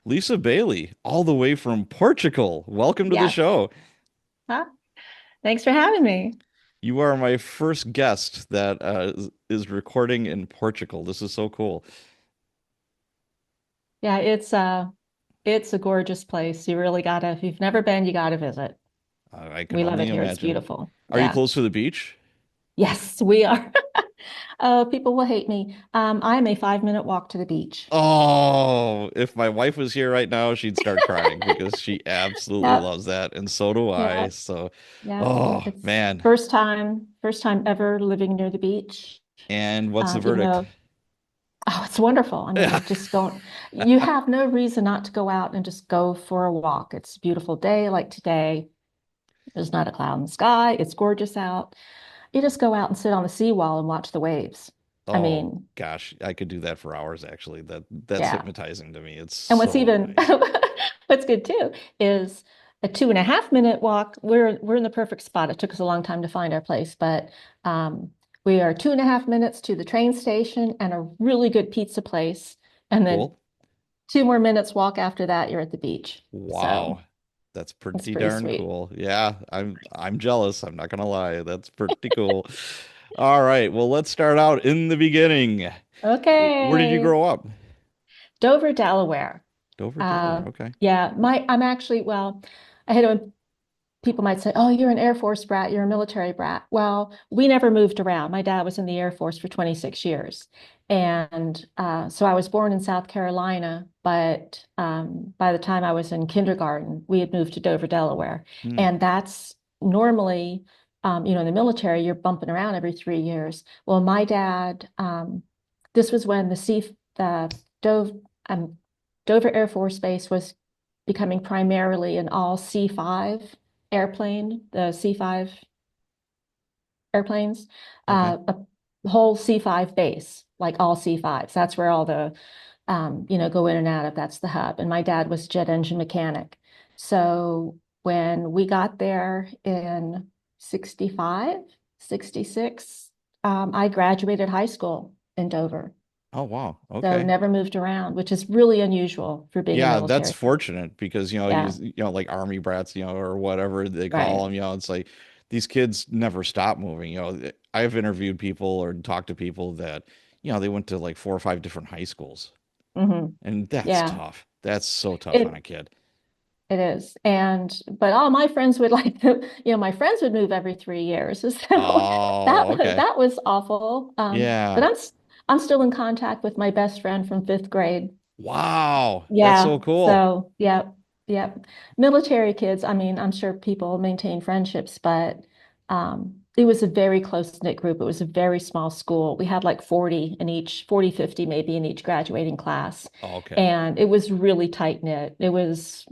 Lisa Bailey, all the way from Portugal. Welcome to the Yes. show. Huh? Thanks for having me. You are my first guest that is recording in Portugal. This is so cool. Yeah, it's a gorgeous place. You really gotta, if you've never been, you gotta visit. I can We love only it here. It's imagine. beautiful. Are you Yeah. close to the beach? Yes, we are. People will hate me. I'm a 5-minute walk to the beach. Oh, if my wife was here right now, she'd start crying because she absolutely Yep. loves that, and so do I. Yeah. So, Yeah. oh It's man. first time ever living near the beach. And what's the Even verdict? though, oh, it's wonderful. I mean, Yeah. you just don't, you have no reason not to go out and just go for a walk. It's a beautiful day like today. There's not a cloud in the sky. It's gorgeous out. You just go out and sit on the seawall and watch the waves. I Oh mean, gosh, I could do that for hours actually. That's yeah. hypnotizing to me. It's And what's so even nice. what's good too is a 2.5-minute walk. We're in the perfect spot. It took us a long time to find our place, but um, we are 2.5 minutes to the train station and a really good pizza place. And then Cool. 2 more minutes walk after that, you're at the beach. So Wow. That's it's pretty pretty darn sweet. cool. Yeah, I'm jealous. I'm not gonna lie. That's pretty cool. All right, well, let's start out in the beginning. Where did you Okay. grow up? Dover, Delaware. Dover, Delaware. Uh, Okay. yeah, I'm actually, well, I had a, people might say, oh, you're an Air Force brat, you're a military brat. Well, we never moved around. My dad was in the Air Force for 26 years. And so I was born in South Carolina, but by the time I was in kindergarten, we had moved to Dover, Delaware. Hmm. And that's normally, in the military, you're bumping around every 3 years. Well, my dad, this was when the Dove, um, Dover Air Force Base was becoming primarily an all C5 airplane, the C5 airplanes, Okay. a whole C5 base, like all C5s. That's where all the, go in and out of. That's the hub. And my dad was jet engine mechanic. So when we got there in 65, 66, I graduated high school in Dover. Oh, wow. So Okay. never moved around, which is really unusual for being a Yeah, that's military kid. fortunate because Yeah, like army brats, or whatever they call right. them, it's like these kids never stop moving. I've interviewed people or talked to people that, they went to like four or five different high schools, Hmm. and that's Yeah. tough. That's so tough on It a kid. It is. But all my friends would like to, my friends would move every 3 years. So Oh, okay. that was awful. But Yeah. I'm still in contact with my best friend from fifth grade. Wow. That's Yeah. so cool. So yeah, yeah. Military kids, I mean, I'm sure people maintain friendships, but it was a very close-knit group. It was a very small school. We had like 40 in each, 40, 50 maybe in each graduating class. Okay. And it was really tight-knit. It was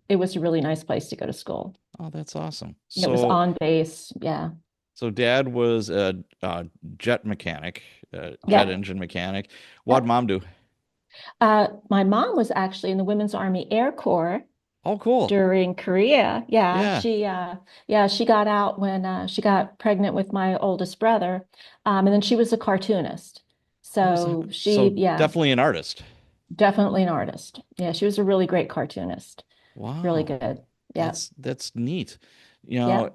a really nice place to go to school. Oh, that's awesome. And it was So, on base. Yeah. so dad was a jet mechanic, jet Yep. engine mechanic. What'd Yep. mom do? My mom was actually in the Women's Army Air Corps Oh, cool. during Korea. Yeah, Yeah. she got out when she got pregnant with my oldest brother. And then she was a cartoonist. Oh, is that So so yeah, definitely an artist. definitely an artist. Yeah, she was a really great cartoonist. Really Wow. good. Yeah. That's neat. You Yeah. know,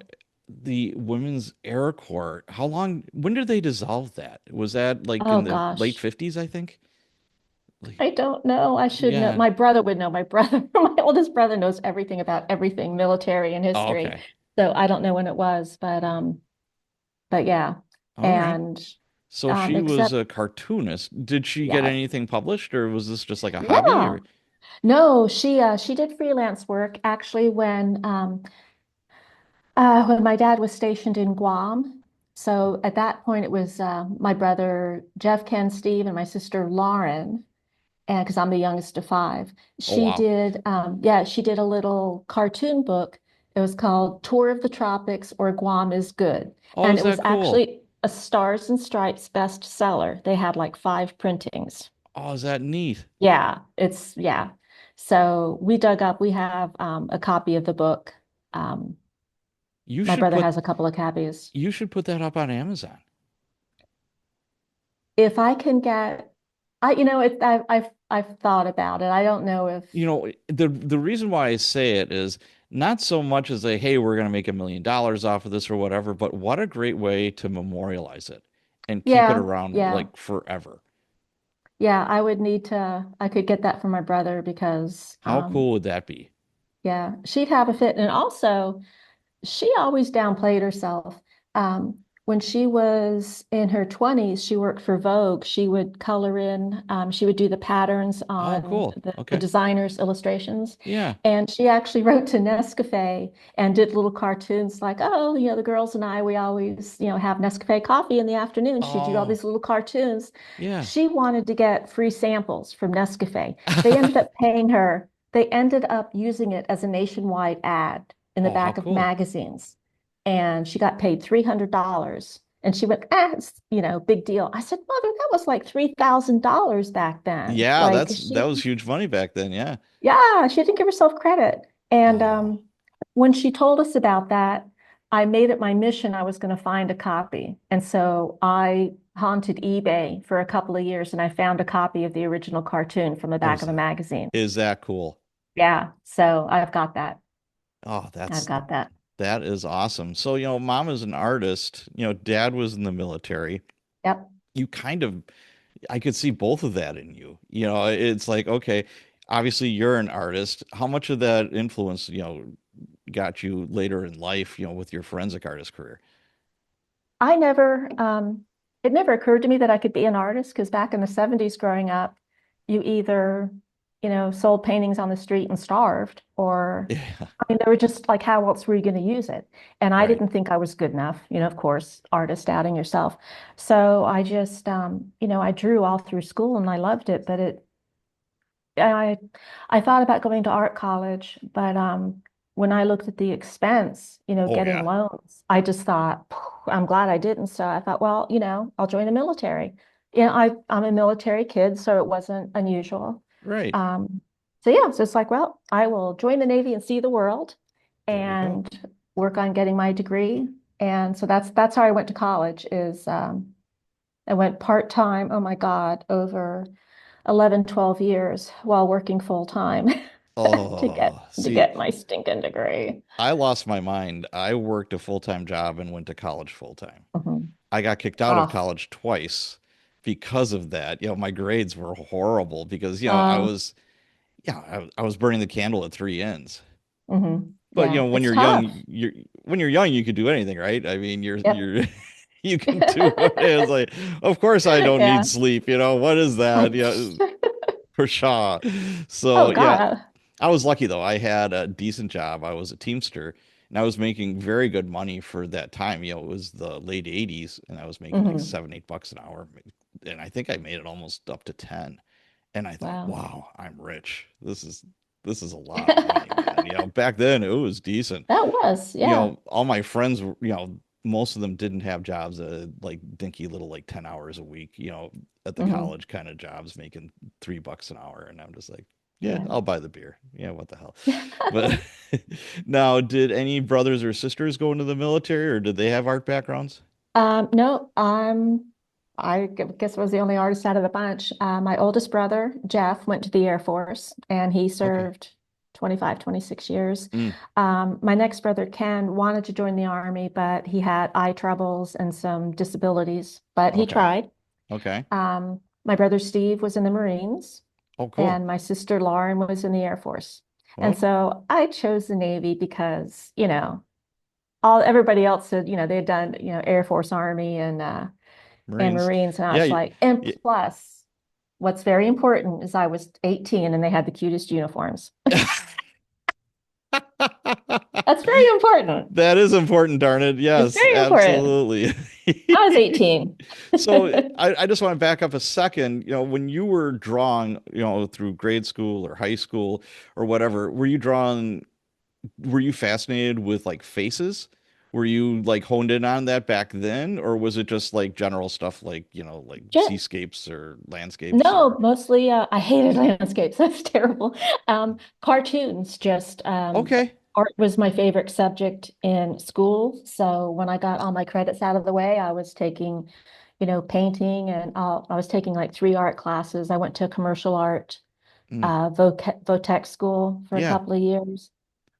the Women's Air Corps, when did they dissolve that? Was that like Oh in the late gosh. 50s, I think? Like, I don't know. I should know. yeah. My brother would know. My brother, my oldest brother knows everything about everything military and Oh, history. okay. So I don't know when it was, but yeah. All right. And So she was except a cartoonist. Did she get yeah. anything published, or was this just like a hobby? Yeah. Or No, she did freelance work actually when my dad was stationed in Guam. So at that point it was my brother Jeff, Ken, Steve, and my sister Lauren. And because I'm the youngest of five, oh wow. she did a little cartoon book. It was called Tour of the Tropics or Guam is Good. Oh, And is it was that cool? actually a Stars and Stripes bestseller. They had like five printings. Oh, is that neat? Yeah. So we have a copy of the book. Um, You my should brother put has a couple of copies. you should put that up on Amazon. If I can get I've thought about it. I don't know if, The reason why I say it is not so much as a, hey, we're going to make $1 million off of this or whatever, but what a great way to memorialize it and keep it yeah, around yeah, like forever. yeah, I could get that from my brother because, How cool would that be? yeah, she'd have a fit. And also, she always downplayed herself. When she was in her 20s, she worked for Vogue. She would color in, she would do the patterns Oh, on cool. the Okay. designers' illustrations. Yeah. And she actually wrote to Nescafe and did little cartoons like, oh, the girls and I, we always, have Nescafe coffee in the afternoon. She'd do all Oh, these little cartoons. yeah. She wanted to get free samples from Nescafe. They ended up using it as a nationwide ad in the Oh, how back of cool. magazines. And she got paid $300. And she went, it's, big deal. I said, Mother, that was like $3,000 back then. Yeah, Like that was huge money back then. Yeah. yeah, she didn't give herself credit. And Oh, when she told us about that, I made it my mission I was going to find a copy. And so I haunted eBay for a couple of years and I found a copy of the original cartoon from the oh, back of a magazine. is that cool? Yeah, so I've got that. Oh, I've got that. that is awesome. So, mom is an artist, dad was in the military. Yep. You kind of I could see both of that in you. It's like, okay, obviously you're an artist. How much of that influence, got you later in life, with your forensic artist career? I never, it never occurred to me that I could be an artist because back in the 70s growing up, you either, sold paintings on the street and starved, or, Yeah, I mean, they were just like, how else were you going to use it? And I right. didn't think I was good enough, of course, artist outing yourself. So I just, I drew all through school and I loved it, but I I thought about going to art college, but when I looked at the expense, Oh getting yeah, loans, I just thought, "Phew, I'm glad I didn't." So I thought, well, I'll join the military. I'm a military kid, so it wasn't unusual. right. Um, so yeah, so it's like, well, I will join the Navy and see the world There you go. and work on getting my degree. And so that's how I went to college is I went part-time, oh my God, over 11, 12 years while working full time to get Oh, to see, get my stinking degree. I lost my mind. I worked a full-time job and went to college full-time. Mhm. I got kicked out of Oh, college twice because of that. My grades were horrible because, um, I was burning the candle at three ends. But yeah, when it's you're tough. young, when you're young, you can do anything, right? I mean, Yep. you're you can do what it's like. Of course, I don't need Yeah. sleep. What is that? Yeah, for sure. So Oh yeah, God. I was lucky though. I had a decent job. I was a Teamster, and I was making very good money for that time. It was the late '80s, and I was making like Hmm. 7, 8 bucks an hour, and I think I made it almost up to 10. And I thought, Wow. wow, I'm rich. This is a lot of money, man. Back then it was decent. That was, yeah. All my friends were, most of them didn't have jobs like dinky little like 10 hours a week, at the Hmm. college kind of jobs making $3 an hour. And I'm just like, yeah, Yeah. I'll buy the beer. Yeah, what the hell. But now, did any brothers or sisters go into the military or did they have art backgrounds? No, I guess I was the only artist out of the bunch. My oldest brother, Jeff, went to the Air Force and he Okay. served 25, 26 years. Mm, My next brother, Ken, wanted to join the Army, but he had eye troubles and some disabilities, but he okay. tried. Okay. My brother, Steve, was in the Marines Oh, cool. and my sister, Lauren, was in the Air Force. And Well, so I chose the Navy because, all everybody else said, they had done, Air Force, Army, and Marines. Marines. And I Yeah. was like, and plus, what's very important is I was 18 and they had the cutest uniforms. That's very important. That is important, darn it. It's Yes, very important. absolutely. I was 18. So I just want to back up a second. When you were drawing, through grade school or high school or whatever, were you fascinated with like faces? Were you like honed in on that back then, or was it just like general stuff like, like Ju- seascapes or landscapes No, or mostly I hated landscapes. That's terrible. Cartoons, just okay. art was my favorite subject in school. So when I got all my credits out of the way, I was taking, painting, and I was taking like 3 art classes. I went to commercial art, Mm, VOTEC school for a yeah, couple of years,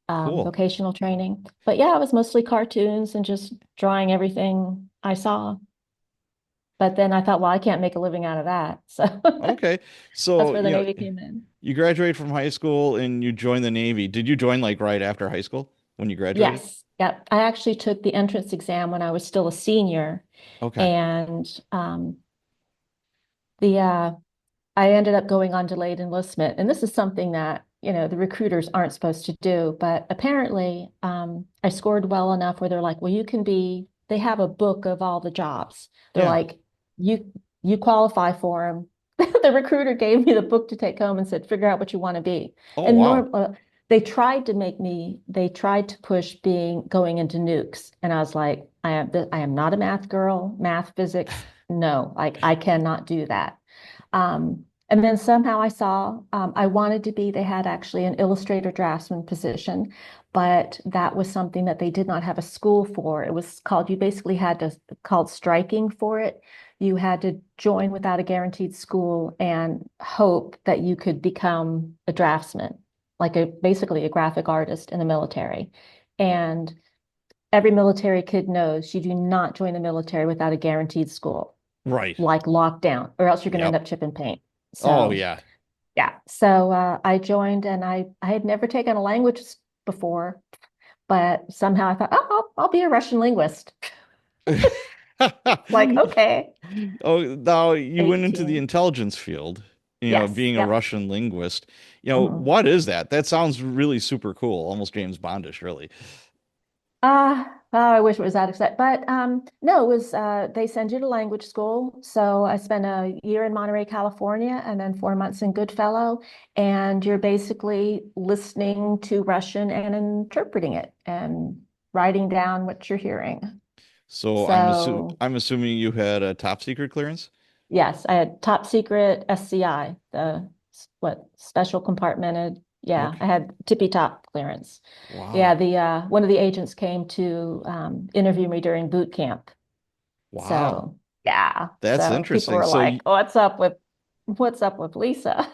cool. vocational training. But yeah, it was mostly cartoons and just drawing everything I saw. But then I thought, well, I can't make a living out of that. So Okay. that's So, where the Navy came in. you graduated from high school and you joined the Navy. Did you join like right after high school when you graduated? Yes. Yep. I actually took the entrance exam when I was still a senior. Okay. And the I ended up going on delayed enlistment. And this is something that, the recruiters aren't supposed to do. But apparently, I scored well enough where they're like, well, they have a book of all the jobs. They're Yeah. like, you qualify for them. The recruiter gave me the book to take home and said, figure out what you want to be. Oh, And wow. they tried to push going into nukes. And I was like, I am not a math girl, math, physics. No, like I cannot do that. And then somehow I saw I wanted to be, they had actually an illustrator draftsman position, but that was something that they did not have a school for. It was called, you basically had to, called striking for it. You had to join without a guaranteed school and hope that you could become a draftsman, like basically a graphic artist in the military. And every military kid knows you do not join the military without a guaranteed school, Right. like lockdown, or else you're going to end Yep. up chipping paint. Oh, So yeah. yeah, so I joined, and I had never taken a language before, but somehow I thought, oh, I'll be a Russian linguist. Like, okay, Oh, now you went into the 18. intelligence field, Yes, being a yep. Russian linguist. Mhm. What is that? That sounds really super cool, almost James Bondish, really. Oh, I wish it was that exciting. But no, it was they send you to language school. So I spent a year in Monterey, California, and then 4 months in Goodfellow. And you're basically listening to Russian and interpreting it and writing down what you're hearing. So So I'm assuming you had a top secret clearance? yes, I had top secret SCI, the what special compartmented. Yeah, I Okay. had tippy top clearance. Yeah, Wow. the one of the agents came to interview me during boot camp. Wow. So yeah, That's so people interesting. were like, what's up with Lisa?"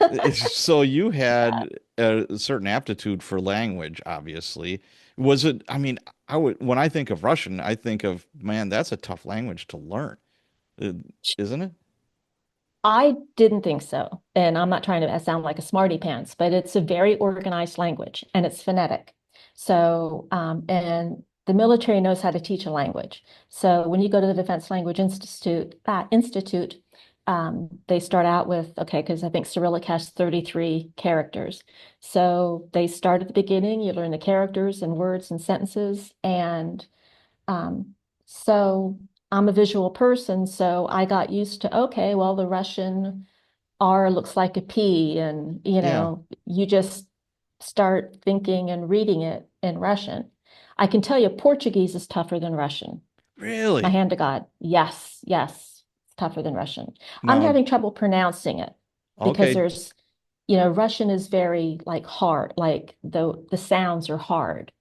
So you Yeah. had a certain aptitude for language, obviously. Was it, I mean, when I think of Russian, I think of, man, that's a tough language to learn, uh, isn't it? I didn't think so. And I'm not trying to sound like a smarty pants, but it's a very organized language and it's phonetic. So, and the military knows how to teach a language. So when you go to the Defense Language Institute, they start out with, okay, because I think Cyrillic has 33 characters. So they start at the beginning, you learn the characters and words and sentences. And um, so I'm a visual person, so I got used to, okay, well, the Russian R looks like a P, and Yeah. you just start thinking and reading it in Russian. I can tell you Portuguese is tougher than Russian. My Really? hand to God. Yes, yes, it's tougher than Russian. I'm Now, having trouble pronouncing it because okay. Russian is very like hard, like the sounds are hard.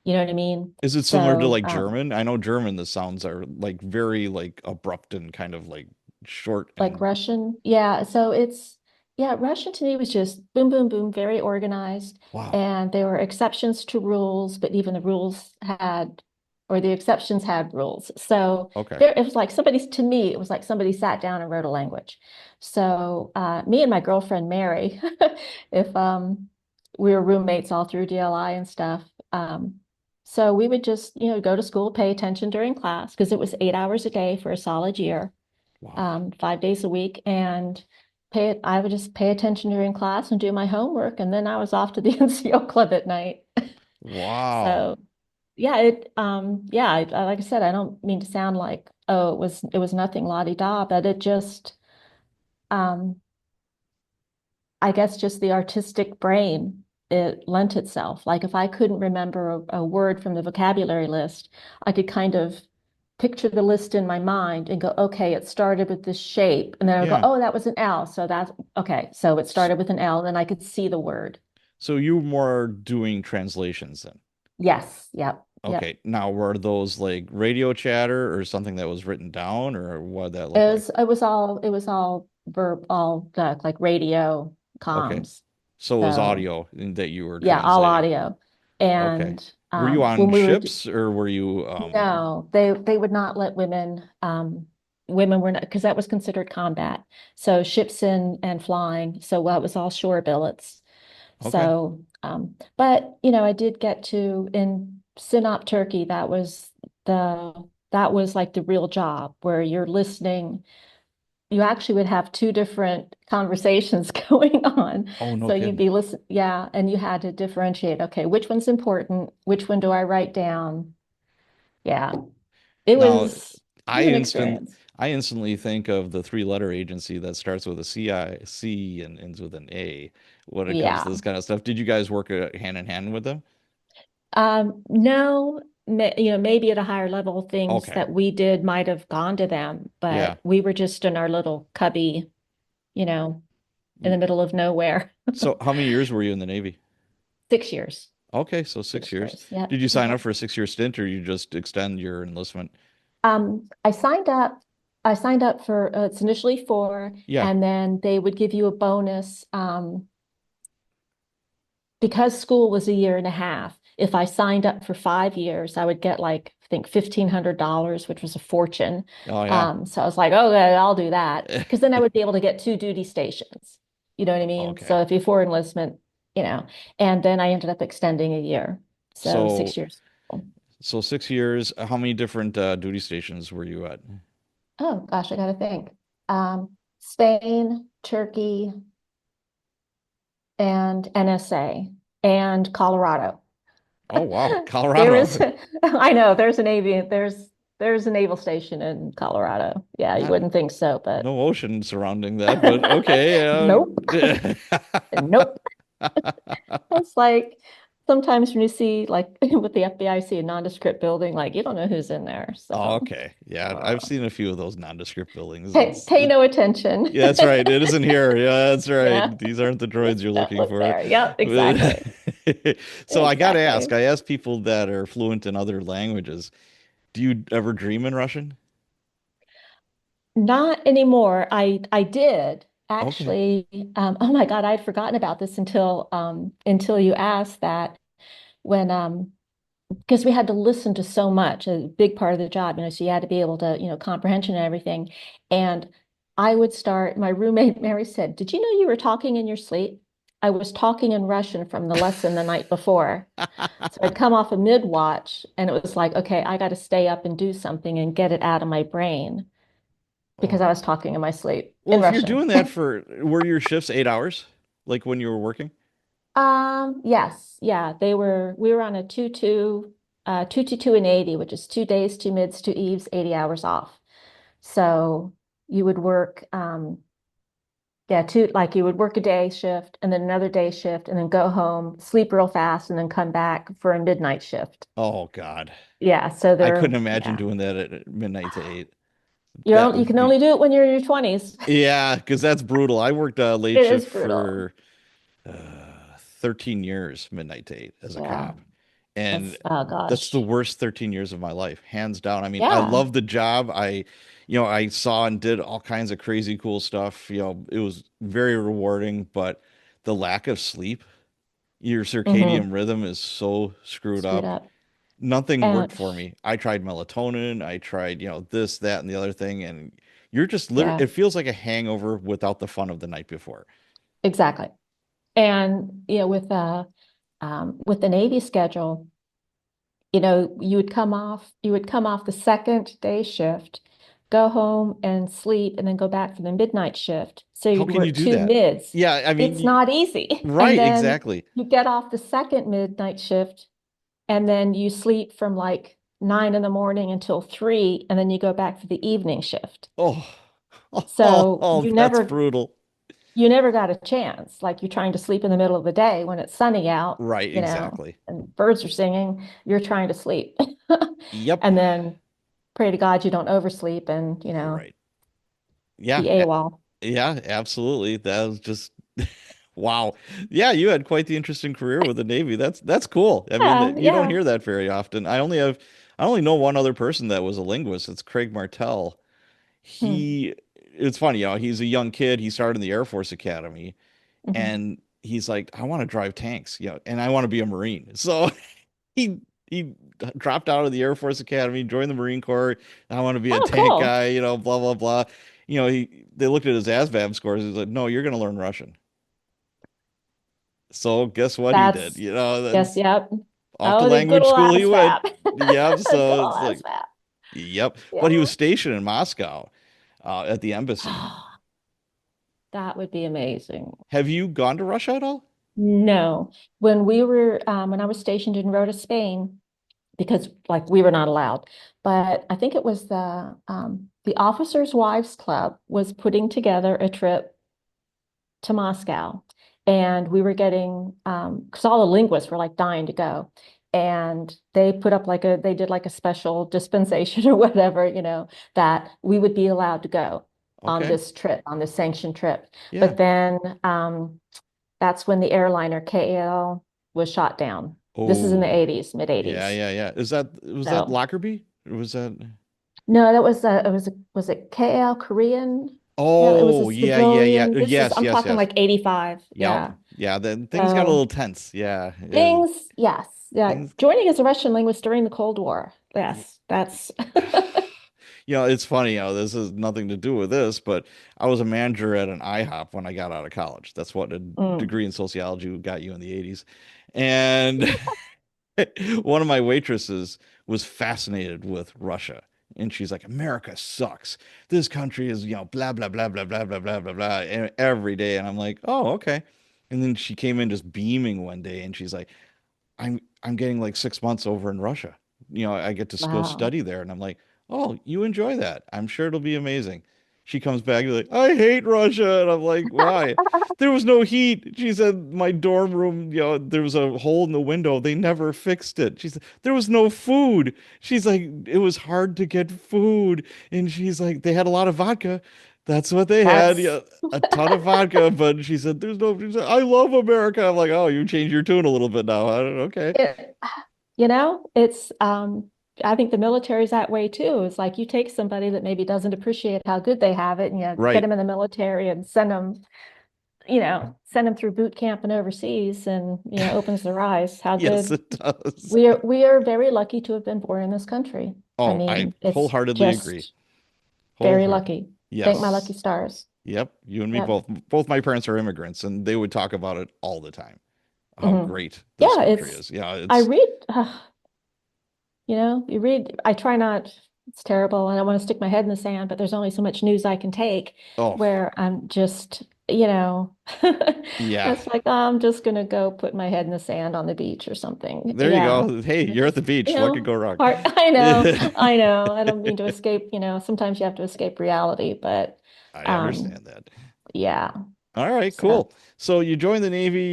You know what I mean? Is it similar to So, like German? I know German, the sounds are like very like abrupt and kind of like short like and Russian. Yeah. So yeah, Russian to me was just boom, boom, boom, very organized. wow. And there were exceptions to rules, but even the exceptions had rules. So Okay. it was like to me, it was like somebody sat down and wrote a language. So me and my girlfriend Mary, if we were roommates all through DLI and stuff. So we would just, go to school, pay attention during class because it was 8 hours a day for a solid year, Wow. 5 days a week, and I would just pay attention during class and do my homework, and then I was off to the NCO club at night. Wow. So yeah, like I said, I don't mean to sound like, oh, it was nothing la-di-da, but it just, um, I guess just the artistic brain, it lent itself. Like if I couldn't remember a word from the vocabulary list, I could kind of picture the list in my mind and go, okay, it started with this shape. And then I would go, Yeah. oh, that was an L. So that's okay. So it started with an L, and then I could see the word. So you were more doing translations then. Yes. Yep. Yep. Okay. Now, were those like radio chatter or something that was written down, or what did that It look like? was it was all verb, all like radio Okay. comms. So it was So audio that you were yeah, all translating. audio. Okay. And Were you on when we were ships or were you no, they would not let women were not, because that was considered combat. So ships and flying. So well, it was all shore billets. okay. So but you know, I did get to in Sinop, Turkey, the that was like the real job where you're listening. You actually would have two different conversations going on. Oh, no So you'd kidding. be listen, yeah, and you had to differentiate, okay, which one's important? Which one do I write down? Yeah, it Now, I was an instant experience. I instantly think of the three-letter agency that starts with a C and ends with an A when it comes Yeah. to this kind of stuff. Did you guys work hand in hand with them? No, you know, maybe at a higher level, things Okay. that we did might have gone to them, Yeah. but we were just in our little cubby, you know, in the middle of nowhere. So how many years were you in the Navy? 6 years. Okay, so 6 years. 6 years. Yep. Did you sign up Yep. for a 6 year stint or you just extend your enlistment? I signed up. I signed up for it's initially four, Yeah. and then they would give you a bonus because school was a year and a half. If I signed up for 5 years, I would get like I think $1,500, which was a fortune. Oh yeah. So I was like, oh, good, I'll do that because then I would be able to get two duty stations. You know what I mean? Okay. So if before enlistment, you know, and then I ended up extending a year, so So 6 years. so 6 years. How many different duty stations were you at? Oh gosh, I gotta think. Spain, Turkey, and NSA, and Colorado. Oh wow, There Colorado. is, I know there's a naval station in Colorado. Yeah, you Not wouldn't think so, but no ocean surrounding that, but okay. nope, nope. It's like sometimes when you see like with the FBI see a nondescript building, like you don't know who's in there. Oh, So okay. Yeah, uh, I've seen a few of those nondescript buildings. pay no attention. Yeah, that's right. It isn't here. Yeah, that's Yeah, right. These aren't the droids you're don't looking look for. there. Yep, exactly. So I got to ask, Exactly. I ask people that are fluent in other languages, do you ever dream in Russian? Not anymore. I did Okay. actually. Oh my God, I'd forgotten about this until you asked that when because we had to listen to so much, a big part of the job, you know, so you had to be able to, you know, comprehension and everything. And I would start, my roommate Mary said, "Did you know you were talking in your sleep?" I was talking in Russian from the lesson the night before. So I'd come off a mid-watch and it was like, okay, I got to stay up and do something and get it out of my brain because I Oh. was talking in my sleep Well, in if you're Russian. doing that were your shifts 8 hours? Like when you were working? Yes, yeah, we were on a 2 2 and 80, which is 2 days, 2 mids, 2 eves, 80 hours off. So you would work, yeah, you would work a day shift and then another day shift and then go home, sleep real fast, and then come back for a midnight shift. Oh God. Yeah, so I couldn't they're, imagine yeah, doing that at midnight to 8. That you would can be only do it when you're in your 20s. yeah, because that's brutal. I worked a late It shift is brutal. for 13 years, midnight to 8 as a Yeah, cop. And oh that's the gosh. worst 13 years of my life, hands down. I mean, I Yeah. love the job. I saw and did all kinds of crazy cool stuff. It was very rewarding, but the lack of sleep, your Hmm. circadian rhythm is so screwed Screwed up. up. Nothing worked And for me. I tried melatonin, I tried, this, that, and the other thing, and you're just literally, yeah, it feels like a hangover without the fun of the night before. exactly. And you know, with the Navy schedule, you know, you would come off the second day shift, go home and sleep, and then go back for the midnight shift. So How you'd can you work do two that? mids. Yeah, I mean, It's not easy. And right, then exactly. you get off the second midnight shift, and then you sleep from like 9 in the morning until 3, and then you go back for the evening shift. Oh, So that's brutal. you never got a chance. Like you're trying to sleep in the middle of the day when it's sunny out, Right, you know, exactly. and birds are singing, you're trying to sleep. Yep. And then pray to God you don't oversleep and, Right. be Yeah. AWOL. Yeah, absolutely. That was just Wow. Yeah, you had quite the interesting career with the Navy. That's cool. I mean, Yeah, you don't yeah. hear that very often. I only know one other person that was a linguist. It's Craig Martell. Hmm. It's funny, he's a young kid. He started in the Air Force Academy Hmm. and he's like, I want to drive tanks, and I want to be a Marine. So he dropped out of the Air Force Academy, joined the Marine Corps. I want to be a Oh, tank cool. guy, blah blah blah. They looked at his ASVAB scores. He's like, no, you're going to learn Russian. So guess what he did? That's Yes, That's yep. off to Oh, the good language old school he went. ASVAB. Yep. The good So old it's like, ASVAB. yep. But he Yeah. was stationed in Moscow, at the embassy. That would be amazing. Have you gone to Russia at all? No, when I was stationed in Rota, Spain, because like we were not allowed, but I think it was the Officers' Wives Club was putting together a trip to Moscow, and we were getting because all the linguists were like dying to go, and they did like a special dispensation or whatever, that we would be allowed to go on Okay. this trip, on this sanctioned trip. Yeah. But then that's when the airliner KL was shot down. This is in the Oh, 80s, mid yeah, 80s. yeah, yeah. Was that So Lockerbie? Or was that? no, that was was it KL Korean? It was a Oh, yeah, yeah, yeah. civilian. This is Yes, I'm yes, talking yes. like 85. Yep. Yeah. Yeah, then things got a So little tense. Yeah. yes. Yeah. Things Joining as a Russian linguist during the Cold War. y- Yes, that's it's funny, this has nothing to do with this, but I was a manager at an IHOP when I got out of college. That's what a mm. degree in sociology got you in the 80s. And one of my waitresses was fascinated with Russia. And she's like, America sucks. This country is, blah, blah, blah, blah, blah, blah, blah, blah, blah, every day. And I'm like, oh, okay. And then she came in just beaming one day and she's like, I'm getting like 6 months over in Russia. I get to go Wow. study there. And I'm like, oh, you enjoy that. I'm sure it'll be amazing. She comes back and like, I hate Russia. And I'm like, why? There was no heat. She said my dorm room, there was a hole in the window. They never fixed it. She said there was no food. She's like, it was hard to get food. And she's like, they had a lot of vodka. That's what they had. That's Yeah, a ton of vodka. But she said, there's no, she said, I love America. I'm like, oh, you changed your tune a little bit now. I don't Okay. it. It's I think the military's that way too. It's like you take somebody that maybe doesn't appreciate how good they have it and you get Right. them in the military and send them through boot camp and overseas and opens their eyes how Yes, good it does. we are very lucky to have been born in this country. I Oh, I mean, it's wholeheartedly agree. just very Wholeheart. lucky. Thank my lucky Yes. stars. Yep. You and me Yep. both. Both my parents are immigrants, and they would talk about it all the time. How Hmm. great this Yeah, country is. Yeah, I it's read, I try not, it's terrible. I don't want to stick my head in the sand, but there's only so much news I can take oh where I'm just, yeah. it's like, oh, I'm just gonna go put my head in the sand on the beach or something. There you Yeah. go. Hey, you're at the It's, beach. What could go wrong? hard. I know, I know. I don't mean to escape, sometimes you have to escape reality, but I um, understand that. yeah. All right, So, cool. So you join the Navy,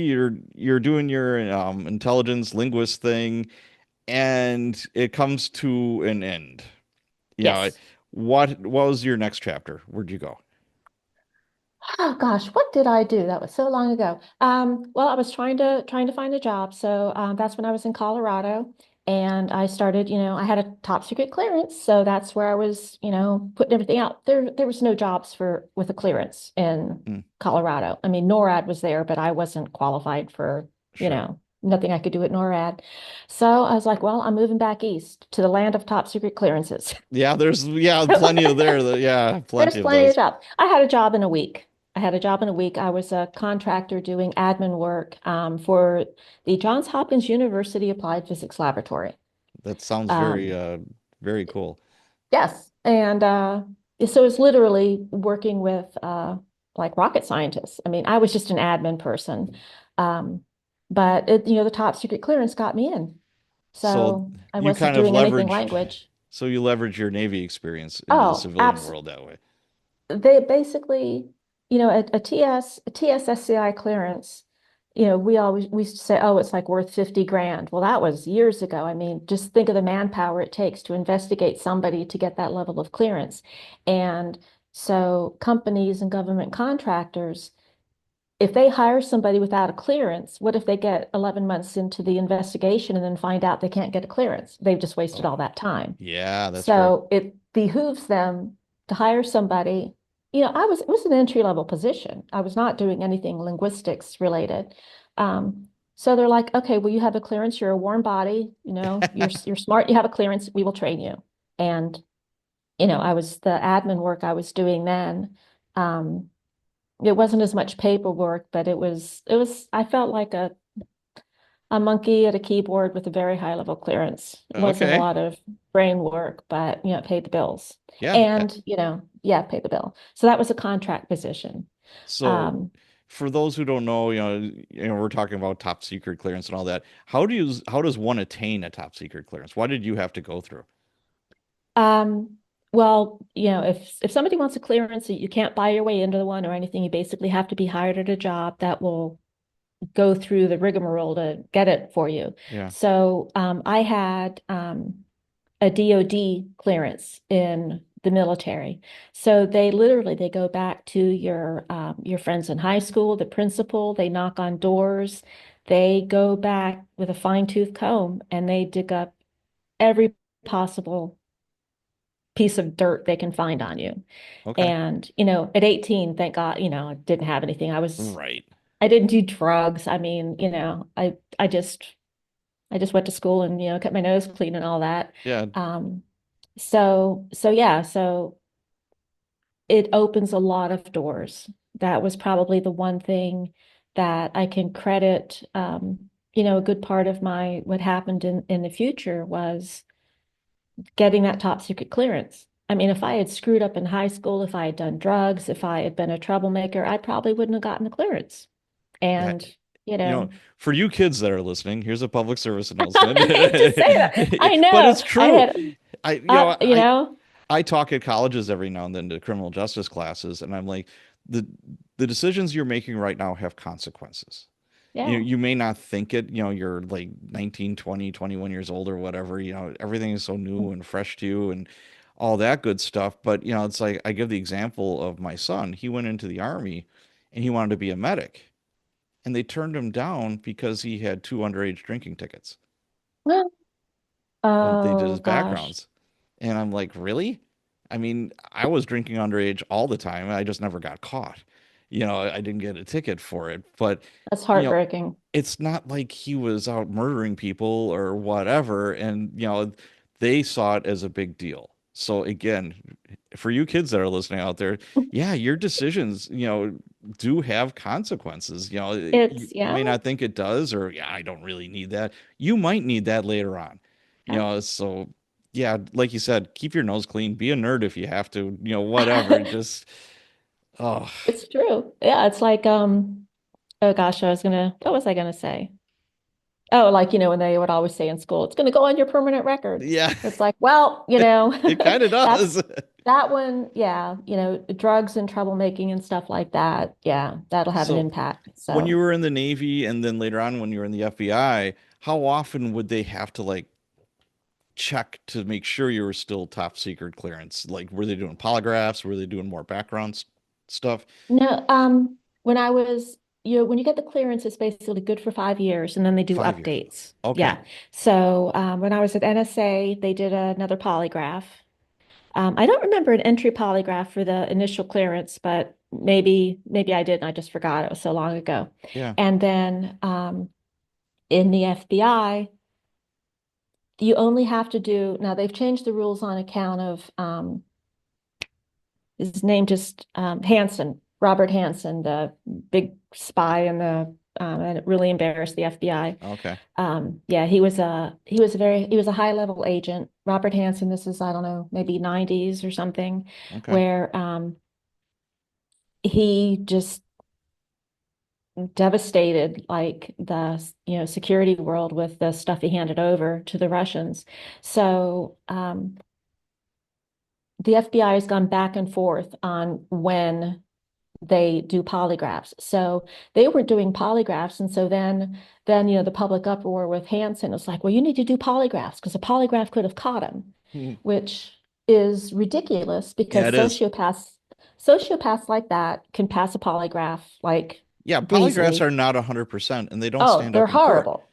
you're doing your intelligence linguist thing, and it comes to an end. You know, yes. what was your next chapter? Where'd you go? Oh gosh, what did I do? That was so long ago. Well, I was trying to find a job. So that's when I was in Colorado, and I started. I had a top secret clearance, so that's where I was. Putting everything out. There was no jobs for with a clearance in Hmm, Colorado. I mean, NORAD was there, but I wasn't qualified for. sure. Nothing I could do at NORAD. So I was like, well, I'm moving back east to the land of top secret clearances. Yeah, there's plenty of there. Yeah, There's plenty of plenty of those. jobs. I had a job in a week. I had a job in a week. I was a contractor doing admin work for the Johns Hopkins University Applied Physics Laboratory. That sounds Um, very cool. yes, and so it's literally working with like rocket scientists. I mean, I was just an admin person, um, but the top secret clearance got me in, So so I you wasn't kind of doing anything leveraged language. you leverage your Navy experience into the Oh, civilian abs world that way. they basically, a TSSCI clearance, we used to say, oh, it's like worth 50 grand. Well, that was years ago. I mean, just think of the manpower it takes to investigate somebody to get that level of clearance. And so companies and government contractors if they hire somebody without a clearance, what if they get 11 months into the investigation and then find out they can't get a clearance? They've just wasted Oh, all that time. yeah, that's true. So it behooves them to hire somebody. It was an entry level position. I was not doing anything linguistics related. So they're like, okay, well, you have a clearance, you're a warm body, you're smart, you have a clearance, we will train you. And, I was the admin work I was doing then. Um, it wasn't as much paperwork, but I felt like a monkey at a keyboard with a very high level clearance. It wasn't a Okay. lot of brain work, but it paid the bills. Yeah. And, yeah, paid the bill. So that was a contract position. So Um, for those who don't know, we're talking about top secret clearance and all that. How does one attain a top secret clearance? What did you have to go through? um, well, if somebody wants a clearance, you can't buy your way into the one or anything. You basically have to be hired at a job that will go through the rigmarole to get it for you. Yeah. So I had a DOD clearance in the military. So they go back to your friends in high school, the principal, they knock on doors, they go back with a fine-tooth comb and they dig up every possible piece of dirt they can find on you. Okay. And, at 18, thank God, I didn't have anything. Right. I didn't do drugs. I mean, I just went to school and, kept my nose clean and all that. Yeah. Um, so yeah, so it opens a lot of doors. That was probably the one thing that I can credit, a good part of what happened in the future was getting that top secret clearance. I mean, if I had screwed up in high school, if I had done drugs, if I had been a troublemaker, I probably wouldn't have gotten the clearance. Yeah. And, you You know, know, for you kids that are listening, here's a public service announcement. I hate to say that. I But know. it's I true. had, I, you know, you I know, I talk at colleges every now and then to criminal justice classes, and I'm like, the the decisions you're making right now have consequences. yeah. You may not think it, you're like 19, 20, 21 years old or whatever, everything is so new and fresh to you and all that good stuff. But, it's like I give the example of my son. He went into the army and he wanted to be a medic, and they turned him down because he had two underage drinking tickets when they did Oh his gosh, backgrounds. And I'm like, really? I mean, I was drinking underage all the time. I just never got caught. I didn't get a ticket for it. But, that's you know, heartbreaking. it's not like he was out murdering people or whatever. And, they saw it as a big deal. So again, for you kids that are listening out there, yeah, your decisions, do have consequences. You Yeah. may not think it does, or yeah, I don't really need that. You might need that later on. Yeah. So yeah, like you said, keep your nose clean, be a nerd if you have to, whatever. Just oh It's true. Yeah, it's like oh gosh, what was I gonna say? Oh, like when they would always say in school, it's gonna go on your permanent record. yeah, It's like, well, it kind of that's does. that one, yeah, drugs and troublemaking and stuff like that. Yeah, that'll have an So impact. when you So were in the Navy and then later on when you were in the FBI, how often would they have to like check to make sure you were still top secret clearance? Like, were they doing polygraphs? Were they doing more background stuff? no, when you get the clearance, it's basically good for 5 years, and then they do 5 years. updates. Okay. Yeah. So when I was at NSA, they did another polygraph. I don't remember an entry polygraph for the initial clearance, but maybe I did, and I just forgot. It was so long ago. Yeah. And then in the FBI, you only have to do, now they've changed the rules on account of his name just Hansen, Robert Hansen, the big spy and it really embarrassed the FBI. Okay. Yeah, he was a high level agent. Robert Hansen, this is, I don't know, maybe 90s or something, Okay. where he just devastated like the security world with the stuff he handed over to the Russians. So the FBI has gone back and forth on when they do polygraphs. So they were doing polygraphs, and so then the public uproar with Hansen was like, well, you need to do polygraphs because a polygraph could have caught him, Hmm. which is ridiculous Yeah, because it is. sociopaths like that can pass a polygraph like Yeah, polygraphs breezily. are not 100% and they don't Oh, stand they're up in court. horrible.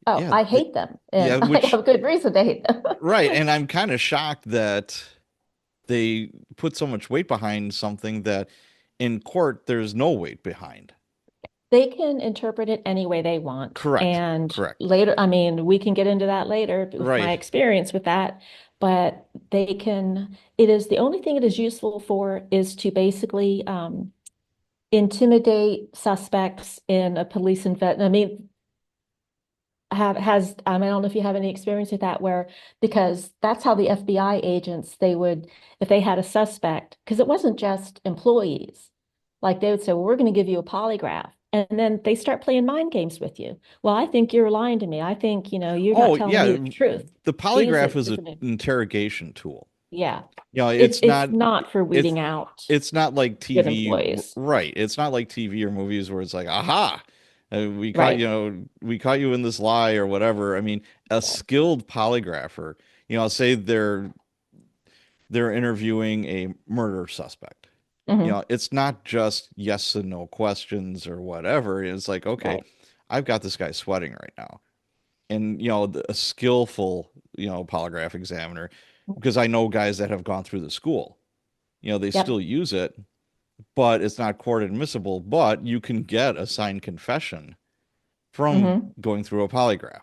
Oh, Yeah, I hate them, yeah, and I which have good reason to hate them. right, and I'm kind of shocked that they put so much weight behind something that in court there's no weight behind. They can interpret it any way they want. Correct. And Correct. later, I mean, we can get into that later with my Right. experience with that, but they can, it is the only thing it is useful for is to basically intimidate suspects in a police invest. I mean, I don't know if you have any experience with that where because that's how the FBI agents they would if they had a suspect because it wasn't just employees like they would say well we're going to give you a polygraph and then they start playing mind games with you well I think you're lying to me I think you're not Oh, telling me yeah. the truth The use polygraph it is as an an interrogation tool. yeah It's it's not not for it's weeding out it's not like good TV, employees right? It's not like TV or movies where it's like, aha, right we caught you in this lie or whatever. I mean, a yeah skilled polygrapher, say they're interviewing a murder suspect. hmm It's not just yes and no questions or whatever. It's like, okay, right I've got this guy sweating right now. And, a skillful, polygraph examiner, because I know guys that have gone through the school, they yep still use it, but it's not court admissible, but you can get a signed confession from hmm going through a polygraph.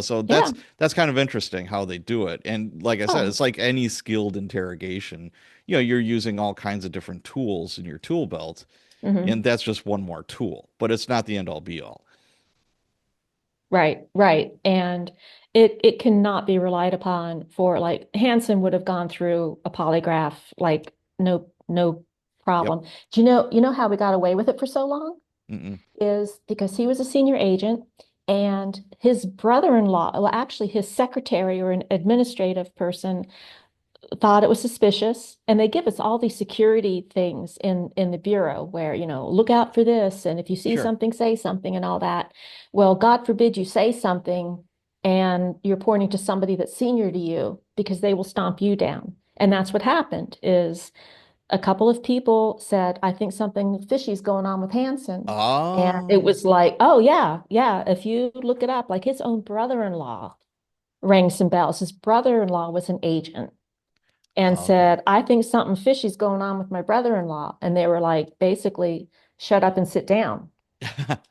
So yeah that's kind of interesting how they do it. And like I said, oh it's like any skilled interrogation. You're using all kinds of different tools in your tool belt, and hmm that's just one more tool, but it's not the end all be all. Right, right. And it cannot be relied upon for like Hansen would have gone through a polygraph like no Yep. problem. Do you know how we got away with it for so long? Mm-mm. Is because he was a senior agent and his brother-in-law, well actually his secretary or an administrative person thought it was suspicious and they give us all these security things in the bureau where look out for this and if you see Sure. something say something and all that well God forbid you say something and you're pointing to somebody that's senior to you because they will stomp you down and that's what happened is a couple of people said I think something fishy's going on with Hansen and it Oh. was like oh yeah if you look it up like his own brother-in-law rang some bells his brother-in-law was an agent and Okay. said, I think something fishy's going on with my brother-in-law. And they were like, basically, shut up and sit down.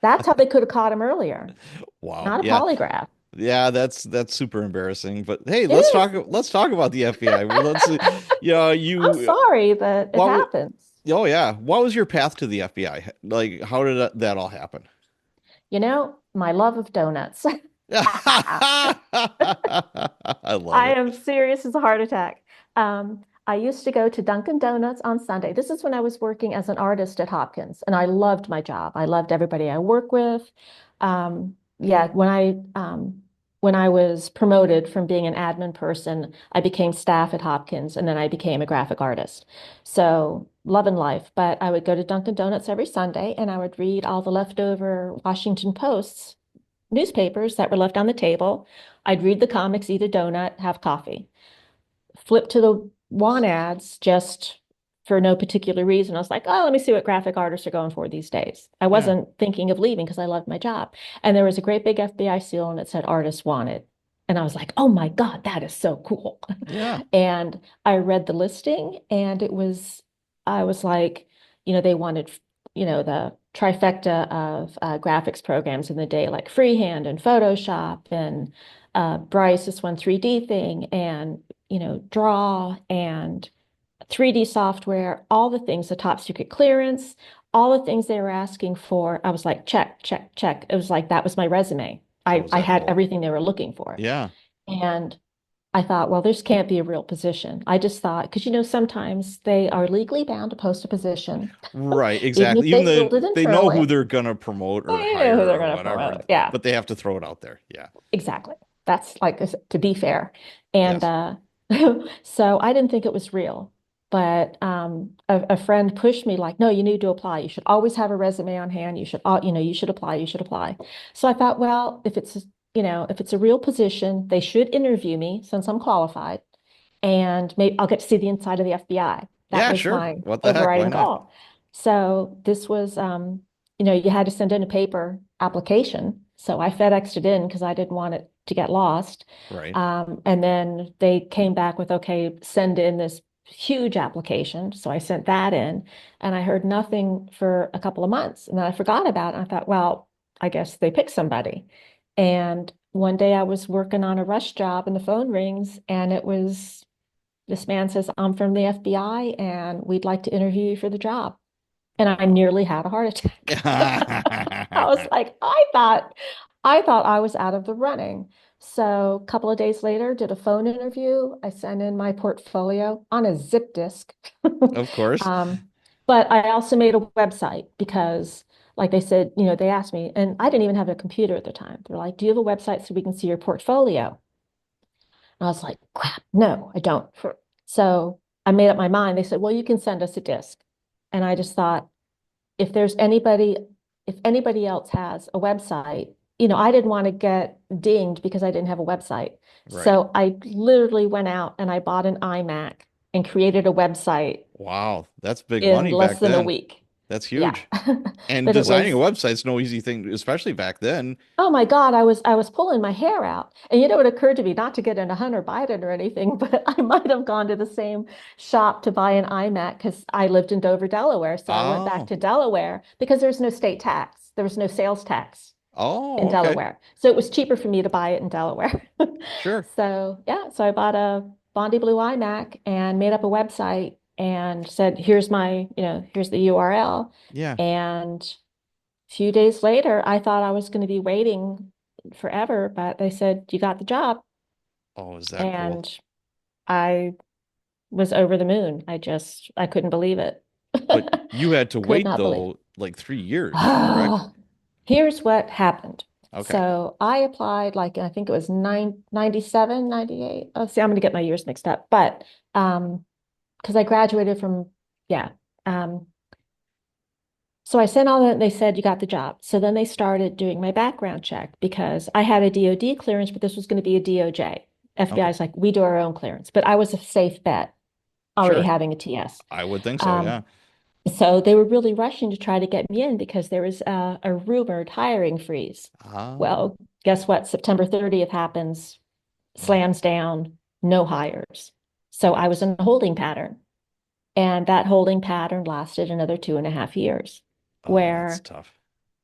That's how they could have caught him earlier, Wow. not a Yeah. polygraph. Yeah, that's super embarrassing. But hey, It is. let's talk about the FBI. Let's see. I'm You sorry that it what wa- happens. oh yeah, what was your path to the FBI? Like how did that all happen? My love of donuts. I love I it. am serious as a heart attack. I used to go to Dunkin' Donuts on Sunday. This is when I was working as an artist at Hopkins, and I loved my job. I loved everybody I work with. Yeah, when I was promoted from being an admin person, I became staff at Hopkins, and then I became a graphic artist. So love and life. But I would go to Dunkin' Donuts every Sunday, and I would read all the leftover Washington Posts newspapers that were left on the table. I'd read the comics, eat a donut, have coffee. Flip to the want ads just for no particular reason. I was like, oh, let me see what graphic artists are going for these days. I Yeah. wasn't thinking of leaving because I loved my job. And there was a great big FBI seal and it said artists wanted. And I was like, oh my God, that is so cool. Yeah. And I read the listing and I was like, they wanted, the trifecta of graphics programs in the day, like freehand and Photoshop and Bryce, this one 3D thing, and draw and 3D software, all the things, the top secret clearance, all the things they were asking for. I was like, check, check, check. It was like that was my resume. Oh, I, was I that had cool? everything they were looking for. Yeah. And I thought, well, this can't be a real position. I just thought, because sometimes they are legally bound to post a position, Right, even exactly. if Even they though filled it they know who internally. they're gonna promote or They know hire who they're or going to whatever, promote. Yeah. but they have to throw it out there. Yeah. Exactly. That's like to be fair. And Yes. so I didn't think it was real. But a friend pushed me like, no, you need to apply. You should always have a resume on hand. You should apply. You should apply. So I thought, well, if it's a real position, they should interview me since I'm qualified, and maybe I'll get to see the inside of the FBI. That Yeah, was sure. my What the heck? Why overriding not? goal. So this was you had to send in a paper application. So I FedExed it in because I didn't want it to get lost. Right. And then they came back with, okay, send in this huge application. So I sent that in and I heard nothing for a couple of months. And then I forgot about it. I thought, well, I guess they picked somebody. And one day I was working on a rush job and the phone rings and it was this man says, I'm from the FBI and we'd like to interview you for the job. And I nearly had a heart attack. I was like, I thought I was out of the running. So a couple of days later, did a phone interview. I sent in my portfolio on a zip disk. Of course. Um, but I also made a website because, like they said, they asked me, and I didn't even have a computer at the time. They're like, do you have a website so we can see your portfolio? And I was like, crap, no, I don't. So I made up my mind. They said, well, you can send us a disk. And I just thought, if there's anybody, if anybody else has a website, I didn't want to get dinged because I didn't have a website. Right. So I literally went out and I bought an iMac and created a website Wow, that's big in money less back than a then. week. That's Yeah. huge. And But it designing a was, website's no easy thing, especially back then. oh my God, I was pulling my hair out. And it occurred to me not to get in a Hunter Biden or anything, but I might have gone to the same shop to buy an iMac because I lived in Dover, Delaware. So I went back Oh. to Delaware because there's no state tax. There was no sales tax Oh, in okay. Delaware. So it was cheaper for me to buy it in Delaware. Sure. So yeah, so I bought a Bondi Blue iMac and made up a website and said, here's the URL. Yeah. And a few days later, I thought I was going to be waiting forever, but they said, you got the job. Oh, is that cool? And I was over the moon. I couldn't believe it. But you had to Could wait not believe. though, like 3 years, correct? Here's what happened. Okay. So I applied like I think it was 97, 98. Oh, see, I'm going to get my years mixed up. But because I graduated from, yeah. Um, so I sent all that, and they said, you got the job. So then they started doing my background check because I had a DOD clearance, but this was going to be a DOJ. FBI Okay. is like, we do our own clearance, but I was a safe bet already Sure. having a TS. I would think so, Um, yeah. so they were really rushing to try to get me in because there was a rumored hiring freeze. Ah. Well, guess what? September 30th happens, slams down, no hires. So I was in a holding pattern. And that holding pattern lasted another 2.5 years, Oh, that's where, tough.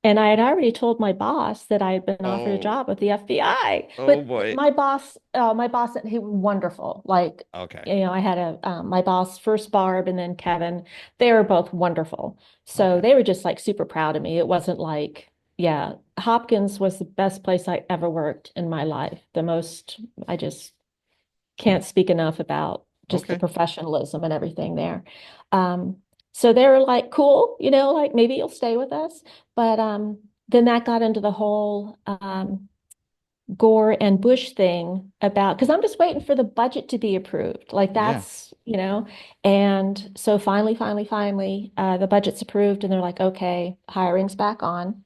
and I had already told my boss that I had been offered a Oh, job with the FBI. oh But boy. my boss, he was wonderful. Like, Okay. I had my boss, first Barb and then Kevin. They were both wonderful. So Okay. they were just like super proud of me. It wasn't like, yeah, Hopkins was the best place I ever worked in my life. I just can't speak enough about just the Okay. professionalism and everything there. Um, so they were like, cool, like maybe you'll stay with us. But then that got into the whole Gore and Bush thing about, because I'm just waiting for the budget to be approved. Like Yeah. and so finally, the budget's approved and they're like, okay, hiring's back on.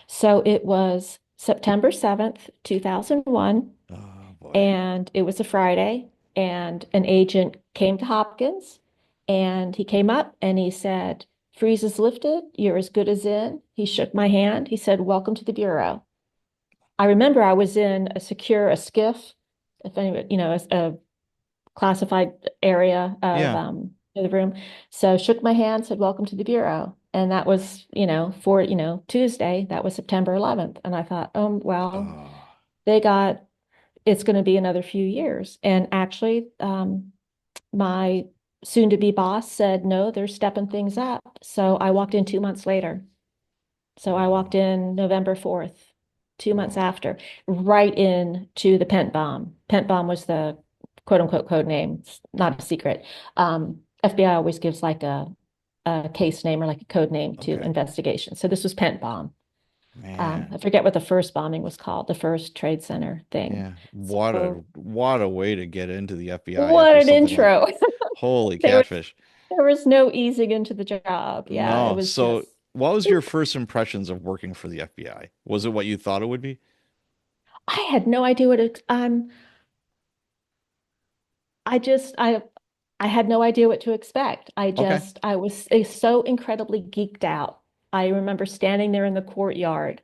So it was September 7th, 2001. Oh boy. And it was a Friday, and an agent came to Hopkins, and he came up and he said, freeze is lifted, you're as good as in. He shook my hand. He said, welcome to the Bureau. I remember I was in a skiff, if anyone, a classified area Yeah. of the room. So shook my hand, said, welcome to the Bureau. And that was, for, Tuesday, that was September 11th. And I thought, oh, well, Oh. they got it's going to be another few years. And actually, my soon-to-be boss said, no, they're stepping things up. So I walked in 2 months later. So I walked Oh. in November 4th, 2 months Oh. after, right into the Pent Bomb. Pent Bomb was the quote unquote code name. It's not a secret. FBI always gives like a case name or like a code name to Okay. investigation. So this was Pent Bomb. I Man. forget what the first bombing was called, the first Trade Center thing. Yeah. So What a way to get into the FBI what after an something like intro. holy There was catfish. there was no easing into the job. Yeah, it No. was So just what was your oop. first impressions of working for the FBI? Was it what you thought it would be? I had no idea I just I had no idea what to expect. Okay. I was so incredibly geeked out I remember standing there in the courtyard,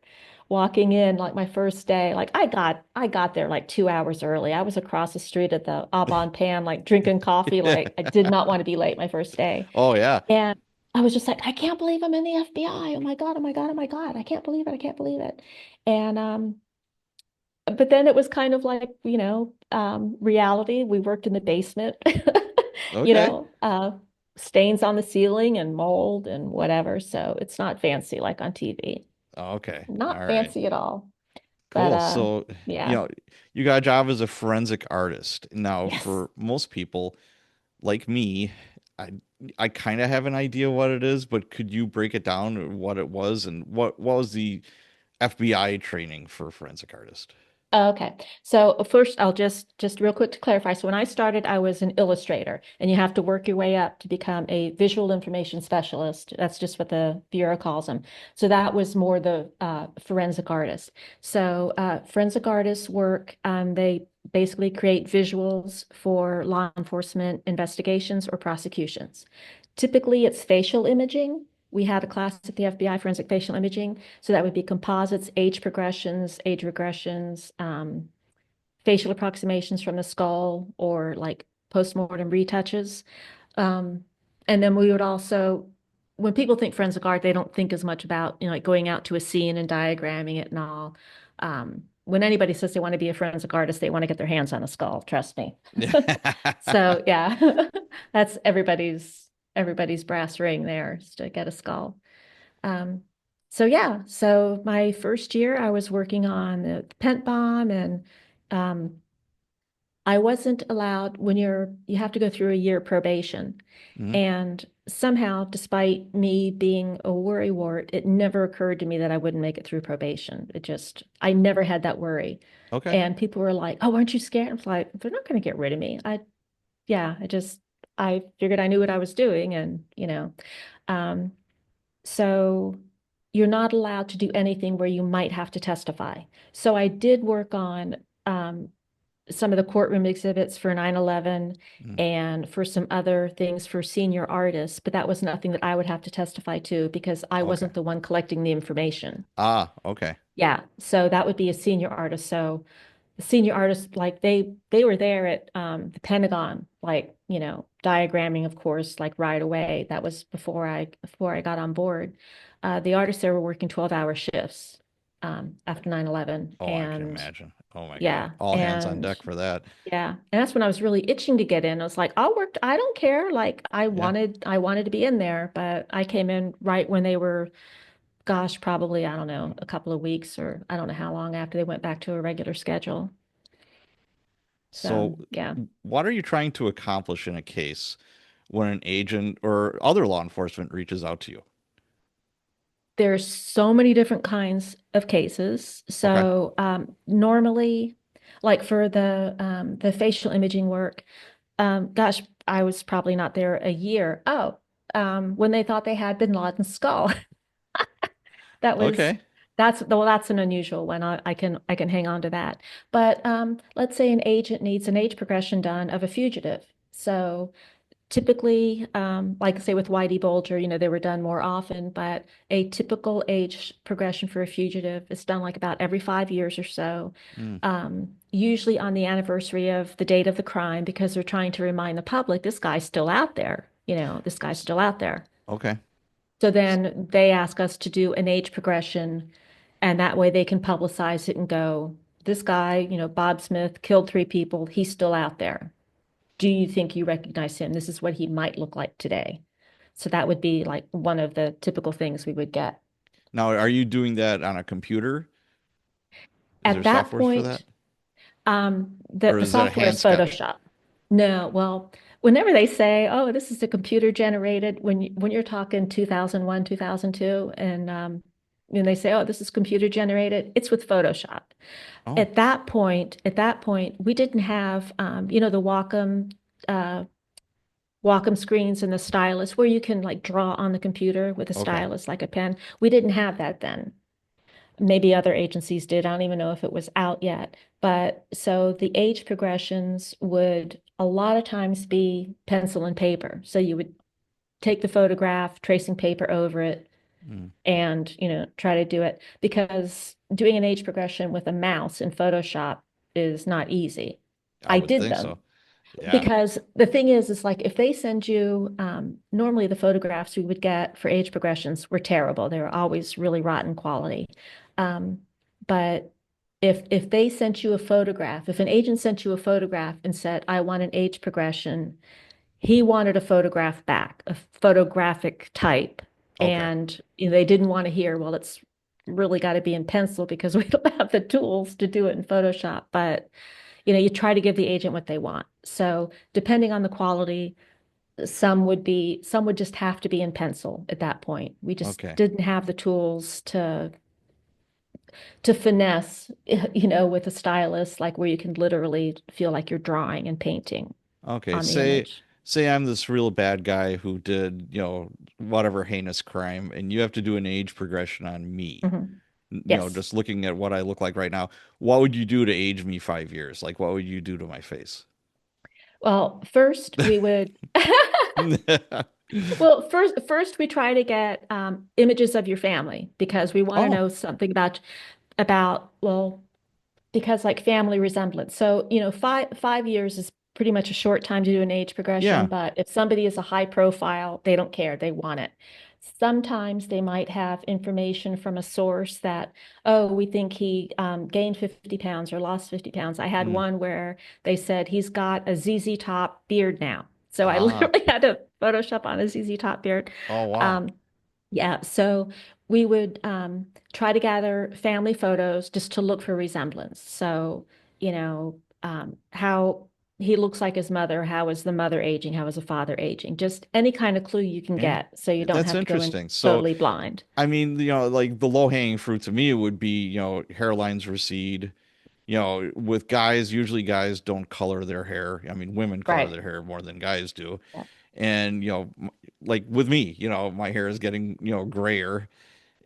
walking in like my first day. Like I got there like 2 hours early. I was across the street at the Aban Pan, like drinking coffee. Like I did not want to be late my first day. Oh yeah. And I was just like, I can't believe I'm in the FBI. Oh my God, oh my God, oh my God. I can't believe it. I can't believe it. And but then it was kind of like, reality. We worked in the basement, you Okay. know, uh, stains on the ceiling and mold and whatever. So it's not fancy like on TV. Okay. Not All right. fancy at all. But Cool. So, you yeah. know, you got a job as a forensic artist. Now, Yes. for most people like me, I I kind of have an idea what it is, but could you break it down what it was and what was the FBI training for forensic artist? Okay. So first, I'll just real quick to clarify. So when I started, I was an illustrator, and you have to work your way up to become a visual information specialist. That's just what the bureau calls them. So that was more the forensic artist. So forensic artists work. They basically create visuals for law enforcement investigations or prosecutions. Typically, it's facial imaging. We had a class at the FBI, forensic facial imaging. So that would be composites, age progressions, age regressions, facial approximations from the skull, or like post-mortem retouches. Um, and then we would also, when people think forensic art, they don't think as much about, like going out to a scene and diagramming it and all. When anybody says they want to be a forensic artist, they want to get their hands on a skull, trust me. So yeah, that's everybody's brass ring there is to get a skull. Um, so yeah, so my first year I was working on the pent bomb, and um, I wasn't allowed when you have to go through a year probation. Mhm. And somehow, despite me being a worrywart, it never occurred to me that I wouldn't make it through probation. I never had that worry. Okay. And people were like, "Oh, aren't you scared?" I'm like, "They're not going to get rid of me." Yeah, I figured I knew what I was doing, and um, so you're not allowed to do anything where you might have to testify. So I did work on some of the courtroom exhibits for 9/11 Mm. and for some other things for senior artists, but that was nothing that I would have to testify to because I Okay. wasn't the one collecting the information. Ah, okay. Yeah, so that would be a senior artist. So the senior artists, like they were there at the Pentagon, like, diagramming, of course, like right away. That was before I got on board. The artists there were working 12-hour shifts after 9/11. Oh, I can And imagine. Oh my God. yeah, All hands on and deck for that. yeah, and that's when I was really itching to get in. I was like, I'll work, I don't care. Like Yeah. I wanted to be in there, but I came in right when they were, gosh, probably, I don't know, a couple of weeks, or I don't know how long after they went back to a regular schedule. So So, yeah, what are you trying to accomplish in a case when an agent or other law enforcement reaches out to you? there's so many different kinds of cases. Okay. So normally, like for the facial imaging work, gosh, I was probably not there a year. Oh, when they thought they had Bin Laden's skull. That was Okay. that's an unusual one. I can hang on to that. But let's say an agent needs an age progression done of a fugitive. So typically, like say with Whitey Bulger, they were done more often, but a typical age progression for a fugitive is done like about every 5 years or so, Mm, usually on the anniversary of the date of the crime, because they're trying to remind the public this guy's still out there. This guy's still out there. okay. So then they ask us to do an age progression, and that way they can publicize it and go, this guy, Bob Smith killed 3 people. He's still out there. Do you think you recognize him? This is what he might look like today. So that would be like one of the typical things we would get. Now, are you doing that on a computer? Is there At that softwares for that? point, the, Or the is that a software hand is sketch? Photoshop. No, well, whenever they say, "Oh, this is a computer generated," when you're talking 2001, 2002, and when they say, "Oh, this is computer generated," it's with Photoshop. Oh, At that point, we didn't have, the uh, Wacom screens and the stylus where you can like draw on the computer with a okay. stylus like a pen. We didn't have that then. Maybe other agencies did. I don't even know if it was out yet. But so the age progressions would a lot of times be pencil and paper. So you would take the photograph, tracing paper over it, Mm. and, try to do it because doing an age progression with a mouse in Photoshop is not easy. I I would did think them so. Yeah. because the thing is like if they send you, normally the photographs we would get for age progressions were terrible. They were always really rotten quality. Um, but if they sent you a photograph, if an agent sent you a photograph and said, I want an age progression, he wanted a photograph back, a photographic type. Okay. And they didn't want to hear, well, it's really got to be in pencil because we don't have the tools to do it in Photoshop. But, you try to give the agent what they want. So depending on the quality, some would just have to be in pencil at that point. We just Okay. didn't have the tools to finesse, with a stylus, like where you can literally feel like you're drawing and painting Okay. on the Say image. say I'm this real bad guy who did, whatever heinous crime, and you have to do an age progression on me. Mhm. Yes. Just looking at what I look like right now, what would you do to age me 5 years? Like, what would you do to my face? Well, first we would well, first we try to get images of your family because we want to Oh, know something about well, because like family resemblance. So, 5 years is pretty much a short time to do an age progression, yeah. but if somebody is a high profile, they don't care. They want it. Sometimes they might have information from a source that, oh, we think he gained 50 pounds or lost 50 pounds. I had Mm. one where they said he's got a ZZ Top beard now. So I Ah. literally had to Photoshop on a ZZ Top beard. Oh, wow. Um, yeah, so we would try to gather family photos just to look for resemblance. So, how he looks like his mother, how is the mother aging, how is the father aging, just any kind of clue you can Yeah. get so you don't That's have to go in interesting. So, totally blind. I mean, like the low-hanging fruit to me would be, hairlines recede. With guys, usually guys don't color their hair. I mean, women color Right. their hair more than guys do. Yeah. And, like with me, my hair is getting, grayer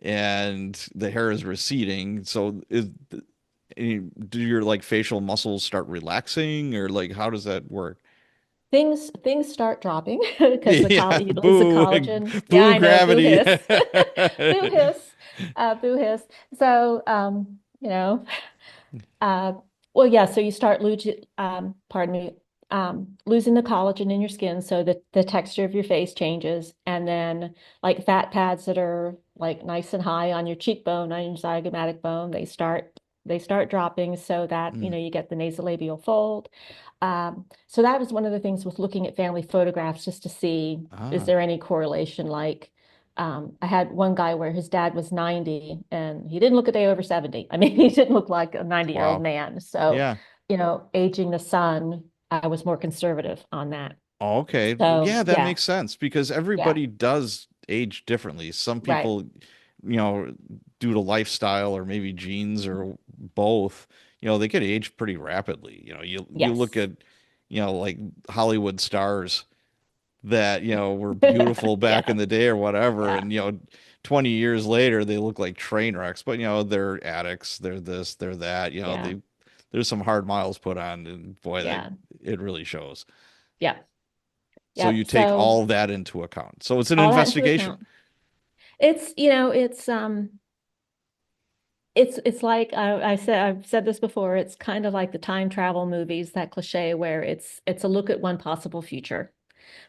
and the hair is receding. So do your like facial muscles start relaxing or like how does that work? Things start dropping because Yeah, you lose the boo, collagen. Yeah, boo I know, boo gravity. hiss. Boo hiss. Boo hiss. So, Uh, well, yeah, so you start losing, pardon me, losing the collagen in your skin, so that the texture of your face changes, and then like fat pads that are like nice and high on your cheekbone, on your zygomatic bone, they start dropping, so that Mm. you get the nasolabial fold. So that was one of the things with looking at family photographs, just to see is Ah, there any correlation, like I had one guy where his dad was 90 and he didn't look a day over 70. I mean, he didn't look like a 90-year-old wow. man. So, Yeah. aging the son, I was more conservative on that. Oh, okay. So, Yeah, that yeah, makes sense because yeah, everybody does age differently. Some right. people, due to lifestyle or maybe genes or both, they could age pretty rapidly. You look Yes. at, like Hollywood stars that, were beautiful back Yeah, in the day or whatever, yeah, and 20 years later they look like train wrecks, but they're addicts, they're this, they're that, yeah, there's some hard miles put on, and boy, that yeah, it really shows. yeah, So yeah. you take So all that into account. So it's an all that into investigation. account. It's like I've said this before. It's kind of like the time travel movies, that cliche where it's a look at one possible future.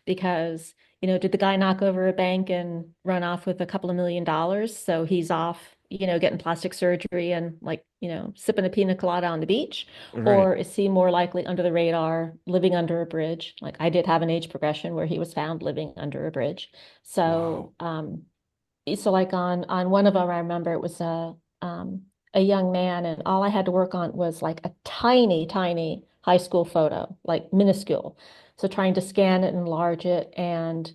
Because, did the guy knock over a bank and run off with a couple of $1 million? So he's off, getting plastic surgery and like, sipping a pina colada on the beach? Right. Or is he more likely under the radar, living under a bridge? Like I did have an age progression where he was found living under a bridge. Wow. So like on one of them, I remember it was a young man, and all I had to work on was like a tiny, tiny high school photo, like minuscule. So trying to scan it and enlarge it, and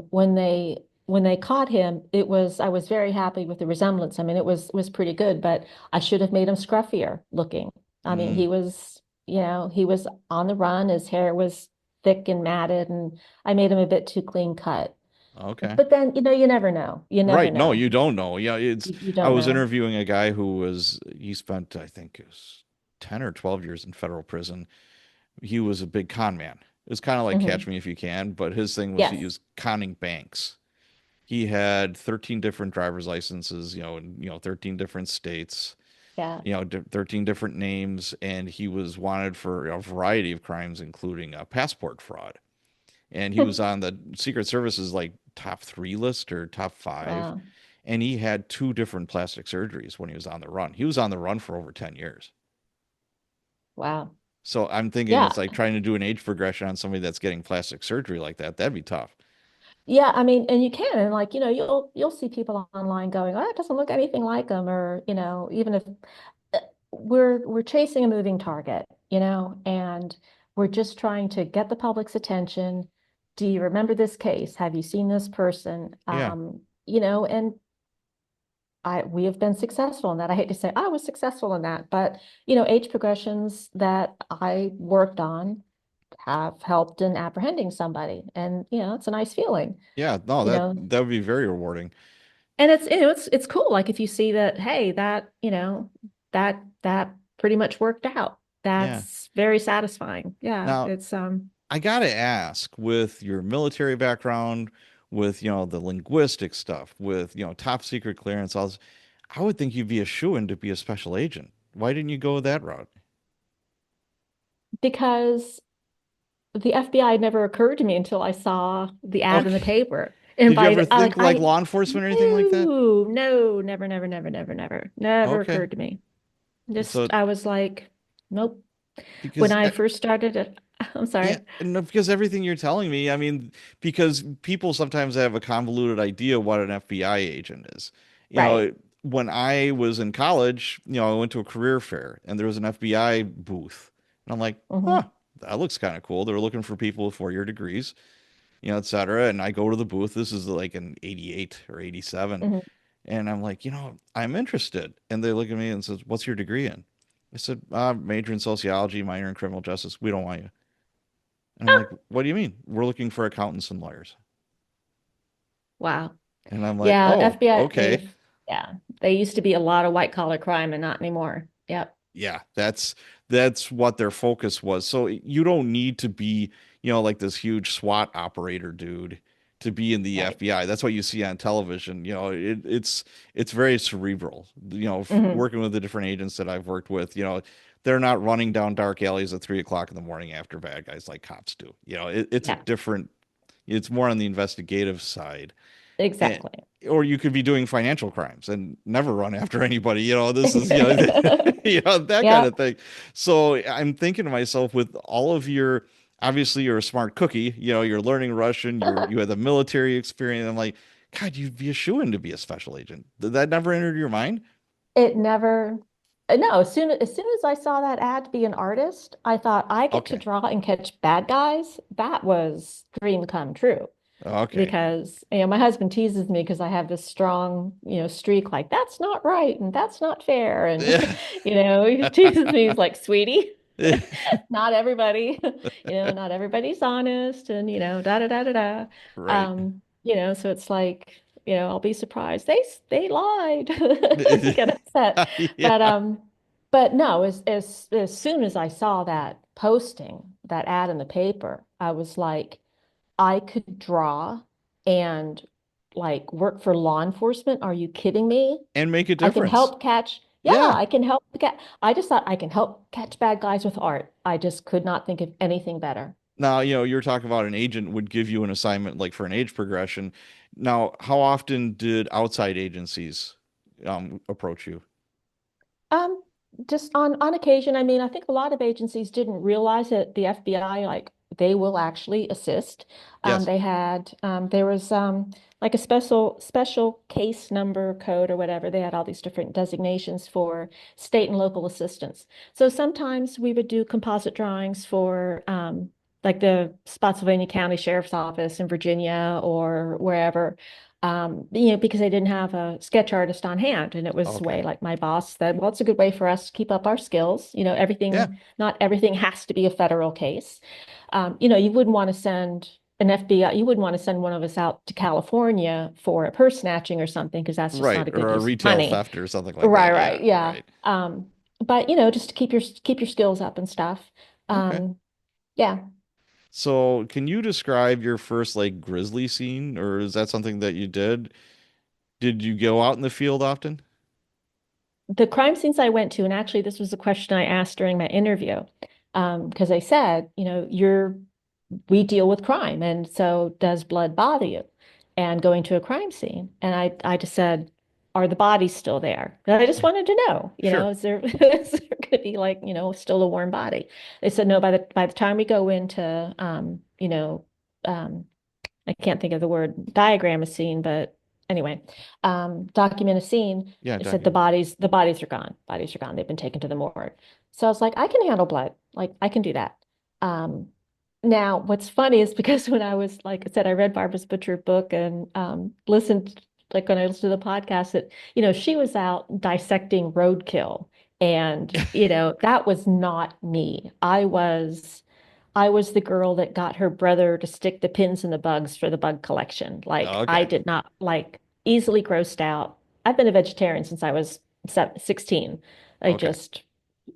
when they caught him, I was very happy with the resemblance. I mean, it was pretty good, but I should have made him scruffier looking. I mean, Mm, he was on the run. His hair was thick and matted, and I made him a bit too clean cut. okay. But then, you never know. You never Right. No, know. you don't know. Yeah, You I don't was know. interviewing a guy he spent, I think it was 10 or 12 years in federal prison. He was a big con man. It was kind of like Catch Hmm. Me If You Can, but his thing was he Yes. was conning banks. He had 13 different driver's licenses, in 13 different states, Yeah. 13 different names, and he was wanted for a variety of crimes, including passport fraud. And he was on the Secret Service's like top three list or top five. Wow. And he had two different plastic surgeries when he was on the run. He was on the run for over 10 years. Wow. So I'm thinking Yeah. it's like trying to do an age progression on somebody that's getting plastic surgery like that. That'd be tough. Yeah, I mean, and you can, and like, you'll see people online going, oh, it doesn't look anything like them, or, even if uh, we're chasing a moving target, and we're just trying to get the public's attention. Do you remember this case? Have you seen this person? Yeah. And we have been successful in that. I hate to say I was successful in that, but age progressions that I worked on have helped in apprehending somebody. And, it's a nice feeling, Yeah. No, you that know, that would be very rewarding. and it's cool. Like if you see that, hey, that pretty much worked out. Yeah. That's very satisfying. Yeah, Now, it's I gotta ask, with your military background, with the linguistic stuff, with top secret clearance, I would think you'd be a shoo-in to be a special agent. Why didn't you go that route? because the FBI never occurred to me until I saw the ad in the Okay. paper. And Did you by ever the, I like think like I law enforcement or anything like that? no, no, never, never, never, never, never, never Okay. occurred to me. So Just I was like, nope. When because I first started it, I'm yeah, sorry. no, because everything you're telling me, I mean, because people sometimes have a convoluted idea what an FBI agent is. You Right. know, when I was in college, I went to a career fair and there was an FBI booth. And I'm like, huh, Hmm. that looks kind of cool. They're looking for people with 4-year degrees, et cetera. And I go to the booth. This is like in 88 or 87. Hmm. And I'm like, I'm interested. And they look at me and says, what's your degree in? I said, major in sociology, minor in criminal justice. We don't want you. And I'm like, what do you mean? We're looking for accountants and lawyers. Wow. And I'm like, Yeah, oh, FBI, okay. yeah, they used to be a lot of white collar crime and not anymore. Yep. Yeah, that's what their focus was. So you don't need to be, like this huge SWAT operator dude to be in the Right. FBI. That's what you see on television. It's very cerebral. Hmm. Working with the different agents that I've worked with, they're not running down dark alleys at 3 o'clock in the morning after bad guys like cops do. It's a Yeah, different. It's more on the investigative side. And, exactly. or you could be doing financial crimes and never run after anybody. This is, that kind Yeah. of thing. So I'm thinking to myself, with all of your, obviously you're a smart cookie, you're learning Russian, you had the military experience. I'm like, God, you'd be a shoo-in to be a special agent. Did that never enter your mind? It never, no, as soon as I saw that ad to be an artist, I thought I get to Okay. draw and catch bad guys. That was dream come true. Okay. Because my husband teases me because I have this strong streak like that's not right and that's not fair and Yeah. he teases me. He's like, sweetie, not everybody not everybody's honest and da da da da da. Right. So it's like I'll be surprised they lied. Get upset. but Yeah. um but no, as soon as I saw that posting, that ad in the paper, I was like, I could draw and like work for law enforcement. Are you kidding me? And make a I can difference. help catch. Yeah, Yeah. I can help catch. I just thought I can help catch bad guys with art. I just could not think of anything better. Now, you're talking about an agent would give you an assignment like for an age progression. Now, how often did outside agencies approach you? Um, just on occasion, I mean, I think a lot of agencies didn't realize that the FBI, like, they will actually assist. Yes. There was like a special case number code or whatever. They had all these different designations for state and local assistance. So sometimes we would do composite drawings for like the Spotsylvania County Sheriff's Office in Virginia or wherever, because they didn't have a sketch artist on hand. And it was the way, Okay. like my boss said, well, it's a good way for us to keep up our skills. Yeah. Not everything has to be a federal case. You wouldn't want to send you wouldn't want to send one of us out to California for a purse snatching or something, because that's just Right. not a good Or a use of retail money. theft or something like Right, that. Yeah. right, yeah. Right. But just to keep your skills up and stuff. Okay. Um, yeah. So, can you describe your first like grizzly scene, or is that something that you did? Did you go out in the field often? The crime scenes I went to, and actually this was a question I asked during my interview, because I said, we deal with crime, and so does blood bother you? And going to a crime scene, and I just said, are the bodies still there? And I just wanted to know, Sure. is there is there going to be like, still a warm body? They said no. By the time we go into, um, I can't think of the word diagram a scene, but anyway, document a scene. Yeah, It said document. the bodies are gone. Bodies are gone. They've been taken to the morgue. So I was like, I can handle blood. Like I can do that. Um, Now, what's funny is because when I was, like I said, I read Barbara's Butcher book and listened, like when I listened to the podcast, that, she was out dissecting roadkill. And, that was not me. I was the girl that got her brother to stick the pins in the bugs for the bug collection. Like I Okay. did not like easily grossed out. I've been a vegetarian since I was 16. I Okay. just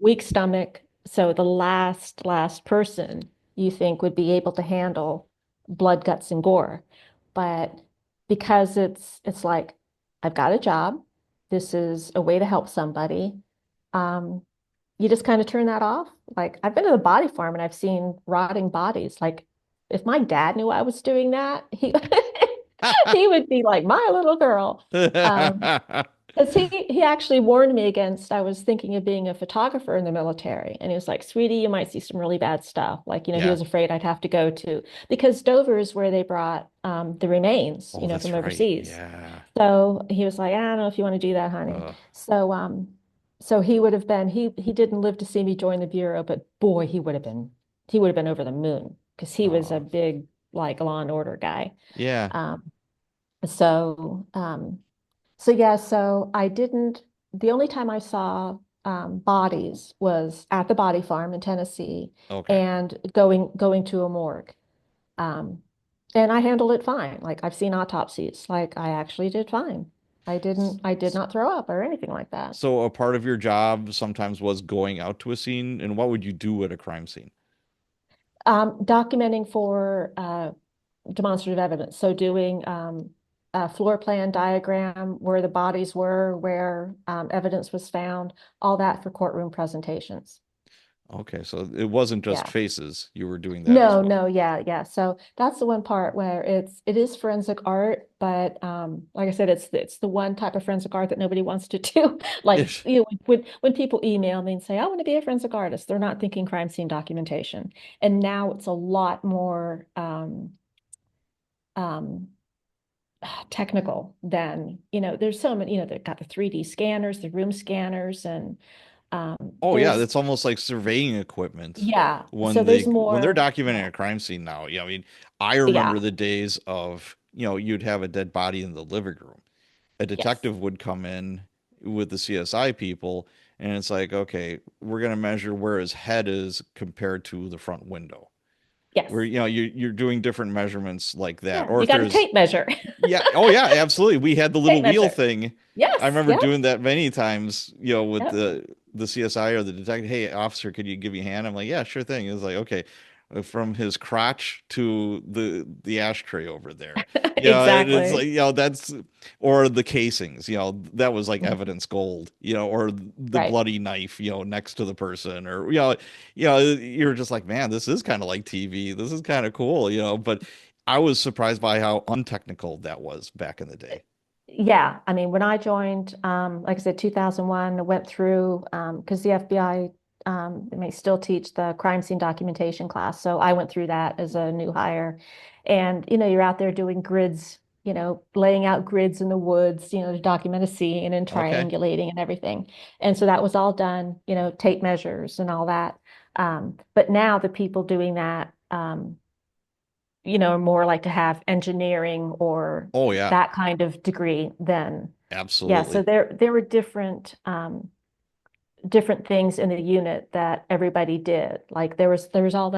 weak stomach. So the last person you think would be able to handle blood, guts, and gore. But because it's like I've got a job, this is a way to help somebody. Um, you just kind of turn that off. Like I've been to the body farm and I've seen rotting bodies. Like if my dad knew I was doing that, he he would be like, my little girl. Because he actually warned me against, I was thinking of being a photographer in the military. And he was like, sweetie, you might see some really bad stuff. Like, he Yeah. was afraid I'd have to go to, because Dover is where they brought the remains, Oh, from that's right. overseas. Yeah. So he was like, I don't know if you want to do that, honey. So he would have been, he didn't live to see me join the Bureau, but boy, he would have been over the moon because he was a Oh, big, like, law and order guy. yeah. Um, so, um, so yeah, so I didn't, the only time I saw bodies was at the body farm in Tennessee Okay. and going to a morgue. Um, and I handled it fine. Like I've seen autopsies. Like I actually did fine. I did S- not throw up or anything like that. So a part of your job sometimes was going out to a scene, and what would you do at a crime scene? Documenting for demonstrative evidence. So doing a floor plan diagram where the bodies were, where evidence was found, all that for courtroom presentations. Okay, so it wasn't just Yeah. faces. You were doing that as No, well. no, yeah, yeah. So that's the one part where it is forensic art, but like I said, it's the one type of forensic art that nobody wants to do. Like, Ish. when people email me and say, I want to be a forensic artist, they're not thinking crime scene documentation. And now it's a lot more um technical than, there's so many, they've got the 3D scanners, the room scanners, and Oh yeah, there's that's almost like surveying equipment yeah. So when there's they're more, documenting yeah, a crime scene now. Yeah, I mean, I yeah, remember the days of, you'd have a dead body in the living room. A yes, detective would come in with the CSI people, and it's like, okay, we're gonna measure where his head is compared to the front window. Where, yes. you're doing different measurements like that. Yeah, Or you if got a there's tape measure. yeah, oh yeah, absolutely. We had the little Tape wheel measure. thing. I Yes, remember yep, doing that many times, with yep. the CSI or the detective. Hey, officer, could you give me a hand? I'm like, yeah, sure thing. It's like, okay, from his crotch to the ashtray over there. Yeah, and it's like, Exactly. that's, or the casings, that was like Mhm. evidence gold, or the Right. bloody knife, next to the person, or you're just like, man, this is kind of like TV. This is kind of cool, but I was surprised by how untechnical that was back in the day. Yeah, I mean, when I joined, like I said, 2001, I went through because the FBI they may still teach the crime scene documentation class. So I went through that as a new hire. And you're out there doing grids, laying out grids in the woods, to document a scene and Okay, triangulating and everything. And so that was all done, tape measures and all that. But now the people doing that more like to have engineering or oh yeah, that kind of degree than, yeah. So absolutely, there were different things in the unit that everybody did. Like there was all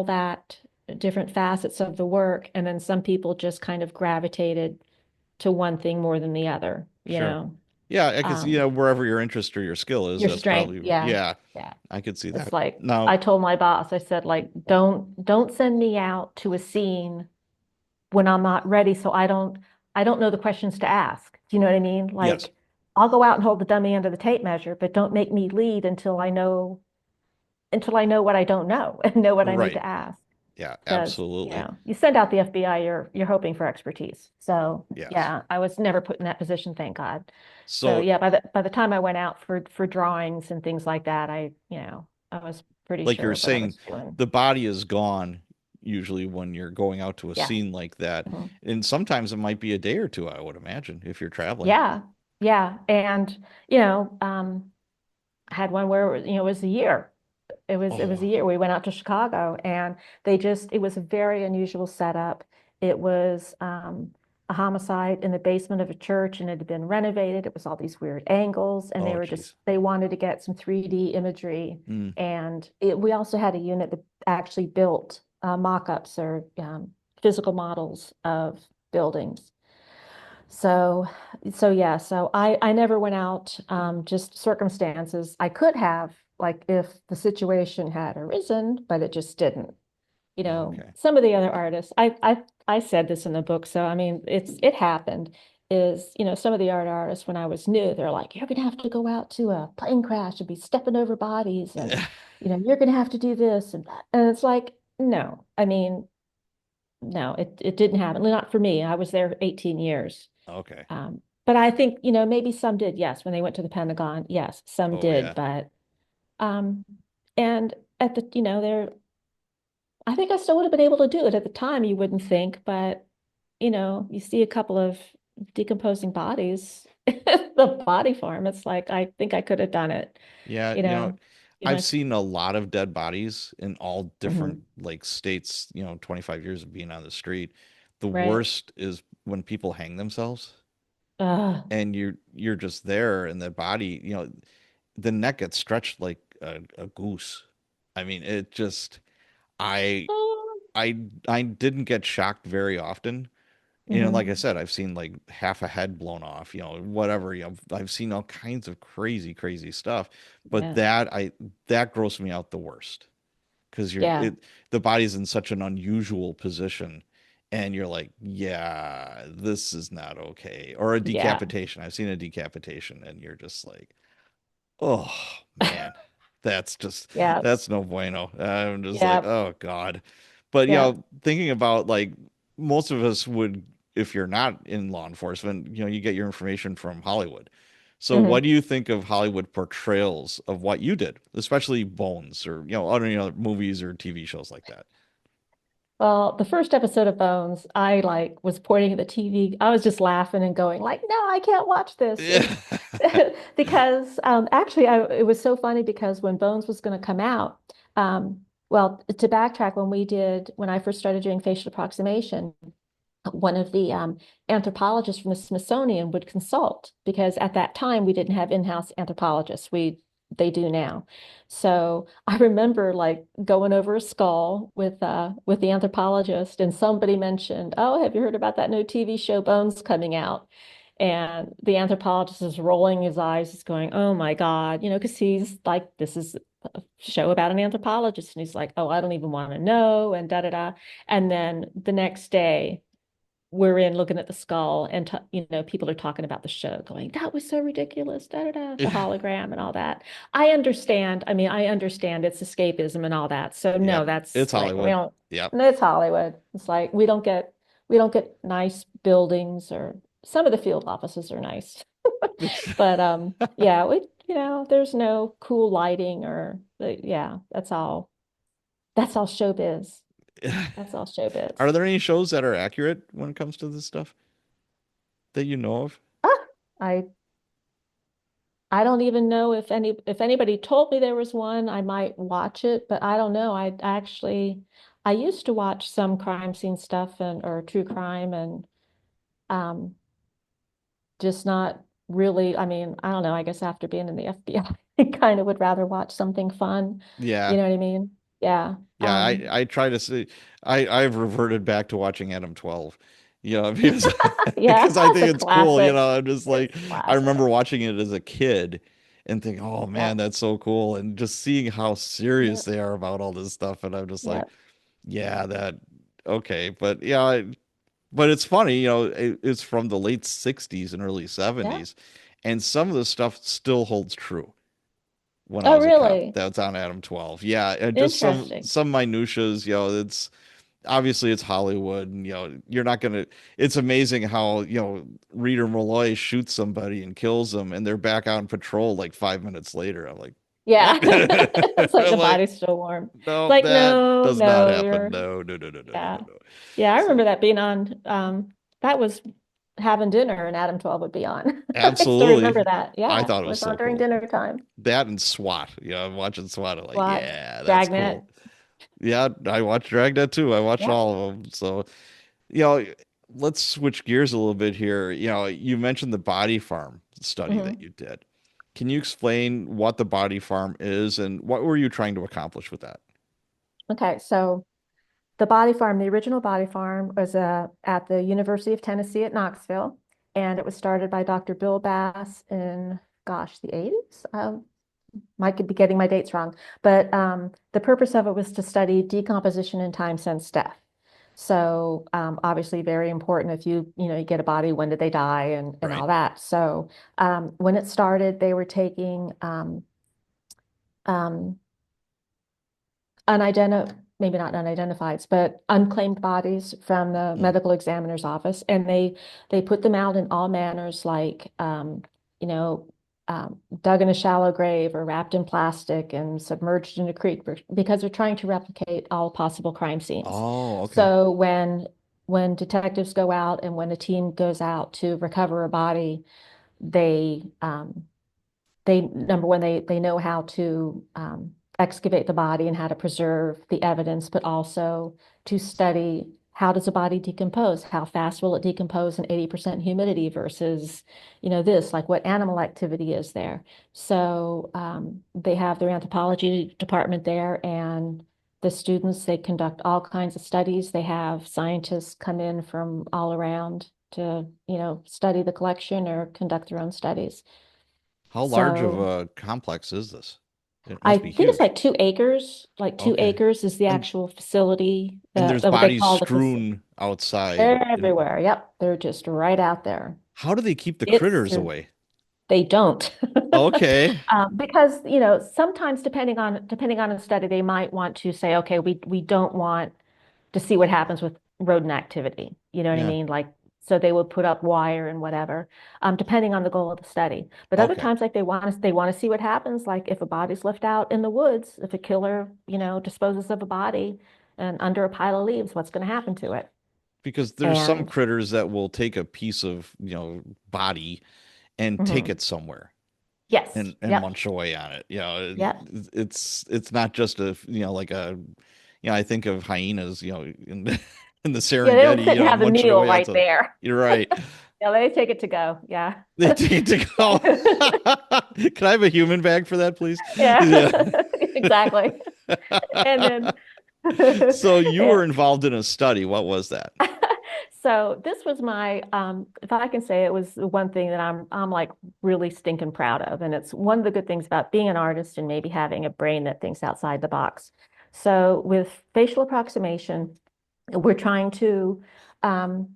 that different facets of the work, and then some people just kind of gravitated to one thing more than the other, you sure. know. Yeah, I could see, Um, wherever your interest or your skill is, your that's strength. probably, Yeah. yeah, Yeah. I could see It's that. like Now, I told my boss, I said, like, don't send me out to a scene when I'm not ready, so I don't know the questions to ask. Do you know what I mean? yes, Like, I'll go out and hold the dummy end of the tape measure, but don't make me lead until I know what I don't know and know what I need right. to ask. Yeah, Because, absolutely. you send out the FBI, you're hoping for expertise. So Yes. yeah, I was never put in that position, thank God. So So, yeah, by the time I went out for drawings and things like that, I was pretty like you're sure what I saying, was doing. the body is gone usually when you're going out to a Yeah. scene like that. Mhm. And sometimes it might be a day or two, I would imagine, if you're traveling. Yeah. Yeah. And I had one where it was a year. It was a Oh, year. We went out to Chicago, and it was a very unusual setup. It was a homicide in the basement of a church, and it had been renovated. It was all these weird angles, and oh, geez. they wanted to get some 3D imagery. Mm, And we also had a unit that actually built mock-ups or physical models of buildings. So, so I never went out, just circumstances. I could have, like, if the situation had arisen, but it just didn't. okay. Some of the other artists, I said this in the book, so I mean, it happened. Some of the art artists when I was new, they're like, you're gonna have to go out to a plane crash and be stepping over bodies, and you're gonna have to do this and that. And it's like, no, I mean, no, it didn't happen. Not for me. I was there 18 years. Okay. But I think, maybe some did, yes, when they went to the Pentagon, yes, some Oh, did, yeah. but um and at the, there I think I still would have been able to do it at the time, you wouldn't think, but you see a couple of decomposing bodies at the body farm. It's like I think I could have done it, Yeah, you know. You I've know, seen a lot of dead bodies in all different mhm. like states, 25 years of being on the street. The Right. worst is when people hang themselves Uh, and you're just there and the body, the neck gets stretched like a goose. I mean, it just I oh, I didn't get shocked very often. Like I mhm. said, I've seen like half a head blown off, whatever, I've seen all kinds of crazy, crazy stuff. But Yeah. that grossed me out the worst because Yeah. the body's in such an unusual position and you're like, yeah, this is not okay. Or a Yeah. decapitation. I've seen a decapitation and you're just like, oh man, that's just Yeah. that's no bueno. I'm just like, Yeah. oh God. But Yeah. thinking about like most of us would, if you're not in law enforcement, you get your information from Hollywood. So what do Mhm. you think of Hollywood portrayals of what you did, especially Bones or other movies or TV shows like that? Well, the first episode of Bones, I like was pointing at the TV. I was just laughing and going like, "No, I can't watch this." Yeah. And because actually, it was so funny because when Bones was going to come out, well, to backtrack, when I first started doing facial approximation, one of the anthropologists from the Smithsonian would consult because at that time we didn't have in-house anthropologists. They do now. So I remember like going over a skull with the anthropologist, and somebody mentioned, "Oh, have you heard about that new TV show Bones coming out?" And the anthropologist is rolling his eyes, is going, "Oh my God," because he's like, "This is a show about an anthropologist," and he's like, "Oh, I don't even want to know," and da da da. And then the next day we're in looking at the skull, and people are talking about the show going, that was so ridiculous, da da da, the hologram and all that. I understand it's escapism and all that, so Yep. no, that's It's like, we Hollywood. don't. Yep. No, it's Hollywood. It's like we don't get nice buildings, or some of the field offices are nice, but yeah, there's no cool lighting, or yeah, that's all showbiz. That's all showbiz. Are there any shows that are accurate when it comes to this stuff that you know of? Ah, I I don't even know if anybody told me there was one, I might watch it, but I don't know. I used to watch some crime scene stuff and or true crime, and um just not really. I mean, I don't know, I guess after being in the FBI, I kind of would rather watch something fun. You Yeah. know what I mean? Yeah. Yeah, I try to see I've reverted back to watching Adam 12. you know, because Yeah, because I it's a think it's cool, you classic. know. I'm just It's like I classic. remember watching it as a kid and thinking, "Oh man, Yep. that's so cool," and just seeing how serious Yep. they are about all this stuff, and I'm just like, Yep. "Yeah, that okay." But yeah, but it's funny, you know, it's from the late 60s and early Yeah. 70s, and some of the stuff still holds true when I Oh, was a cop. really? That's on Adam 12. Yeah, and just Interesting. some minutiae, you know, it's obviously it's Hollywood, and you know, you're not gonna. It's amazing how you know Reader Malloy shoots somebody and kills them, and they're back out on patrol like 5 minutes later. I'm like, what? Yeah. It's like I'm the like, body's still warm. It's no, like, that no, does not no, happen. you're, No, no, no, no, no, no, yeah. no, no. Yeah, I remember So that being on, that was having dinner and Adam 12 would be on. I still remember absolutely, that. I Yeah, thought it it was was on so during cool. dinner time. That and SWAT. You know, I'm watching SWAT. I'm like, What? yeah, that's Dragnet. cool. Yeah, I watched Dragnet too. I watched Yeah. all of them. So, you know, let's switch gears a little bit here. You know, you mentioned the body farm study that Hmm. you did. Can you explain what the body farm is and what were you trying to accomplish with that? Okay, so the body farm, the original body farm was at the University of Tennessee at Knoxville, and it was started by Dr. Bill Bass in, gosh, the 80s. Might be getting my dates wrong, but the purpose of it was to study decomposition and time since death. So obviously very important if you get a body, when did they die and Right. all that. So when it started, they were taking um, unidentified, maybe not unidentified, but unclaimed bodies from the Mm. medical examiner's office, and they put them out in all manners, like you know, dug in a shallow grave or wrapped in plastic and submerged in a creek because they're trying to replicate all possible crime scenes. Oh, okay. So when detectives go out and when a team goes out to recover a body, they they number one, they know how to excavate the body and how to preserve the evidence, but also to study how does a body decompose? How fast will it decompose in 80% humidity versus, this, like what animal activity is there? So they have their anthropology department there, and the students, they conduct all kinds of studies. They have scientists come in from all around to, study the collection or conduct their own studies. How large of So a complex is this? It I must be think it's huge. like 2 acres. Like two Okay. acres is the And actual facility, and there's what they bodies call the facility. strewn outside. They're And everywhere. Yep, they're just right out there. how do they keep the It's critters away? they don't. Okay. Because sometimes depending on a study, they might want to say, okay, we don't want to see what happens with rodent activity. You know what I Yeah. mean? Like, so they would put up wire and whatever, depending on the goal of the study. But other Okay. times, like they want to see what happens, like if a body's left out in the woods, if a killer, disposes of a body and under a pile of leaves, what's going to happen to it? Because there's some And critters that will take a piece of, you know, body and take mhm. it somewhere Yes, and yep, munch away on it. You know, yep. it's not just a, you know, like a, you know, I think of hyenas, you know, in in the Yeah, they don't Serengeti, sit you and know, have a munching meal away on right something. there. You're right. Yeah, they take it to go. Yeah. They take it to go. Can I have a human bag for that, please? Yeah, Yeah. exactly. And then So you yeah. were involved in a study. What was that? So this was my, if I can say, it was the one thing that I'm like really stinking proud of. And it's one of the good things about being an artist and maybe having a brain that thinks outside the box. So with facial approximation, we're trying to um,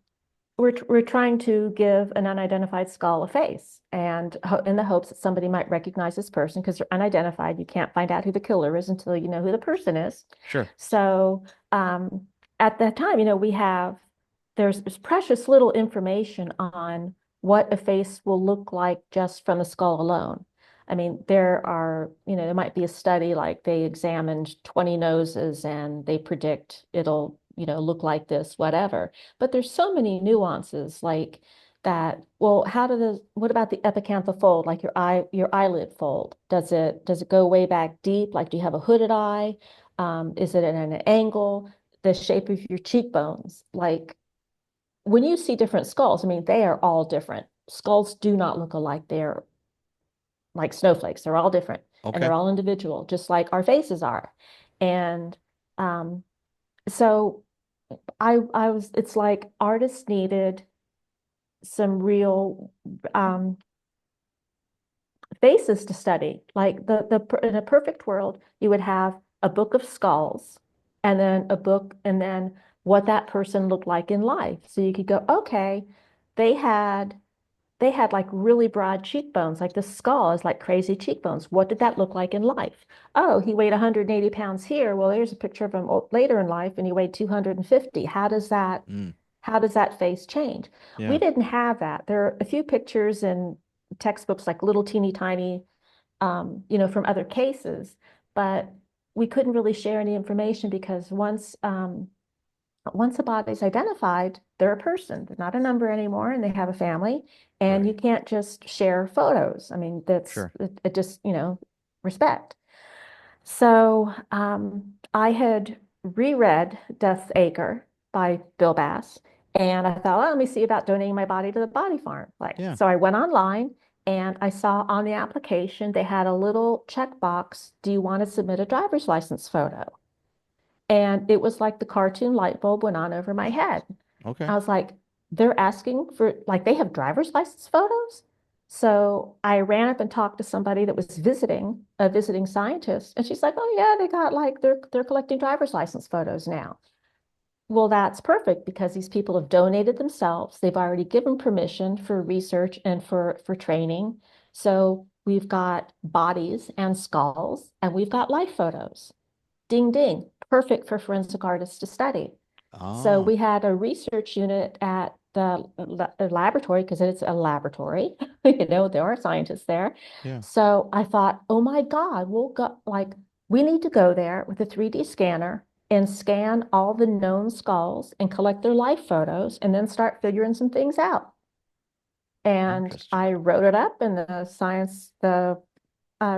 we're trying to give an unidentified skull a face, and in the hopes that somebody might recognize this person because they're unidentified. You can't find out who the killer is until you know who the person is. Sure. So at that time, there's precious little information on what a face will look like just from the skull alone. I mean, there might be a study like they examined 20 noses and they predict it'll, look like this, whatever. But there's so many nuances like that. Well, what about the epicanthal fold, like your eyelid fold? Does it go way back deep? Like, do you have a hooded eye? Is it at an angle? The shape of your cheekbones? Like, when you see different skulls, I mean, they are all different. Skulls do not look alike. They're like snowflakes. They're all different and they're Okay. all individual, just like our faces are. And um, so it's like artists needed some real um, faces to study. Like in a perfect world, you would have a book of skulls and then a book and then what that person looked like in life. So you could go, okay, they had they had like really broad cheekbones, like the skull is like crazy cheekbones. What did that look like in life? Oh, he weighed 180 pounds here. Well, there's a picture of him later in life and he weighed 250. Mm, How does that face change? We yeah, didn't have that. There are a few pictures in textbooks, like little teeny tiny, from other cases, but we couldn't really share any information because once a body's identified, they're a person. They're not a number anymore, and they have a family. And right. you can't just share photos. I mean, Sure. it just, respect. So I had reread Death's Acre by Bill Bass, and I thought, well, let me see about donating my body to the body farm. Like, Yeah. so I went online and I saw on the application they had a little checkbox. Do you want to submit a driver's license photo? And it was like the cartoon light bulb went on over my head. Okay. I was like, they're asking for, like, they have driver's license photos? So I ran up and talked to somebody that was visiting, a visiting scientist, and she's like, oh yeah, they got like they're collecting driver's license photos now. Well, that's perfect because these people have donated themselves. They've already given permission for research and for training. So we've got bodies and skulls, and we've got life photos. Ding, ding, perfect for forensic artists to study. So Oh, we had a research unit at the laboratory because it's a laboratory. There are scientists there. yeah. So I thought, oh my God, we'll go like we need to go there with a 3D scanner and scan all the known skulls and collect their life photos and then start figuring some things out. And Interesting. I wrote it up in the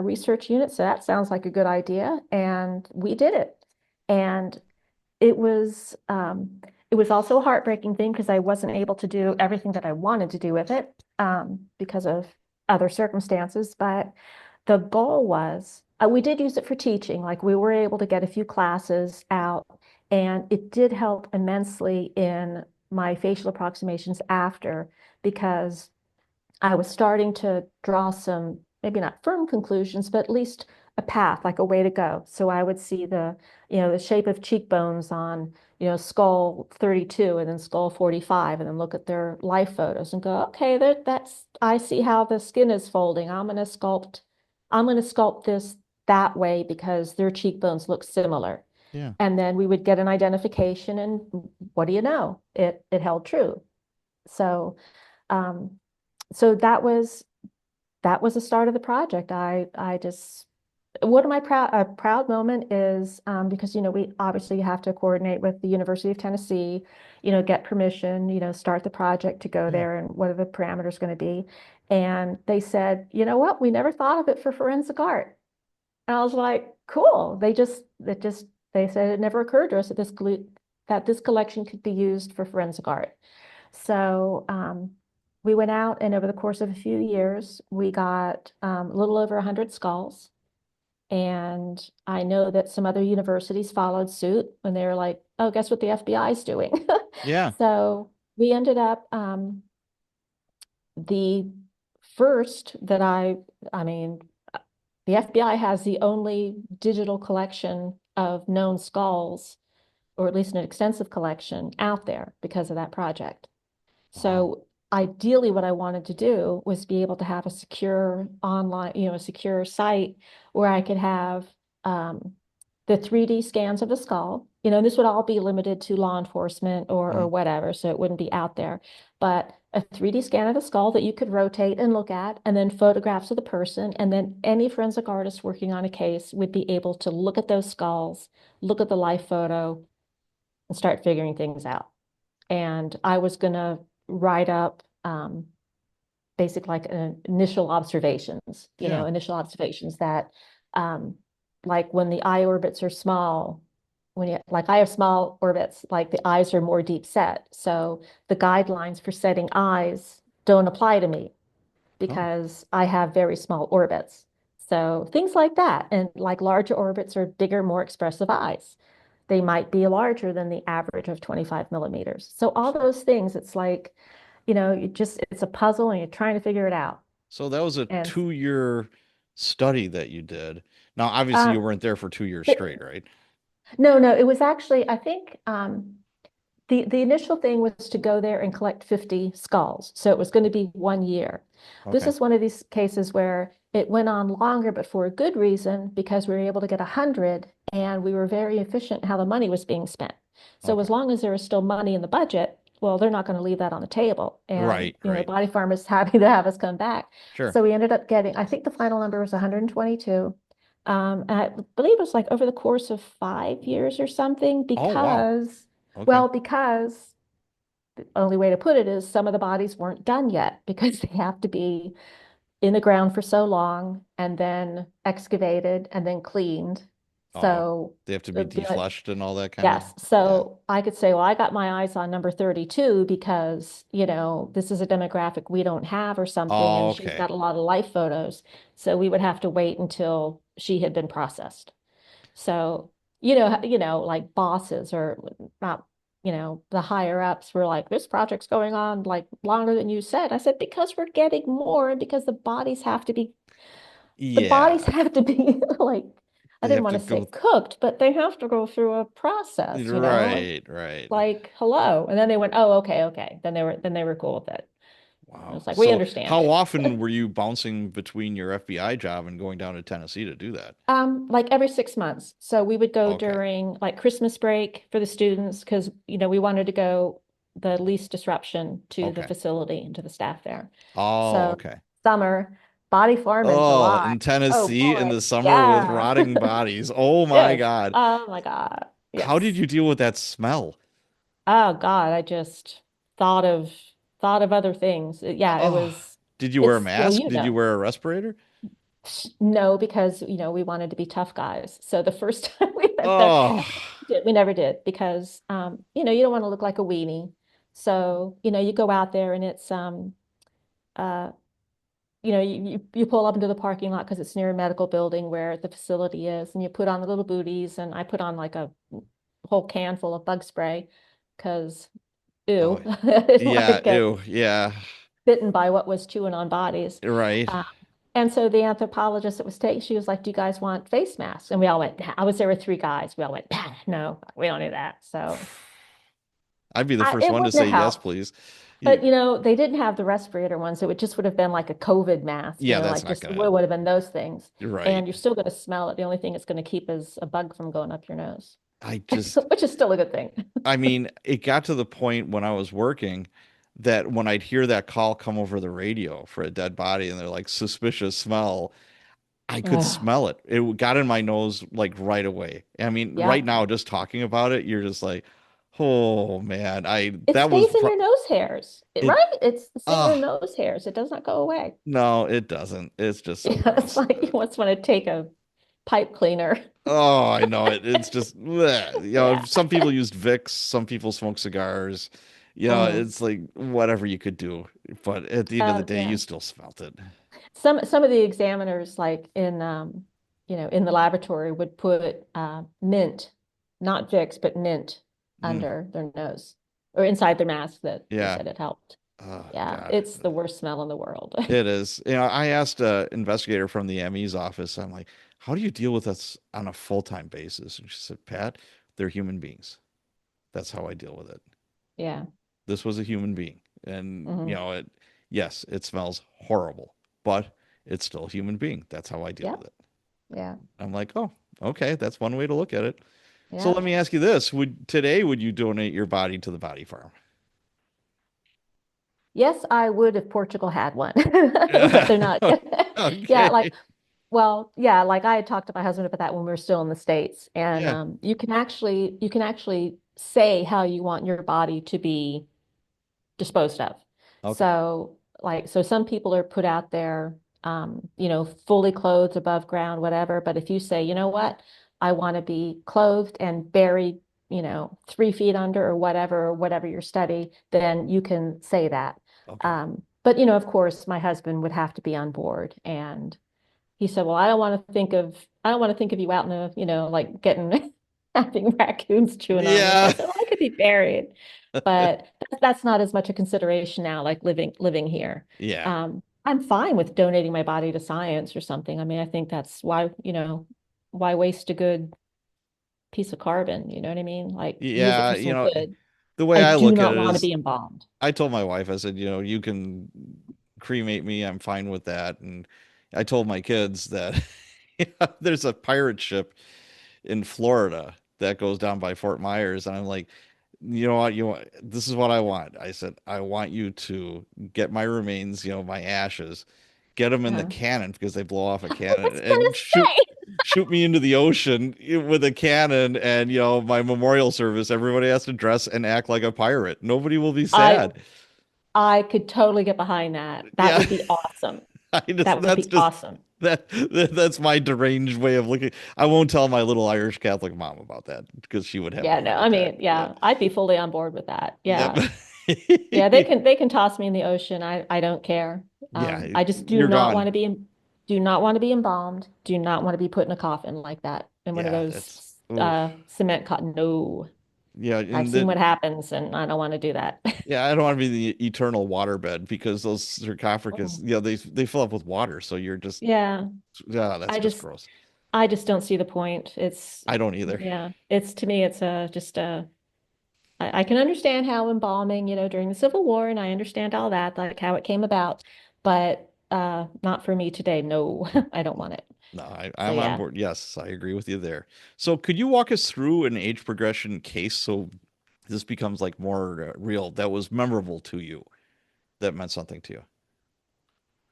research unit said that sounds like a good idea, and we did it. And it was it was also a heartbreaking thing because I wasn't able to do everything that I wanted to do with it because of other circumstances. But the goal was we did use it for teaching. Like we were able to get a few classes out, and it did help immensely in my facial approximations after because I was starting to draw some, maybe not firm conclusions, but at least a path, like a way to go. So I would see the shape of cheekbones on, skull 32 and then skull 45, and then look at their life photos and go, okay, I see how the skin is folding. I'm going to sculpt this that way because their cheekbones look similar. Yeah. And then we would get an identification, and what do you know? It held true. So, um, so that was the start of the project. I just one of my proud moment is because we obviously have to coordinate with the University of Tennessee, get permission, start the project to go Yeah. there and what are the parameters going to be. And they said, you know what, we never thought of it for forensic art. And I was like, cool. They said it never occurred to us that this collection could be used for forensic art. So we went out, and over the course of a few years, we got a little over 100 skulls. And I know that some other universities followed suit when they were like, oh, guess what the FBI is doing? Yeah. So we ended up the first that I mean, the FBI has the only digital collection of known skulls, or at least an extensive collection out there because of that project. Wow. So ideally, what I wanted to do was be able to have a secure online, a secure site where I could have the 3D scans of the skull. This would all be limited to law enforcement or Mm, whatever, so it wouldn't be out there. But a 3D scan of the skull that you could rotate and look at, and then photographs of the person, and then any forensic artist working on a case would be able to look at those skulls, look at the life photo, and start figuring things out. And I was going to write up basic like initial observations, yeah. initial observations that um, like when the eye orbits are small, when you like I have small orbits, like the eyes are more deep set. So the guidelines for setting eyes don't apply to me Oh, because I have very small orbits. So things like that. And like larger orbits are bigger, more expressive eyes. they might be larger than the average of 25 millimeters. So all those things, it's like, it's a puzzle and you're trying to figure it out. So that was a And 2 year study that you did. Now, obviously, uh, you weren't there for 2 years but straight, right? no, no, it was actually, I think, the initial thing was to go there and collect 50 skulls. So it was going to be 1 year. This Okay. is one of these cases where it went on longer, but for a good reason, because we were able to get 100 and we were very efficient how the money was being spent. So Okay. as long as there was still money in the budget, well, they're not going to leave that on the table. And, Right. Right. Body Farm is happy to have us come back. Sure. So we ended up getting, I think the final number was 122. And I believe it was like over the course of 5 years or something, Oh, wow. because Okay. well, because the only way to put it is some of the bodies weren't done yet because they have to be in the ground for so long and then excavated and then cleaned. Oh, So they have to be it'd be like, defleshed and all that kind of. yes. Yeah. So I could say, well, I got my eyes on number 32 because, this is a demographic we don't have or something, Oh, and she's okay. got a lot of life photos. So we would have to wait until she had been processed. So, like bosses or not, the higher ups were like, this project's going on like longer than you said. I said, because we're getting more and because the bodies Yeah. have to be like, I They didn't have want to to say go. cooked, but they have to go through a process, Right. Right. like hello. And then they went, oh, okay, okay. Then they were cool with it. I Wow. was like, we So, understand. how often were you bouncing between your FBI job and going down to Tennessee to do that? Like every 6 months. So we would go Okay. during like Christmas break for the students because, we wanted to go the least disruption to the Okay. facility and to the staff there. Oh, So okay. summer, body farm in Oh, July. in Oh Tennessee in boy. the summer with Yeah. rotting bodies. Oh my Yes. God. Oh my God. How did Yes. you deal with that smell? Oh God. I just thought of thought of other things. Yeah, Oh, did you wear a it's, mask? Did you wear a respirator? No, because we wanted to be tough guys. So the first time we went there, Oh, and we never did because you don't want to look like a weenie. So, you go out there and it's uh you pull up into the parking lot because it's near a medical building where the facility is, and you put on the little booties, and I put on like a whole can full of bug spray because oh, ew, I didn't want to yeah. get Ew. Yeah. bitten by what was chewing on bodies. Right. Uh, and so the anthropologist that was taking, she was like, "Do you guys want face masks?" And we all went, "Nah." I was there with three guys. We all went, "Nah, no, we don't do that." So I'd be the first it one to wouldn't say have yes, helped. please. But they didn't have the respirator ones, so it just would have been like a COVID mask, Yeah, that's like not just it gonna. would have been those things. Right. And you're still going to smell it. The only thing it's going to keep is a bug from going up your nose, I just, which is still a good thing. I mean, it got to the point when I was working that when I'd hear that call come over the radio for a dead body and they're like suspicious smell, I could Ugh. smell it. It got in my nose like right away. I mean, right Yeah. now, just talking about it, you're just like, oh man, It that was stays in your nose hairs, it. right? It's in your Ah, nose hairs. It does not go away. no, it doesn't. It's just so Yeah, it's gross. like you once want to take a pipe cleaner. Oh, I know it. It's just, bleh. Yeah. Some people use Vicks, some people smoke cigars. Mm. It's like whatever you could do. But at the end of the day, you Yeah. still smelt it. Some of the examiners, like in the laboratory, would put mint, not Vicks, but mint Mm, under their nose or inside their mask that they yeah. said it helped. Oh, Yeah, God. it's the worst smell in the world. It is. I asked an investigator from the ME's office, I'm like, how do you deal with this on a full-time basis? And she said, Pat, they're human beings. That's how I deal with it. Yeah. This was a human being. And, Hmm. yes, it smells horrible, but it's still a human being. That's how I deal Yeah. with it. Yeah. I'm like, oh, okay, that's one way to look at it. So Yeah. let me ask you this. Would you donate your body to the body farm? Yes, I would if Portugal had one, but they're not. Yeah, Okay. like I had talked to my husband about that when we were still in the States, and Yeah. you can actually say how you want your body to be disposed of. Okay. So some people are put out there, fully clothed above ground, whatever. But if you say, you know what, I want to be clothed and buried, 3 feet under or whatever your study, then you can say that. Okay. But of course, my husband would have to be on board, and he said, "Well, I don't want to think of you out in the, like getting having raccoons chewing on me. So I Yeah. said, well, I could be buried, but that's not as much a consideration now, like living here. Yeah. I'm fine with donating my body to science or something. I mean, I think that's why, why waste a good piece of carbon? You know what I mean? Like use it Yeah, for some good. the way I I do look at not it want to is be embalmed. I told my wife, I said, you can cremate me. I'm fine with that. And I told my kids that there's a pirate ship in Florida that goes down by Fort Myers. And I'm like, you know what? This is what I want. I said, I want you to get my remains, my ashes, get them in the Uh-huh. cannon because they blow off a I was cannon and gonna say, shoot me into the ocean with a cannon. And, my memorial service, everybody has to dress and act like a pirate. Nobody will be I sad. I could totally get behind that. That Yeah. would be awesome. I just That would that's be just awesome. that's my deranged way of looking. I won't tell my little Irish Catholic mom about that because she would have a Yeah, no, heart I attack. mean, Yeah. yeah, I'd be fully on board with that. Yep. Yeah. Yeah, they can toss me in the ocean. I don't care. Yeah, I just you're gone. do not want to be embalmed. Do not want to be put in a coffin like that in one of Yeah, those that's oof. cement cotton. No, Yeah, I've and seen what then happens, and I don't want to do that. yeah, I don't want to be the eternal waterbed because those sarcophagus, Oh. they fill up with water, so you're just Yeah, yeah, that's I just just gross. I just don't see the point. It's I don't either. yeah, it's to me it's just I can understand how embalming, during the Civil War, and I understand all that, like how it came about, but not for me today. No, I don't want it. No, So I'm on yeah, board. Yes, I agree with you there. So, could you walk us through an age progression case so this becomes like more real that was memorable to you, that meant something to you?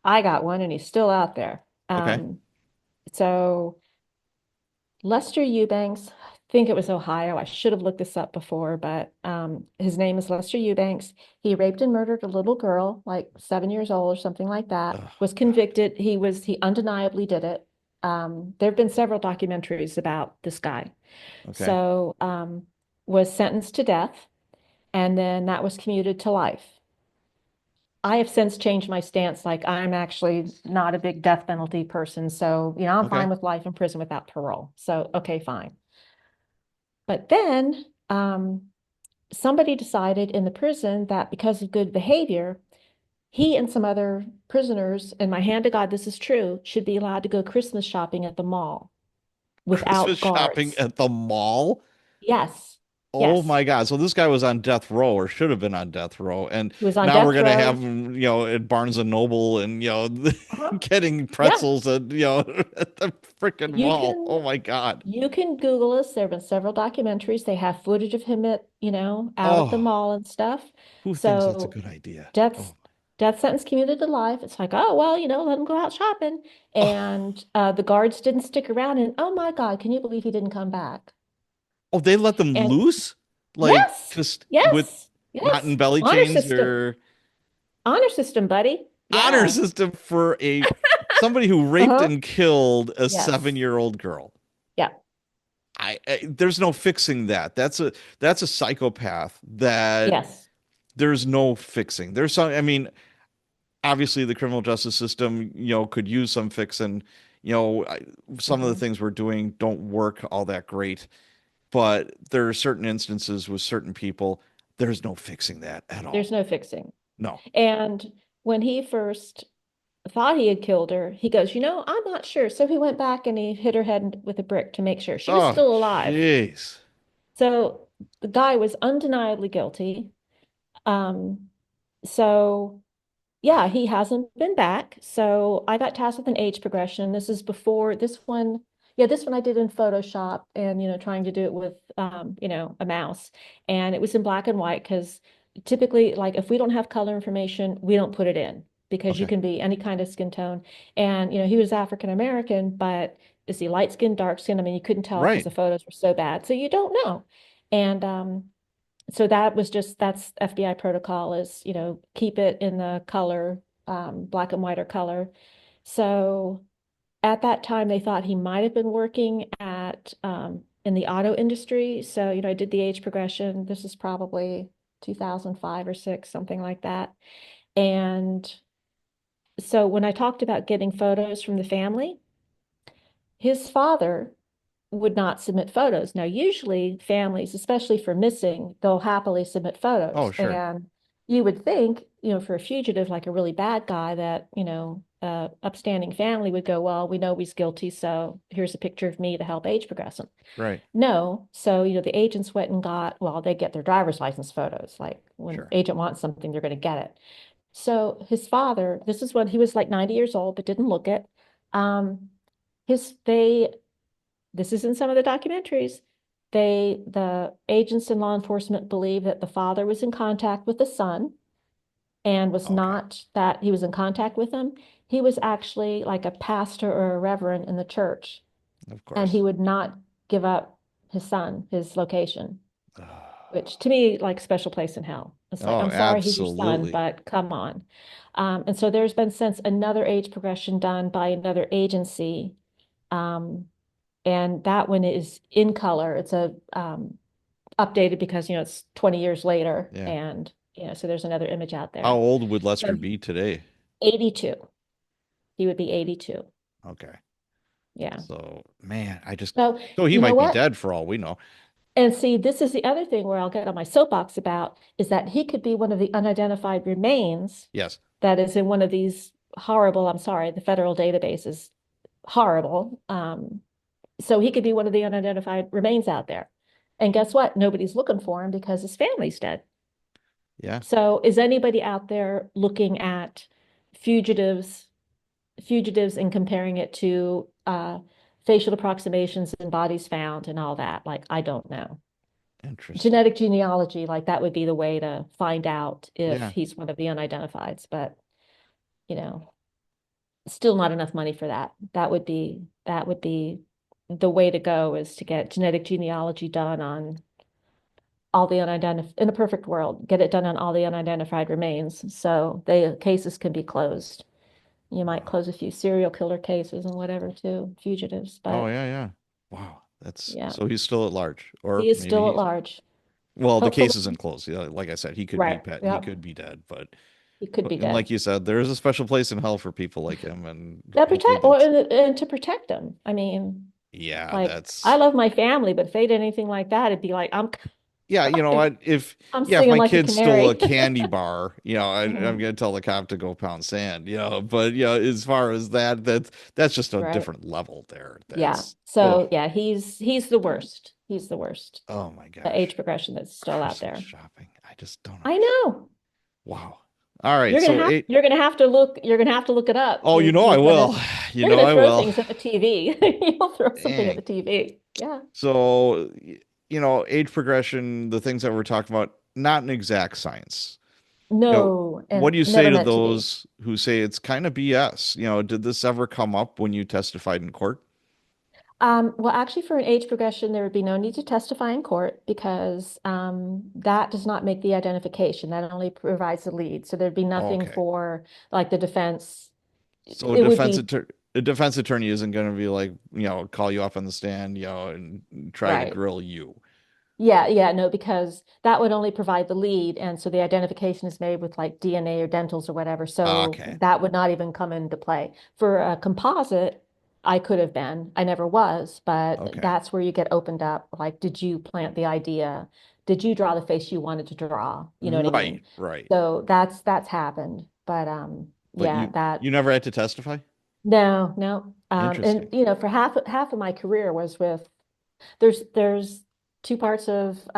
I got one, and he's still out there. Okay. So Lester Eubanks, I think it was Ohio. I should have looked this up before, but his name is Lester Eubanks. He raped and murdered a little girl, like 7 years old or something like that. Oh Was God. convicted. He undeniably did it. There have been several documentaries about this guy. Okay. So was sentenced to death, and then that was commuted to life. I have since changed my stance. Like I'm actually not a big death penalty person. So, I'm fine Okay. with life in prison without parole. So, okay, fine. But then somebody decided in the prison that because of good behavior, he and some other prisoners, and my hand to God, this is true, should be allowed to go Christmas shopping at the mall Christmas without shopping guards. at the mall. Yes, Oh yes. my God. So this guy was on death row or should have been on death row. And He was on now we're death gonna have row. him, at Barnes and Noble and Uh-huh. getting Yeah, pretzels at at the freaking you mall. can Oh my God. You can Google this. There have been several documentaries. They have footage of him out at the Oh, mall and stuff. who thinks that's a So good idea? death Oh. death sentence commuted to life. It's like, oh well, let him go out shopping. Oh. And the guards didn't stick around. And oh my God, can you believe he didn't come back? Oh, they let them And loose? Like yes, just with yes, not in yes. belly Honor chains system, or honor system, buddy. honor Yeah. system for a somebody who raped Uh-huh. and killed a Yes. 7-year-old girl. Yeah. There's no fixing that. That's a psychopath that Yes. there's no fixing. There's some, I mean, obviously the criminal justice system, could use some fixing. Some of the Mhm. things we're doing don't work all that great, but there are certain instances with certain people, there's no fixing that at There's all. no fixing. No. And when he first thought he had killed her, he goes, I'm not sure. So he went back and he hit her head with a brick to make sure she was Oh, still alive. jeez. So the guy was undeniably guilty. Um, so yeah, he hasn't been back. So I got tasked with an age progression. This is before this one. Yeah, this one I did in Photoshop and, trying to do it with, a mouse. And it was in black and white because typically, like, if we don't have color information, we don't put it in because you Okay. can be any kind of skin tone. And, he was African American, but is he light skin, dark skin? I mean, you couldn't tell because Right. the photos were so bad. So you don't know. And so that's FBI protocol is, keep it in the color, black and white or color. So at that time, they thought he might have been working at in the auto industry. So, I did the age progression. This is probably 2005 or six, something like that. And so when I talked about getting photos from the family, his father would not submit photos. Now, usually families, especially for missing, they'll happily submit Oh, photos. sure. And you would think, for a fugitive, like a really bad guy, that, upstanding family would go, well, we know he's guilty, so here's a picture of me to help age progress him. Right. No. So, the agents went and got, well, they get their driver's license photos. Like when Sure. agent wants something, they're going to get it. So his father, this is when he was like 90 years old, but didn't look it. Um, his they this is in some of the documentaries. The agents in law enforcement believe that the father was in contact with the son and was Okay. not that he was in contact with him. He was actually like a pastor or a reverend in the church, Of and he course. would not give up his son, his location, which Ah. to me, like special place in hell. It's like, Oh, I'm sorry he's your son, absolutely. but come on. And so there's been since another age progression done by another agency. Um, and that one is in color. It's a updated because it's 20 years later, Yeah. and so there's another image out How there. old would So Lester be today? 82. He would be 82. Okay. Yeah. So, man, So so he you know might be what? dead for all we know. And see, this is the other thing where I'll get on my soapbox about is that he could be one of the unidentified remains Yes. that is in one of these horrible, I'm sorry, the federal database is horrible. So he could be one of the unidentified remains out there. And guess what? Nobody's looking for him because his family's dead. Yeah. So is anybody out there looking at fugitives, fugitives and comparing it to facial approximations and bodies found and all that? Like, I don't know. Interesting. Genetic genealogy, like that would be the way to find out if Yeah. he's one of the unidentifieds, but you know, still not enough money for that. That would be the way to go is to get genetic genealogy done on all the unidentified in a perfect world, get it done on all the unidentified remains so the cases can be closed. You might Wow. close a few serial killer cases and whatever too, fugitives, Oh, but yeah, yeah. Wow. That's yeah, so he's still at large, or he is maybe still at he's large. well, the case isn't Hopefully, closed. Yeah, like I said, he could be right. pet, he Yeah, could be dead, but he could be and dead. like you said, there is a special place in hell for people like him, and That hopefully protect or that's and to protect them. I mean, yeah, like I that's love my family, but if they did anything like that, it'd be like yeah, you know what? If I'm yeah, if singing my like a kid stole a canary. candy bar, I'm Mhm. gonna tell the cop to go pound sand, but as far as that, that's just a Right. different level there. Yeah. That's oh So yeah, he's the worst. He's the worst. oh my The gosh. age progression that's still out Christmas there. shopping. I just don't I understand. know. Wow. All right. So eight. You're gonna have to look it up. Oh, You're I will. gonna you're gonna I throw will. things at the TV. You'll throw something at Dang. the TV. Yeah. So, age progression, the things that we're talking about, not an exact science. You know, No, what and do you say never to meant to be. those who say it's kind of BS? Did this ever come up when you testified in court? Well, actually, for an age progression, there would be no need to testify in court because that does not make the identification. That only provides the lead. So there'd be nothing Okay. for like the defense. So It would be a defense attorney isn't going to be like, call you up on the stand, and try to right. grill you. Yeah, yeah, no, because that would only provide the lead. And so the identification is made with like DNA or dentals or whatever. So Okay. that would not even come into play. For a composite, I could have been. I never was, but Okay. that's where you get opened up. Like, did you plant the idea? Did you draw the face you wanted to draw? You know what I Right, mean? right. So that's happened. But But yeah, that you never had to testify? no, no. And Interesting. for half of my career was with there's two parts of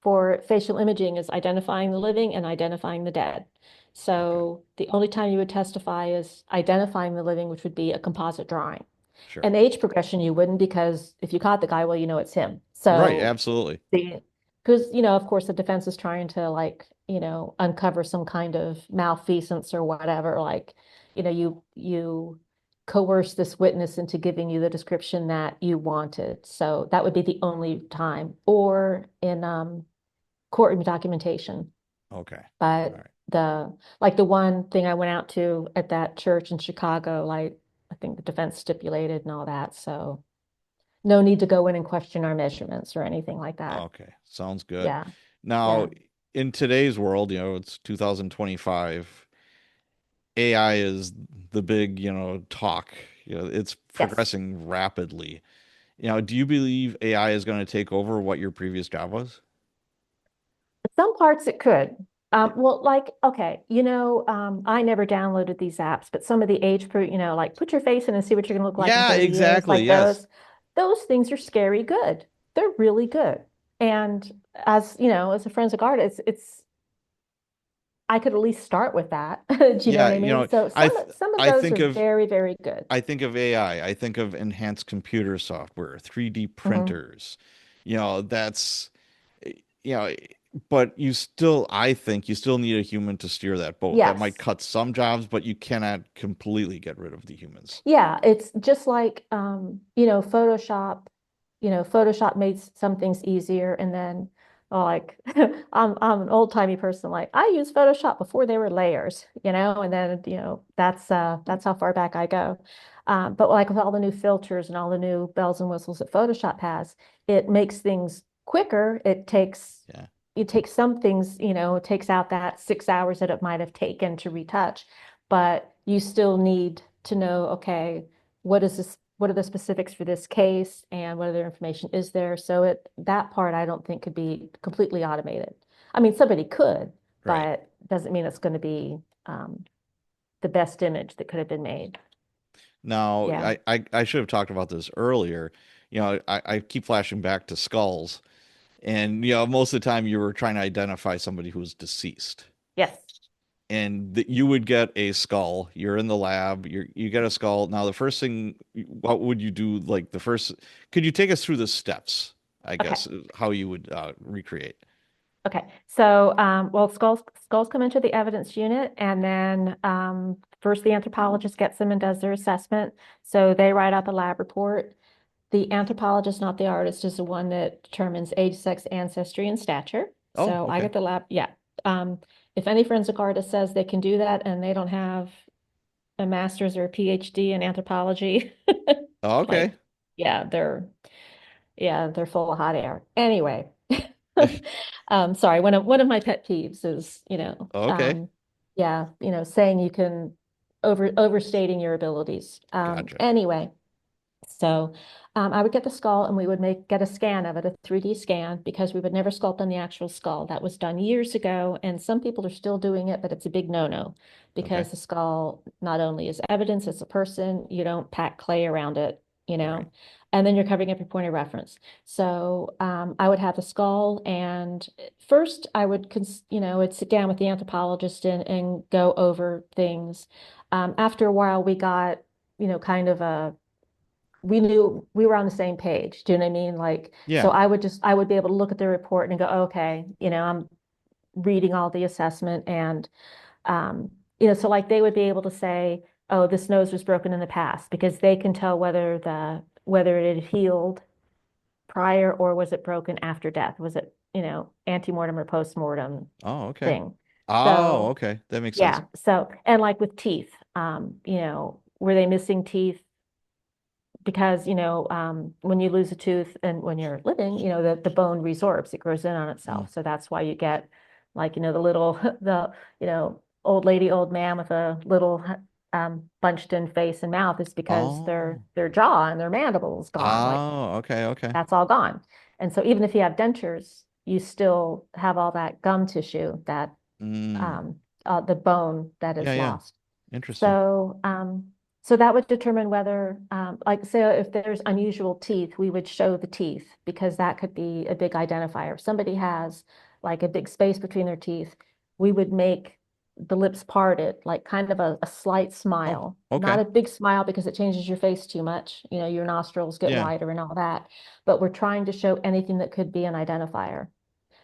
for facial imaging is identifying the living and identifying the dead. Okay. So the only time you would testify is identifying the living, which would be a composite drawing. Sure. And age progression, you wouldn't because if you caught the guy, well, you know it's him. Right, So absolutely. the because of course the defense is trying to like uncover some kind of malfeasance or whatever. Like you coerce this witness into giving you the description that you wanted. So that would be the only time, or in courtroom documentation. Okay. All But right. the one thing I went out to at that church in Chicago, like I think the defense stipulated and all that. So no need to go in and question our measurements or anything like that. Okay. Sounds good. Yeah. Now, Yeah. in today's world, it's 2025. AI is the big, talk. It's Yes. progressing rapidly. Do you believe AI is going to take over what your previous job was? Some parts it could. Well, like, okay, I never downloaded these apps, but some of the age proof, like put your face in and see what you're going to look like in Yeah, 30 years, exactly. like Yes. those things are scary good. They're really good. And as a forensic artist, I could at least start with that. Do you know Yeah, what I mean? So I some of I those think are of very, very good. I think of AI. I think of enhanced computer software, 3D Hmm. printers. That's you know, but I think you still need a human to steer that boat. That might Yes. cut some jobs, but you cannot completely get rid of the humans. Yeah, it's just like Photoshop, Photoshop made some things easier and then like I'm an old-timey person like I used Photoshop before they were layers, and then that's how far back I go. But like with all the new filters and all the new bells and whistles that Photoshop has, it makes things quicker. Yeah, It takes some things, it takes out that 6 hours that it might have taken to retouch, but you still need to know, okay, what are the specifics for this case and what other information is there? So that part I don't think could be completely automated. I mean, somebody could, right. but doesn't mean it's going to be um, the best image that could have been made. Now, Yeah. I should have talked about this earlier. I keep flashing back to skulls, and most of the time you were trying to identify somebody who's deceased. Yes. And that you would get a skull. You're in the lab. You get a skull. Now, the first thing, what would you do? Like the first, could you take us through the steps? I Okay. guess how you would recreate. Okay. So, well, skulls come into the evidence unit, and then first the anthropologist gets them and does their assessment. So they write out the lab report. The anthropologist, not the artist, is the one that determines age, sex, ancestry, and stature. Oh, So I okay. get the lab. Yeah. If any forensic artist says they can do that and they don't have a master's or a PhD in anthropology, Oh, like, okay. yeah, they're full of hot air. Anyway, sorry. One of my pet peeves is, Okay. yeah, saying you can overstating your abilities. Gotcha. Anyway. So I would get the skull and we would get a scan of it, a 3D scan, because we would never sculpt on the actual skull. That was done years ago, and some people are still doing it, but it's a big no-no Okay. because the skull not only is evidence, it's a person, you don't pack clay around it, Right. and then you're covering up your point of reference. So I would have the skull, and first I would, I'd sit down with the anthropologist and go over things. After a while, we got, kind of we knew we were on the same page. Do you know what I mean? Like, so Yeah. I would be able to look at the report and go, okay, I'm reading all the assessment and, so like they would be able to say, oh, this nose was broken in the past because they can tell whether it had healed prior or was it broken after death? Was it, antemortem or postmortem Oh, okay. thing? Oh, So okay. That makes sense. yeah. So, and like with teeth, were they missing teeth? Because when you lose a tooth and when you're living, the bone resorbs, it grows in on Mm. itself. So that's why you get like the little the old lady, old man with a little bunched in face and mouth is because Oh. their jaw and their mandible is gone. Like Oh, okay, okay. that's all gone. And so even if you have dentures, you still have all that gum tissue that Mm. the bone that Yeah, is yeah. lost. Interesting. So that would determine whether, like, say, if there's unusual teeth, we would show the teeth because that could be a big identifier. If somebody has like a big space between their teeth, we would make the lips parted, like kind of a slight Oh, smile, not okay. a big smile because it changes your face too much. Your nostrils get Yeah. wider and all that. But we're trying to show anything that could be an identifier.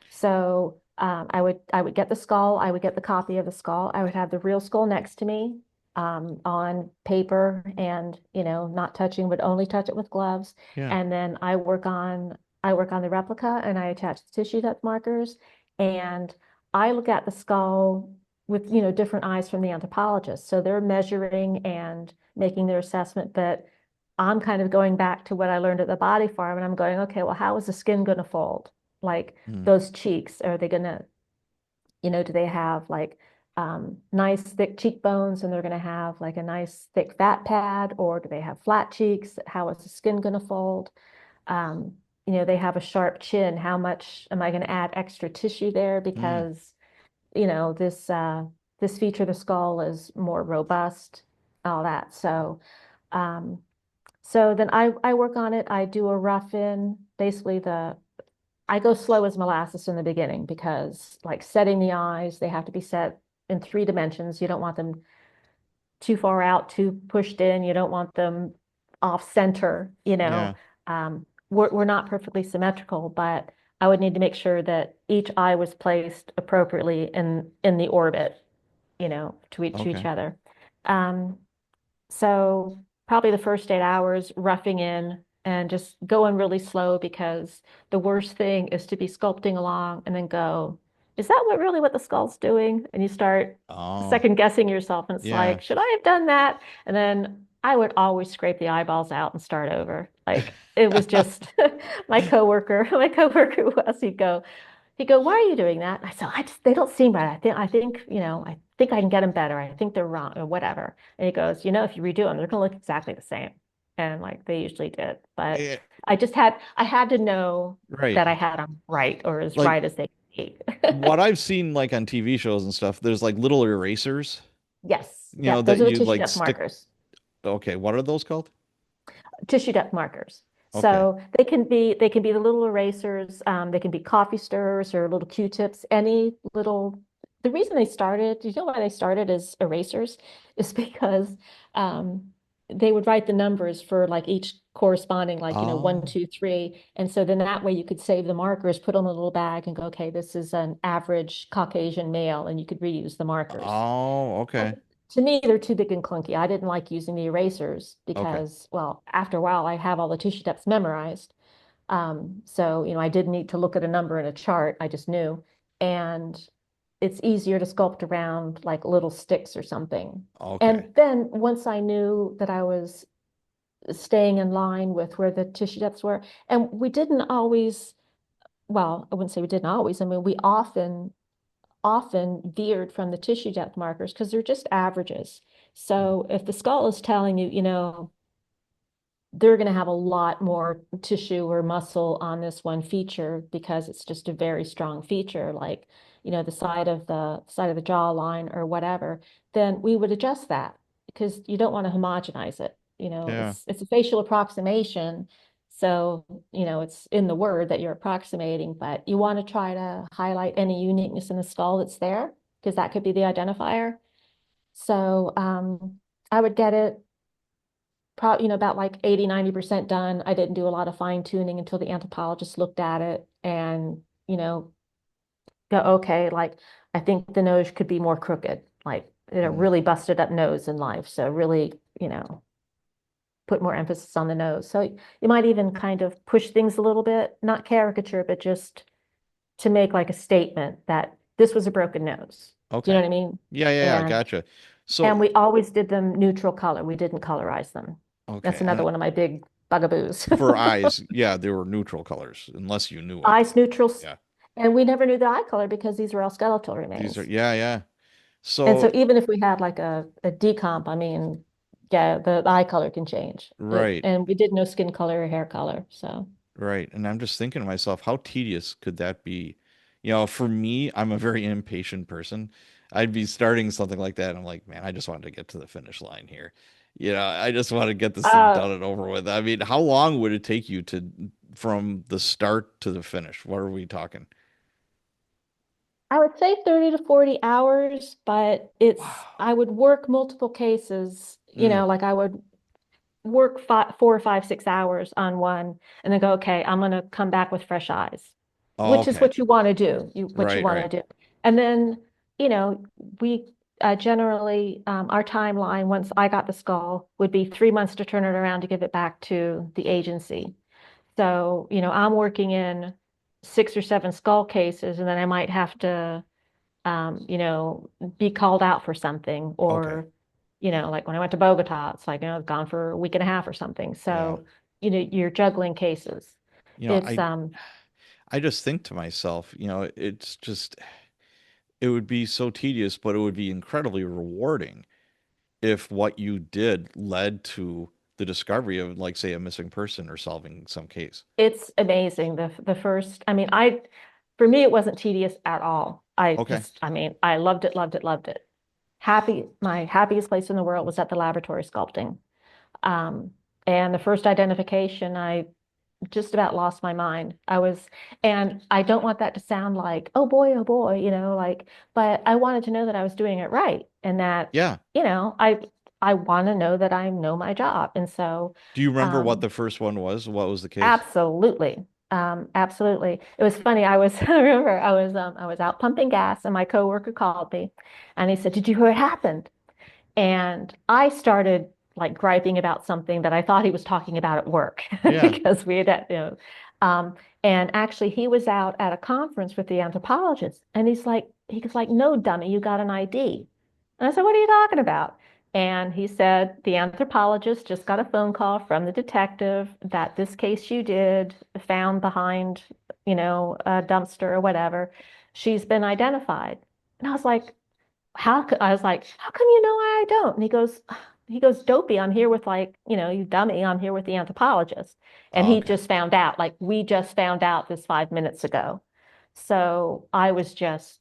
So I would get the skull, I would get the copy of the skull, I would have the real skull next to me on paper and not touching, would only touch it with gloves. Yeah. And then I work on the replica and I attach the tissue depth markers and I look at the skull with different eyes from the anthropologist. So they're measuring and making their assessment, but I'm kind of going back to what I learned at the body farm and I'm going, okay, well, how is the skin going to fold? Like Mm. those cheeks, are they gonna, do they have like nice thick cheekbones and they're gonna have like a nice thick fat pad, or do they have flat cheeks? How is the skin gonna fold? They have a sharp chin. How much am I going to add extra tissue there? Mm, Because, this feature of the skull is more robust, all that. So then I work on it. I do a rough in, basically I go slow as molasses in the beginning because like setting the eyes, they have to be set in 3 dimensions. You don't want them too far out, too pushed in. You don't want them off center, yeah. We're not perfectly symmetrical, but I would need to make sure that each eye was placed appropriately in the orbit, to each Okay. other. Um, so probably the first 8 hours roughing in and just going really slow because the worst thing is to be sculpting along and then go, is that what the skull's doing? And you start Oh, second guessing yourself and it's yeah. like, should I have done that? And then I would always scrape the eyeballs out and start over. Like it was just my coworker was, he'd go, why are you doing that? And I said, they don't seem right. I think I can get them better. I think they're wrong or whatever. And he goes, if you redo them, they're going to look exactly the same. And like they usually did. But Eh, I had to know right. that I had them right or as Like right as they could be. what I've seen like on TV shows and stuff, there's like little erasers, Yes. Yep. that Those are the you tissue like depth stick. markers. Okay, what are those called? Tissue depth markers. Okay. So they can be the little erasers, they can be coffee stirrers or little Q-tips, any little. The reason they started, do you know why they started as erasers? Is because um, they would write the numbers for like each corresponding, like, one, Oh. two, three. And so then that way you could save the markers, put them in a little bag and go, okay, this is an average Caucasian male, and you could reuse the markers. Oh, okay. To me, they're too big and clunky. I didn't like using the erasers Okay. because, well, after a while, I have all the tissue depths memorized. So, I didn't need to look at a number in a chart. I just knew. And it's easier to sculpt around like little sticks or something. Okay. And then once I knew that I was staying in line with where the tissue depths were, and we didn't always, well, I wouldn't say we didn't always. I mean, we often veered from the tissue depth markers because they're just averages. So if the skull is telling you, they're going to have a lot more tissue or muscle on this one feature because it's just a very strong feature, like, the side of the jawline or whatever, then we would adjust that because you don't want to homogenize it. Yeah. It's a facial approximation. So, it's in the word that you're approximating, but you want to try to highlight any uniqueness in the skull that's there because that could be the identifier. So, I would get it probably, about like 80, 90% done. I didn't do a lot of fine tuning until the anthropologist looked at it and, go, okay, like I think the nose could be more crooked, like Mm, really busted up nose in life. So really, put more emphasis on the nose. So you might even kind of push things a little bit, not caricature, but just to make like a statement that this was a broken nose. Do you know okay. what I mean? Yeah, yeah, yeah, And gotcha. So, and we always did them neutral color. We didn't colorize them. That's okay. another And one of my big bugaboos. for eyes, yeah, they were neutral colors unless you knew it. Eyes neutrals. Yeah. And we never knew the eye color because these were all skeletal These are, remains. yeah, yeah. And So, so even if we had like a decomp, I mean, yeah, the eye color can change. right, And we did no skin color or hair color. So, right. And I'm just thinking to myself, how tedious could that be? For me, I'm a very impatient person. I'd be starting something like that. And I'm like, man, I just wanted to get to the finish line here. I just want to get this thing uh, done and over with. I mean, how long would it take you from the start to the finish? What are we talking? I would say 30 to 40 hours, but Wow. I would work multiple cases, Mm. like I would work 4 or 5, 6 hours on one and then go, okay, I'm going to come back with fresh eyes, Oh, which is okay. what you want to do, what you Right, want right. to do. And then, we generally, our timeline, once I got the skull, would be 3 months to turn it around to give it back to the agency. So, I'm working in 6 or 7 skull cases, and then I might have to be called out for something Okay. or, like when I went to Bogota, it's like, gone for a week and a half or something. Yeah. So, you're juggling cases. You know, It's, I I just think to myself, it would be so tedious, but it would be incredibly rewarding if what you did led to the discovery of, like, say, a missing person or solving some case. It's amazing. The first, I mean, for me, it wasn't tedious at all. Okay. I mean, I loved it, loved it, loved it. My happiest place in the world was at the laboratory sculpting. Um, and the first identification, I just about lost my mind. And I don't want that to sound like, oh boy, like, but I wanted to know that I was doing it right and that, Yeah. you know, I want to know that I know my job. And so, Do you remember what um, the first one was? What was the case? absolutely. Absolutely. It was funny. I remember I was out pumping gas and my coworker called me and he said, "Did you hear what happened?" And I started like griping about something that I thought he was talking about at work Yeah. because we had, um, and actually he was out at a conference with the anthropologist and he was like, "No, dummy, you got an ID." And I said, "What are you talking about?" And he said, "The anthropologist just got a phone call from the detective that this case you did found behind, a dumpster or whatever, she's been identified." And I was like, "How come you know I don't?" And he goes, "Dopey, I'm here with like, you dummy, I'm here with the anthropologist." And Oh, he okay. just found out, like we just found out this 5 minutes ago. So I was just,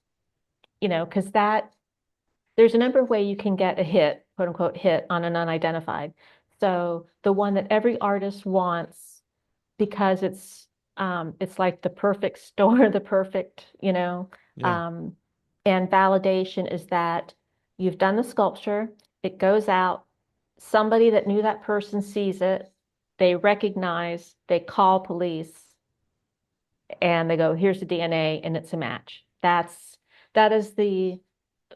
because there's a number of ways you can get a hit, quote unquote, hit on an unidentified. So the one that every artist wants because it's like the perfect store, the perfect, Yeah. um, and validation is that you've done the sculpture, it goes out, somebody that knew that person sees it, they recognize, they call police, and they go, "Here's the DNA," and it's a match. That is the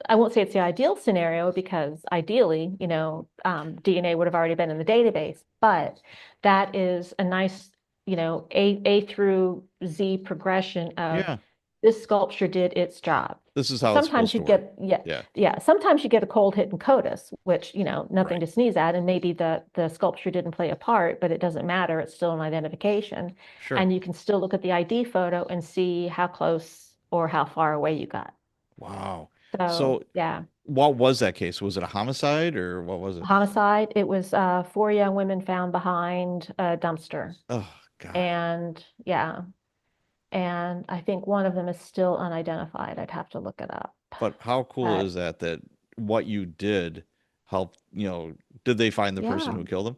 I won't say it's the ideal scenario because ideally, DNA would have already been in the database, but that is a nice, A through Z progression of Yeah. this sculpture did its job. This is how it's Sometimes supposed you to work. get, yeah, Yeah. yeah. Sometimes you get a cold hit in CODIS, which, nothing Right. to sneeze at, and maybe the sculpture didn't play a part, but it doesn't matter. It's still an identification, Sure. and you can still look at the ID photo and see how close or how far away you got. Wow. So So yeah. what was that case? Was it a homicide or what was it? Homicide. It was four young women found behind a dumpster. Oh, God. And yeah, and I think one of them is still unidentified. I'd have to look it up. But how cool But is that what you did helped, did they find the person yeah, who killed him?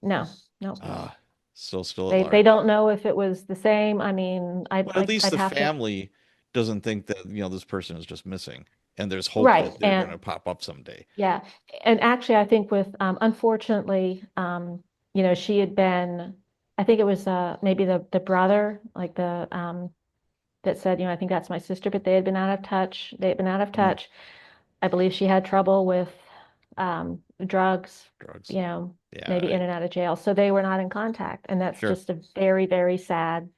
no, no. Ah, still at They large. don't know if it was the same. I mean, But at least I'd the have to. family doesn't think that, this person is just missing and there's hope Right. that they're going And to pop up someday. yeah. And actually I think with unfortunately, she had been, I think it was maybe the brother, like the that said, I think that's my sister, but they had been out of touch. They had been out of Mm, touch. I believe she had trouble with drugs, drugs. Yeah, maybe in and out of jail. So they were not in contact. And that's sure. just a very, very sad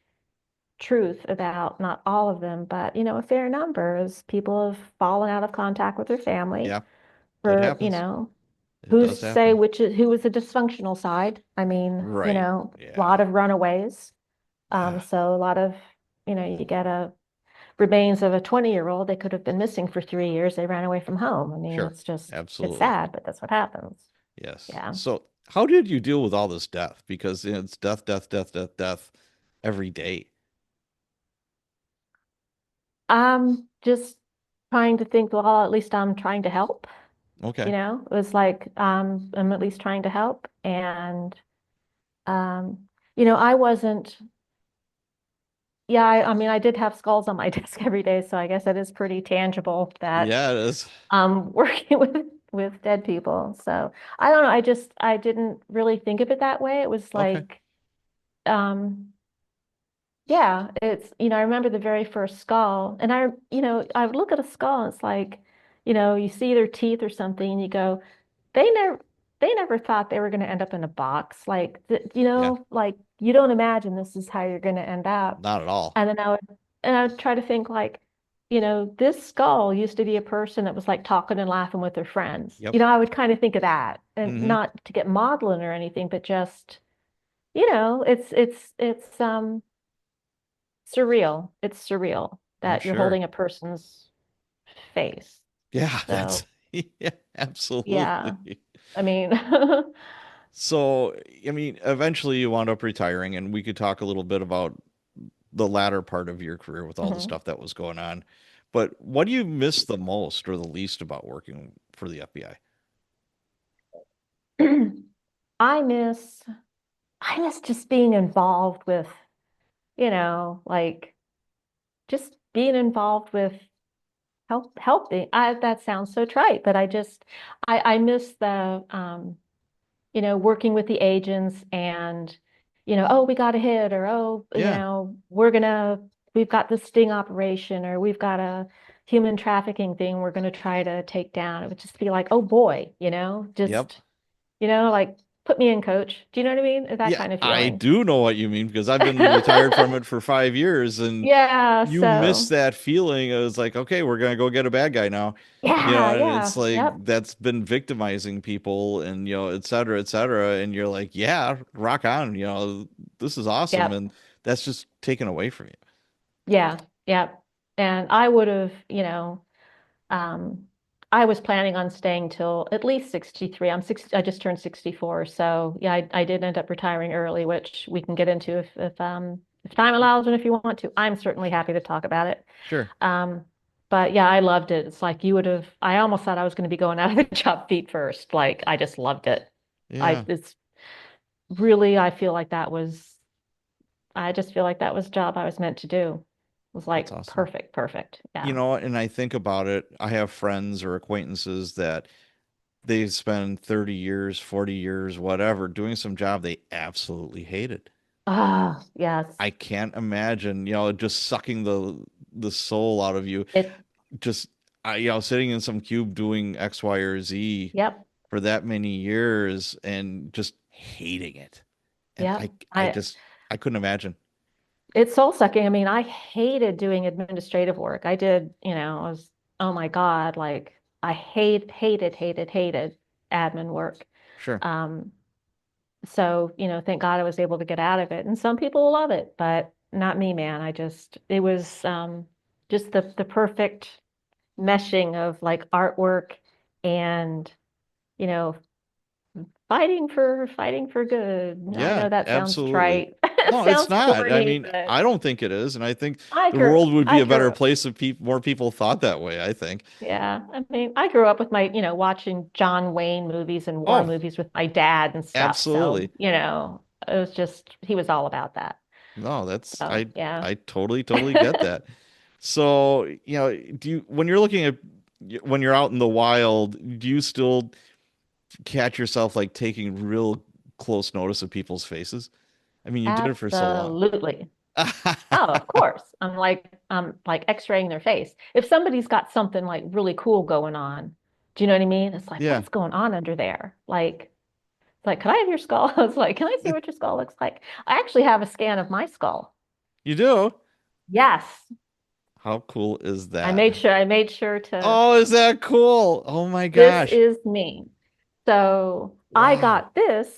truth about not all of them, but, a fair number is people have fallen out of contact with their family Yeah, it for, happens. It who's does to say happen. who was the dysfunctional side? I mean, Right. a Yeah. lot of runaways. Yeah. So a lot of, you get a remains of a 20-year-old. They could have been missing for 3 years. They ran away from home. I mean, Sure. it's Absolutely. sad, but that's what happens. Yes. Yeah. So how did you deal with all this death? Because it's death, death, death, death, death every day. Just trying to think, well, at least I'm trying to help, Okay. it was like, I'm at least trying to help. And, I wasn't, yeah, I mean, I did have skulls on my desk every day, so I guess that is pretty tangible that Yeah, it is. I'm working with dead people. So I don't know. I didn't really think of it that way. It was Okay. like, um, yeah, I remember the very first skull, and I would look at a skull, and it's like, you see their teeth or something, and you go, they never, they never thought they were going to end up in a box, like, Yeah. like you don't imagine this is how you're going to end up. Not at all. And then I would try to think like, this skull used to be a person that was like talking and laughing with their friends. Yep. I would kind of think of that, and Mm-hmm. not to get maudlin or anything, but just, it's surreal. It's surreal I'm that you're sure. holding a person's face. Yeah, that's So, yeah, yeah. absolutely. I mean, So, I mean, eventually you wound up retiring, and we could talk a little bit about the latter part of your career with all the Mhm. stuff that was going on. But what do you miss the most or the least about working for the FBI? I miss I miss just being involved with, like just being involved with helping. That sounds so trite, but I miss the working with the agents and, oh, we got a hit, or oh, Yeah. we've got this sting operation, or we've got a human trafficking thing we're gonna try to take down. It would just be like, oh boy, Yep. like put me in, coach. Do you know what I mean? That Yeah, kind of I feeling. do know what you mean because I've been retired from it for 5 years, and Yeah, you miss so that feeling. It was like, okay, we're gonna go get a bad guy now. yeah, And it's yeah, yep, like that's been victimizing people and et cetera, et cetera. And you're like, yeah, rock on, this is awesome. yep. And that's just taken away from you. Yeah, yeah. And I would have, um, I was planning on staying till at least 63. I just turned 64. So yeah, I did end up retiring early, which we can get into if time allows and if you want to. I'm certainly happy to talk about it. Sure. Um, but yeah, I loved it. It's like I almost thought I was going to be going out of the job feet first. Like I just loved it. Yeah, It's really, I just feel like that was a job I was meant to do. It was that's like awesome. perfect, perfect. You Yeah. know what? And I think about it, I have friends or acquaintances that they spend 30 years, 40 years, whatever, doing some job they absolutely hated. Ah, yes. I can't imagine, just sucking the soul out of you. It, Just sitting in some cube doing X, Y, or Z yep, for that many years and just hating it. And yep. I couldn't imagine. It's soul sucking. I mean, I hated doing administrative work. Oh my God, like hated admin work. Sure. Um, so, thank God I was able to get out of it. And some people love it, but not me, man. It was just the perfect meshing of like artwork and, you know, fighting for good. I Yeah, know that sounds absolutely. trite. It No, it's sounds not. I corny, mean, but I don't think it is, and I think I the grew world would be I a better grew up. place if more people thought that way, I think. Yeah. I mean, I grew up with watching John Wayne movies and war Oh, movies with my dad and stuff. So, absolutely. it was just he was all about that. No, that's So, yeah. I totally get that. So, do you when you're looking at when you're out in the wild, do you still catch yourself like taking real close notice of people's faces? I mean, you did it for so long. Absolutely. Oh, of course. I'm like x-raying their face. If somebody's got something like really cool going on, do you know what I mean? It's like, Yeah, what's going on under there? Like, can I have your skull? I was like, can I see what your skull looks like? I actually have a scan of my skull. you do. Yes. How cool is I that? made sure I made sure to Oh, is that cool? Oh my this gosh. is me. So I Wow. got this.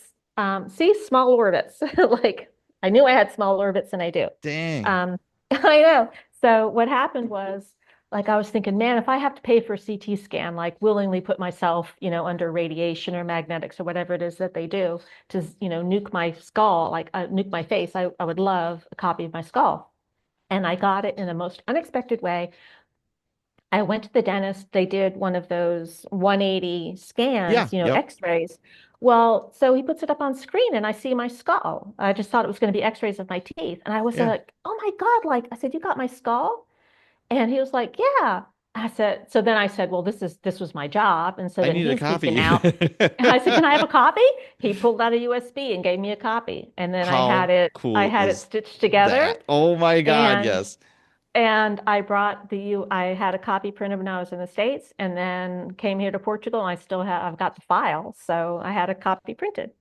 See, small orbits. Like I knew I had small orbits and I do. Dang. Um, I know. So what happened was like I was thinking, man, if I have to pay for a CT scan, like willingly put myself, under radiation or magnetics or whatever it is that they do to, nuke my skull, like nuke my face, I would love a copy of my skull. And I got it in the most unexpected way. I went to the dentist. They did one of those 180 Yeah, scans, yep. x-rays. Well, so he puts it up on screen and I see my skull. I just thought it was going to be x-rays of my teeth. And I was Yeah. like, oh my God, like I said, you got my skull? And he was like, yeah. So then I said, well, this was my job. And so I then need a he's geeking copy. out. And I said, can I have a copy? He pulled out a USB and gave me a copy. And then How I cool had it is stitched together. that? Oh my God, And yes. I had a copy printed when I was in the States and then came here to Portugal and I've got the file. So I had a copy printed.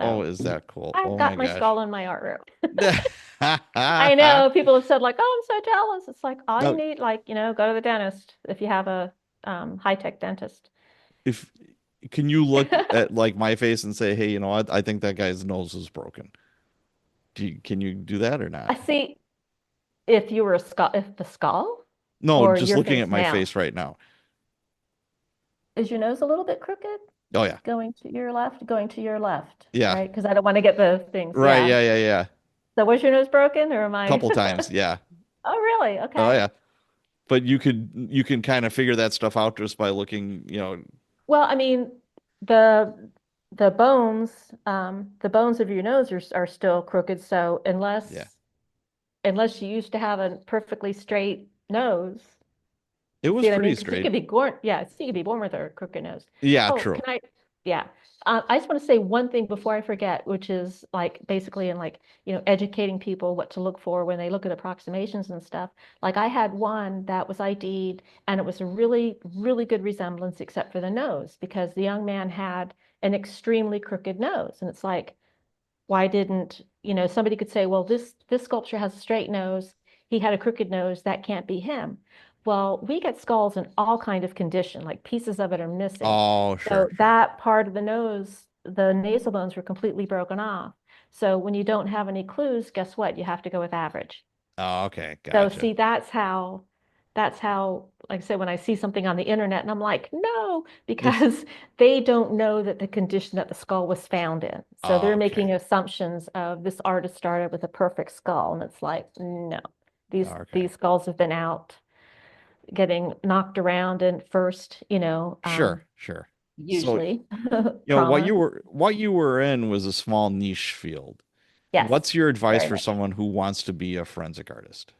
Oh, So is that cool? I've Oh my got my gosh. skull in my art room. I know people have said like, "Oh, I'm so jealous." It's like all you Now, need, like, go to the dentist if you have a high-tech dentist. if can you look at like my face and say, "Hey, you know what? I think that guy's nose is broken." Can you do that or not? I see if you were a skull, if the skull No, or just your looking at face my now. face right now. Is your nose a little bit crooked? Oh yeah. going to your left, Yeah. right? Because I don't want to get the things. Right. Yeah. Yeah. Yeah. Yeah. So was your nose broken or am I? Couple times. Yeah. Oh, really? Oh Okay. yeah. But you can kind of figure that stuff out just by looking, Well, I mean, the the bones of your nose are still crooked. So yeah. unless you used to have a perfectly straight nose, It you see was what I mean? pretty Because you straight. could be born, yeah, so you could be born with a crooked nose. Yeah, Oh, true. yeah. I just want to say one thing before I forget, which is like basically in like, educating people what to look for when they look at approximations and stuff. Like I had one that was ID'd and it was a really, really good resemblance except for the nose because the young man had an extremely crooked nose. And it's like, why didn't, somebody could say, well, this sculpture has a straight nose. He had a crooked nose. That can't be him. Well, we get skulls in all kind of condition, like pieces of it are missing. Oh, sure, So sure. that part of the nose, the nasal bones were completely broken off. So when you don't have any clues, guess what? You have to go with average. Oh, okay, So gotcha. see, that's how, like I said, when I see something on the internet and I'm like, no, because they don't know that the condition that the skull was found in. So they're Okay, making assumptions of this artist started with a perfect skull. And it's like, no, okay. these skulls have been out getting knocked around and first, Sure, sure. So, usually what trauma. what you were in was a small niche field. Yes, What's your advice very for much. someone who wants to be a forensic artist?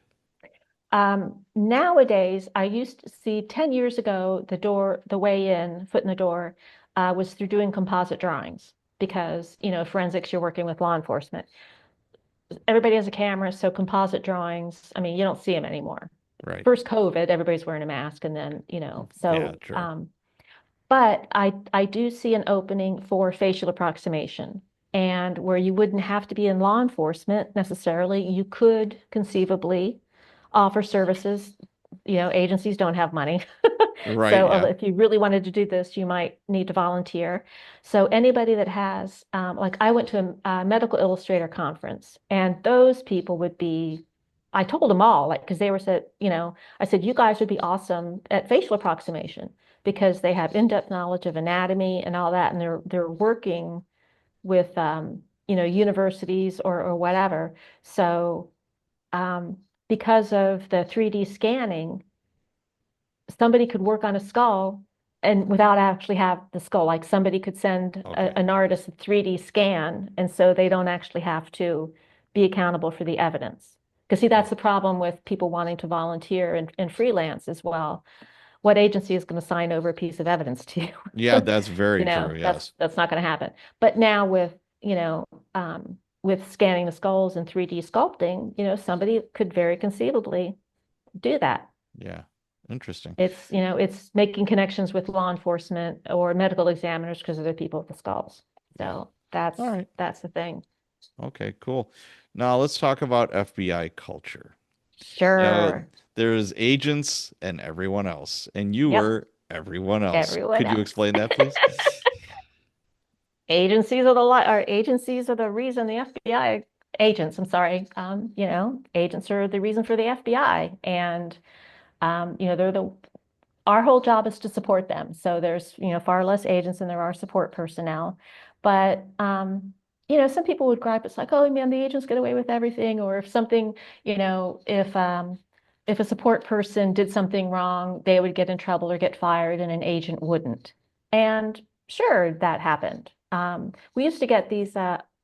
Nowadays, I used to see 10 years ago, the way in, foot in the door, was through doing composite drawings because, forensics, you're working with law enforcement. Everybody has a camera, so composite drawings, I mean, you don't see them anymore. Right. First COVID, everybody's wearing a mask, and then, Yeah, so, true. but I do see an opening for facial approximation. And where you wouldn't have to be in law enforcement necessarily, you could conceivably offer services. Agencies don't have money. Right, So yeah. if you really wanted to do this, you might need to volunteer. So anybody that has, like I went to a medical illustrator conference, and those people would be, I told them all, like, because they were said, I said, you guys would be awesome at facial approximation because they have in-depth knowledge of anatomy and all that, and they're working with, universities or whatever. So um, because of the 3D scanning, somebody could work on a skull and without actually have the skull. Like somebody could send Okay. an artist a 3D scan, and so they don't actually have to be accountable for the evidence. Because see, that's Oh, the problem with people wanting to volunteer and freelance as well. What agency is going to sign over a piece of evidence to you? yeah, that's very true. That's Yes. not going to happen. But now with scanning the skulls and 3D sculpting, somebody could very conceivably do that. Yeah. Interesting. It's making connections with law enforcement or medical examiners because of the people with the skulls. Yeah. So All right. that's the thing. Okay, cool. Now let's talk about FBI culture. You know, Sure. there's agents and everyone else, and you Yep. were everyone else. Everyone Could you else. explain that, please? Agencies are the reason the FBI agents, I'm sorry, agents are the reason for the FBI. And they're the our whole job is to support them. So there's, far less agents than there are support personnel. But, some people would gripe, it's like, oh man, the agents get away with everything. Or if something, if a support person did something wrong, they would get in trouble or get fired and an agent wouldn't. And sure, that happened. We used to get these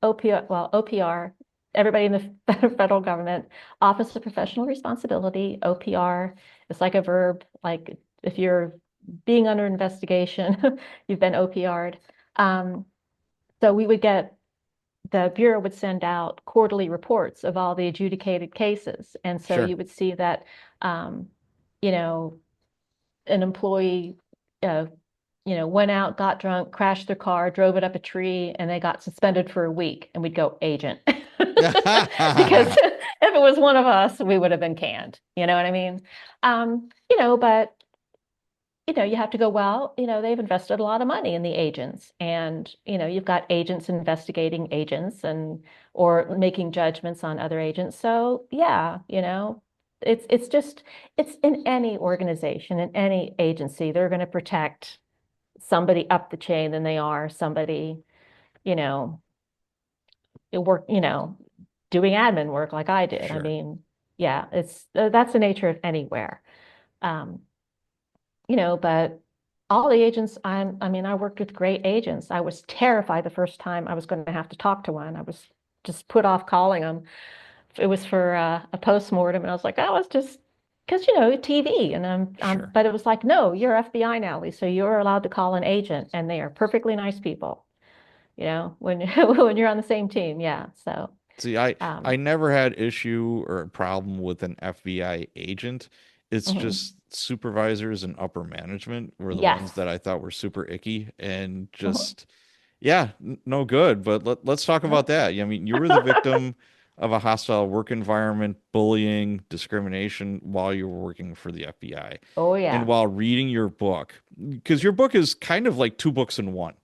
OPR, everybody in the federal government, Office of Professional Responsibility, OPR. It's like a verb, like if you're being under investigation, you've been OPR'd. So we would get the Bureau would send out quarterly reports of all the adjudicated cases. And so Sure. you would see that, you know, an employee, uh, went out, got drunk, crashed their car, drove it up a tree, and they got suspended for a week. And we'd go, agent. Because if it was one of us, we would have been canned. You know what I mean? But you have to go, well, they've invested a lot of money in the agents and, you've got agents investigating agents and or making judgments on other agents. So yeah, it's just it's in any organization, in any agency, they're going to protect somebody up the chain than they are somebody, you know, work, doing admin work like I did. I Sure. mean, yeah, it's that's the nature of anywhere. Um, but all the agents, I mean, I worked with great agents. I was terrified the first time I was going to have to talk to one. I was just put off calling them. It was for a post-mortem, and I was like, oh, it's just because TV, and Sure. but it was like, no, you're FBI now, Lisa. You're allowed to call an agent, and they are perfectly nice people. When when you're on the same team, yeah. So, See, I um, never had issue or a problem with an FBI agent. It's mhm. just supervisors and upper management were the ones Yes. that I thought were super icky and Mhm. just, yeah, no good. But let's talk about Yep. that. I mean, you were the victim of a hostile work environment, bullying, discrimination while you were working for the FBI. Oh And yeah. while reading your book, because your book is kind of like two books in one,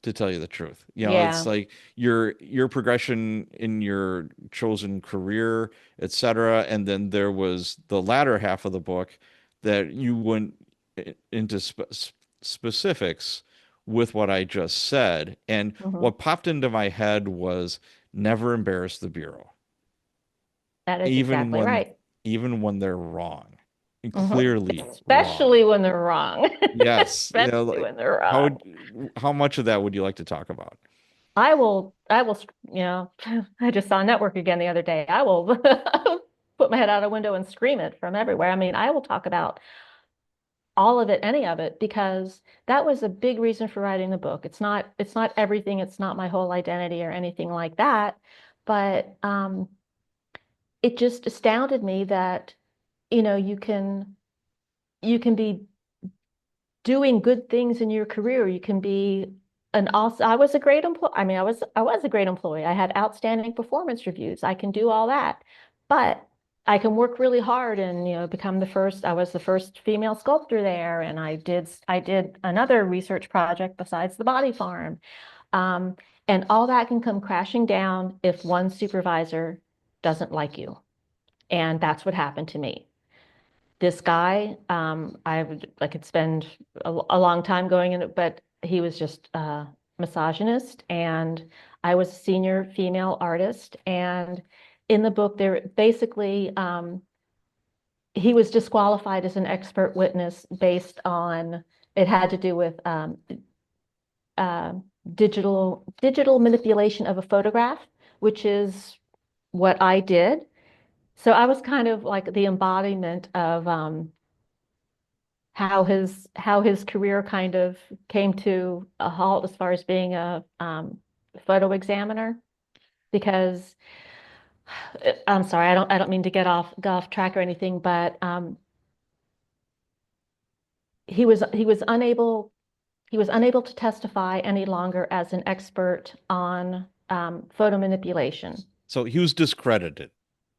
to tell you the truth. It's Yeah. like your progression in your chosen career, etc. And then there was the latter half of the book that you went into specifics with what I just said. And Hmm. what popped into my head was never embarrass the Bureau, That is even exactly when right. even when they're wrong, and Hmm. clearly wrong. Especially when they're wrong. Yes, Especially like when they're how wrong. how much of that would you like to talk about? I will, I just saw Network again the other day. I will put my head out a window and scream it from everywhere. I mean, I will talk about all of it, any of it, because that was a big reason for writing the book. It's not everything, it's not my whole identity or anything like that, but it just astounded me that, you can be doing good things in your career. You can be an also I was a great employee. I mean, I was a great employee. I had outstanding performance reviews. I can do all that. But I can work really hard and, become the first. I was the first female sculptor there, and I did another research project besides the body farm. Um, and all that can come crashing down if one supervisor doesn't like you. And that's what happened to me. This guy, I could spend a long time going in it, but he was just a misogynist, and I was a senior female artist. And in the book, there basically he was disqualified as an expert witness based on it had to do with uh, digital manipulation of a photograph, which is what I did. So I was kind of like the embodiment of how his career kind of came to a halt as far as being a photo examiner. Because I'm sorry, I don't mean to get off track or anything, but he was unable to testify any longer as an expert on photo manipulation. So he was discredited.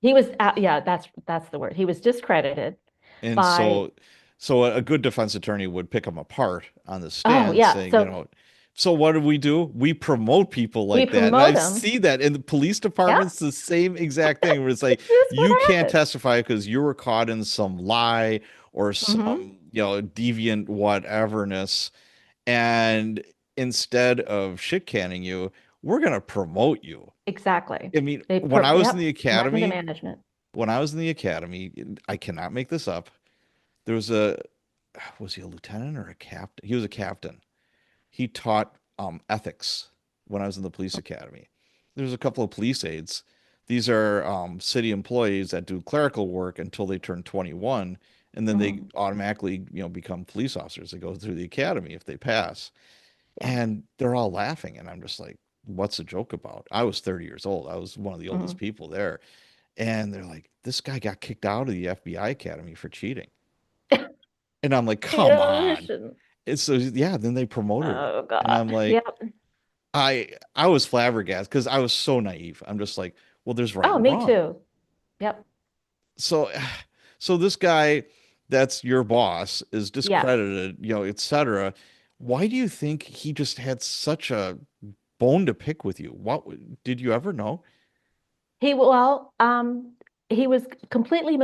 He was yeah, that's the word. He was discredited And by so a good defense attorney would pick him apart on the oh stand yeah, saying, so so what do? We promote people we like that. And I promote him. see that in the police Yeah, departments, the same exact thing where it's like, this is what you can't happened. testify because you were caught in some lie or Hmm. some, deviant whateverness. And instead of shit canning you, we're going to promote you. Exactly. I mean, Yep, promote into management. when I was in the academy, I cannot make this up. There was he a lieutenant or a captain? He was a captain. He taught ethics when I was in the police academy. There's a couple of police aides. These are city employees that do clerical work until they turn 21, and then they Hmm. automatically, become police officers. They go through the academy if they pass, Yeah. and they're all laughing, and I'm just like, "What's the joke about?" I was 30 years old. I was one of the oldest Hmm. people there, and they're like, "This guy got kicked out of the FBI academy for cheating," and I'm like, "Come Yeah, I on." shouldn't. And so yeah, then they promoted him. Oh And I'm God. like, Yep. I was flabbergasted because I was so naive. I'm just like, well, there's right Oh, and me wrong. too. Yep. So so this guy that's your boss is Yes. discredited, et cetera. Why do you think he just had such a bone to pick with you? What did you ever know? Well, he was completely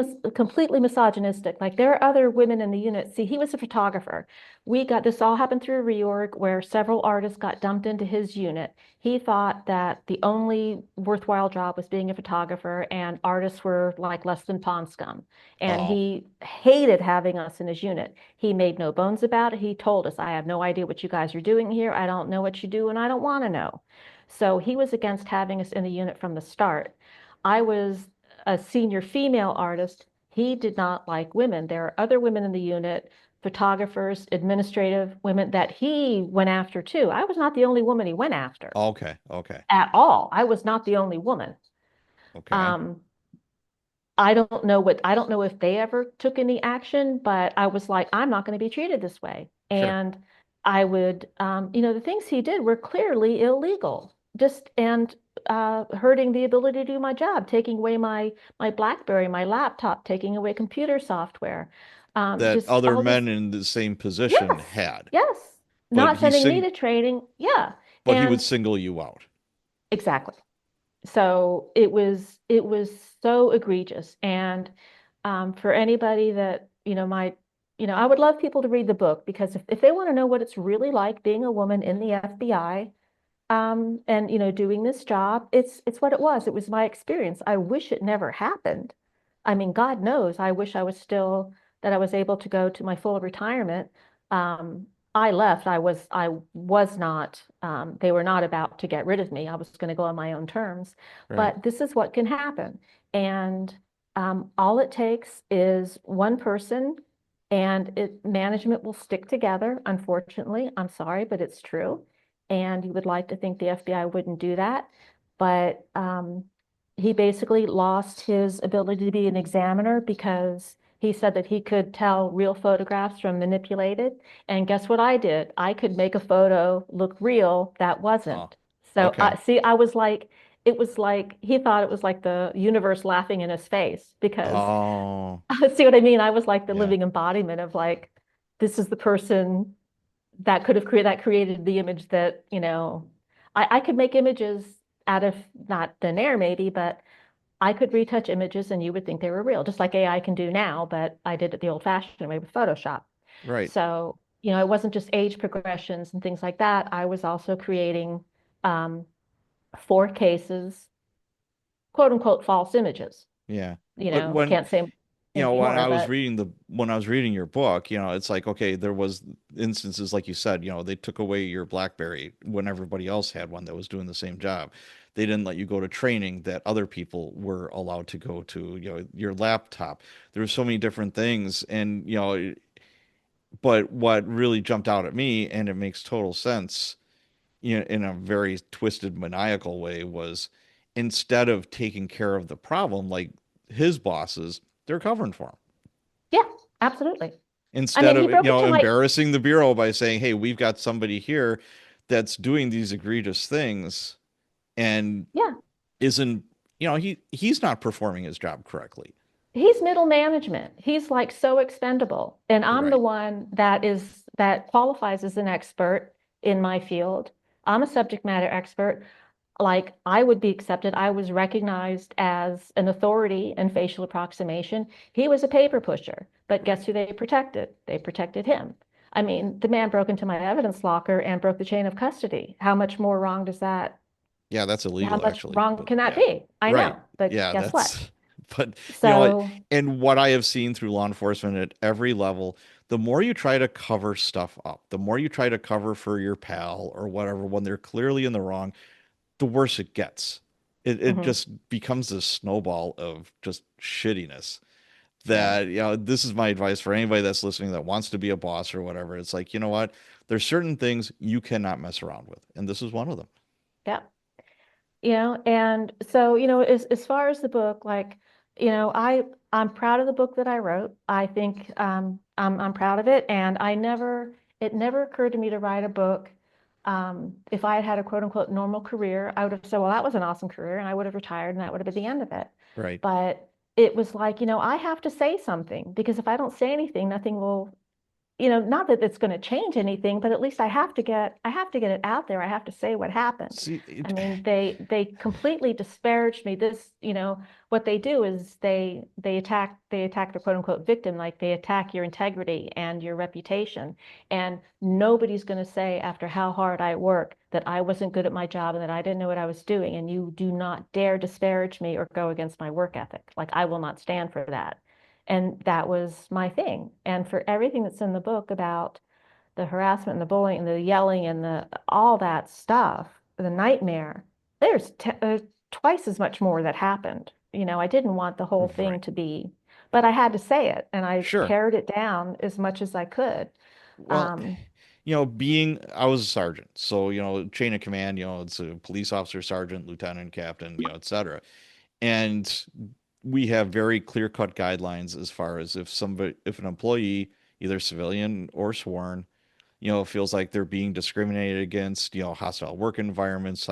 misogynistic. Like there are other women in the unit. See, he was a photographer. We got this all happened through a reorg where several artists got dumped into his unit. He thought that the only worthwhile job was being a photographer and artists were like less than pond scum. And Oh, he hated having us in his unit. He made no bones about it. He told us, I have no idea what you guys are doing here. I don't know what you do and I don't want to know. So he was against having us in the unit from the start. I was a senior female artist. He did not like women. There are other women in the unit, photographers, administrative women that he went after too. I was not the only woman he went after okay, okay, at all. I was not the only woman. okay, Um, I don't know if they ever took any action, but I was like, I'm not going to be treated this way. sure. And I would, the things he did were clearly illegal, just and hurting the ability to do my job, taking away my BlackBerry, my laptop, taking away computer software, That just other all this. men in the same position Yes, had, yes, but not sending me to training. Yeah, he would and single you out. exactly. So it was so egregious. And for anybody that, might, I would love people to read the book because if they want to know what it's really like being a woman in the FBI, and doing this job, it's what it was. It was my experience. I wish it never happened. I mean, God knows, I wish I was still that I was able to go to my full retirement. I left. I was not. They were not about to get rid of me. I was going to go on my own terms. Right. But this is what can happen, and all it takes is one person, and management will stick together. Unfortunately, I'm sorry, but it's true and you would like to think the FBI wouldn't do that. But he basically lost his ability to be an examiner because he said that he could tell real photographs from manipulated. And guess what I did? I could make a photo look real that Oh, wasn't. So okay. see, I was like, it was like he thought it was like the universe laughing in his face because Oh, see what I mean? I was like the yeah. living embodiment of like, this is the person that could have created the image that, I could make images out of not thin air maybe, but I could retouch images and you would think they were real, just like AI can do now, but I did it the old-fashioned way with Photoshop. Right. So, it wasn't just age progressions and things like that. I was also creating um, for cases, quote unquote, false images. Yeah. But Can't say when anymore, I was but reading your book, it's like, okay, there was instances like you said, they took away your BlackBerry when everybody else had one that was doing the same job. They didn't let you go to training that other people were allowed to go to, your laptop. There were so many different things and, but what really jumped out at me and it makes total sense, in a very twisted maniacal way was instead of taking care of the problem like his bosses, they're covering for him yeah, absolutely. I instead mean, he of broke into my, embarrassing the bureau by saying, "Hey, we've got somebody here that's doing these egregious things and yeah, isn't he's not performing his job correctly." he's middle management. He's like so expendable. And I'm the Right. one that qualifies as an expert in my field. I'm a subject matter expert. Like I would be accepted. I was recognized as an authority in facial approximation. He was a paper pusher, but guess who they protected? They protected him. I mean, the man broke into my evidence locker and broke the chain of custody. How much more wrong does that, Yeah, that's how illegal much actually, wrong but can that yeah. be? I Right. know, but Yeah, guess what? that's but So, and what I have seen through law enforcement at every level, the more you try to cover stuff up, the more you try to cover for your pal or whatever when they're clearly in the wrong, the worse it gets. It mhm, just becomes this snowball of just shittiness yeah. that, this is my advice for anybody that's listening that wants to be a boss or whatever. It's like, you know what? There's certain things you cannot mess around with, and this is one of them. Yeah. And so, as far as the book, like, I'm proud of the book that I wrote. I think I'm proud of it. And it never occurred to me to write a book. If I had had a quote unquote normal career, I would have said, well, that was an awesome career, and I would have retired, and that would have been the end of it. Right. But it was like, I have to say something because if I don't say anything, nothing will, not that it's going to change anything, but at least I have to get it out there. I have to say what happened. See, I mean, they completely disparaged me. What they do is they attack the quote unquote victim, like they attack your integrity and your reputation. And nobody's going to say after how hard I work that I wasn't good at my job and that I didn't know what I was doing. And you do not dare disparage me or go against my work ethic. Like I will not stand for that. And that was my thing. And for everything that's in the book about the harassment and the bullying and the yelling and the all that stuff, the nightmare, there's twice as much more that happened. I didn't want the whole thing right. to be, but I had to say it and I Sure. pared it down as much as I could. Well, Um, I was a sergeant, so, chain of command, it's a police officer, sergeant, lieutenant, captain, et cetera. And we have very clear-cut guidelines as far as if an employee, either civilian or sworn, feels like they're being discriminated against, hostile work environment,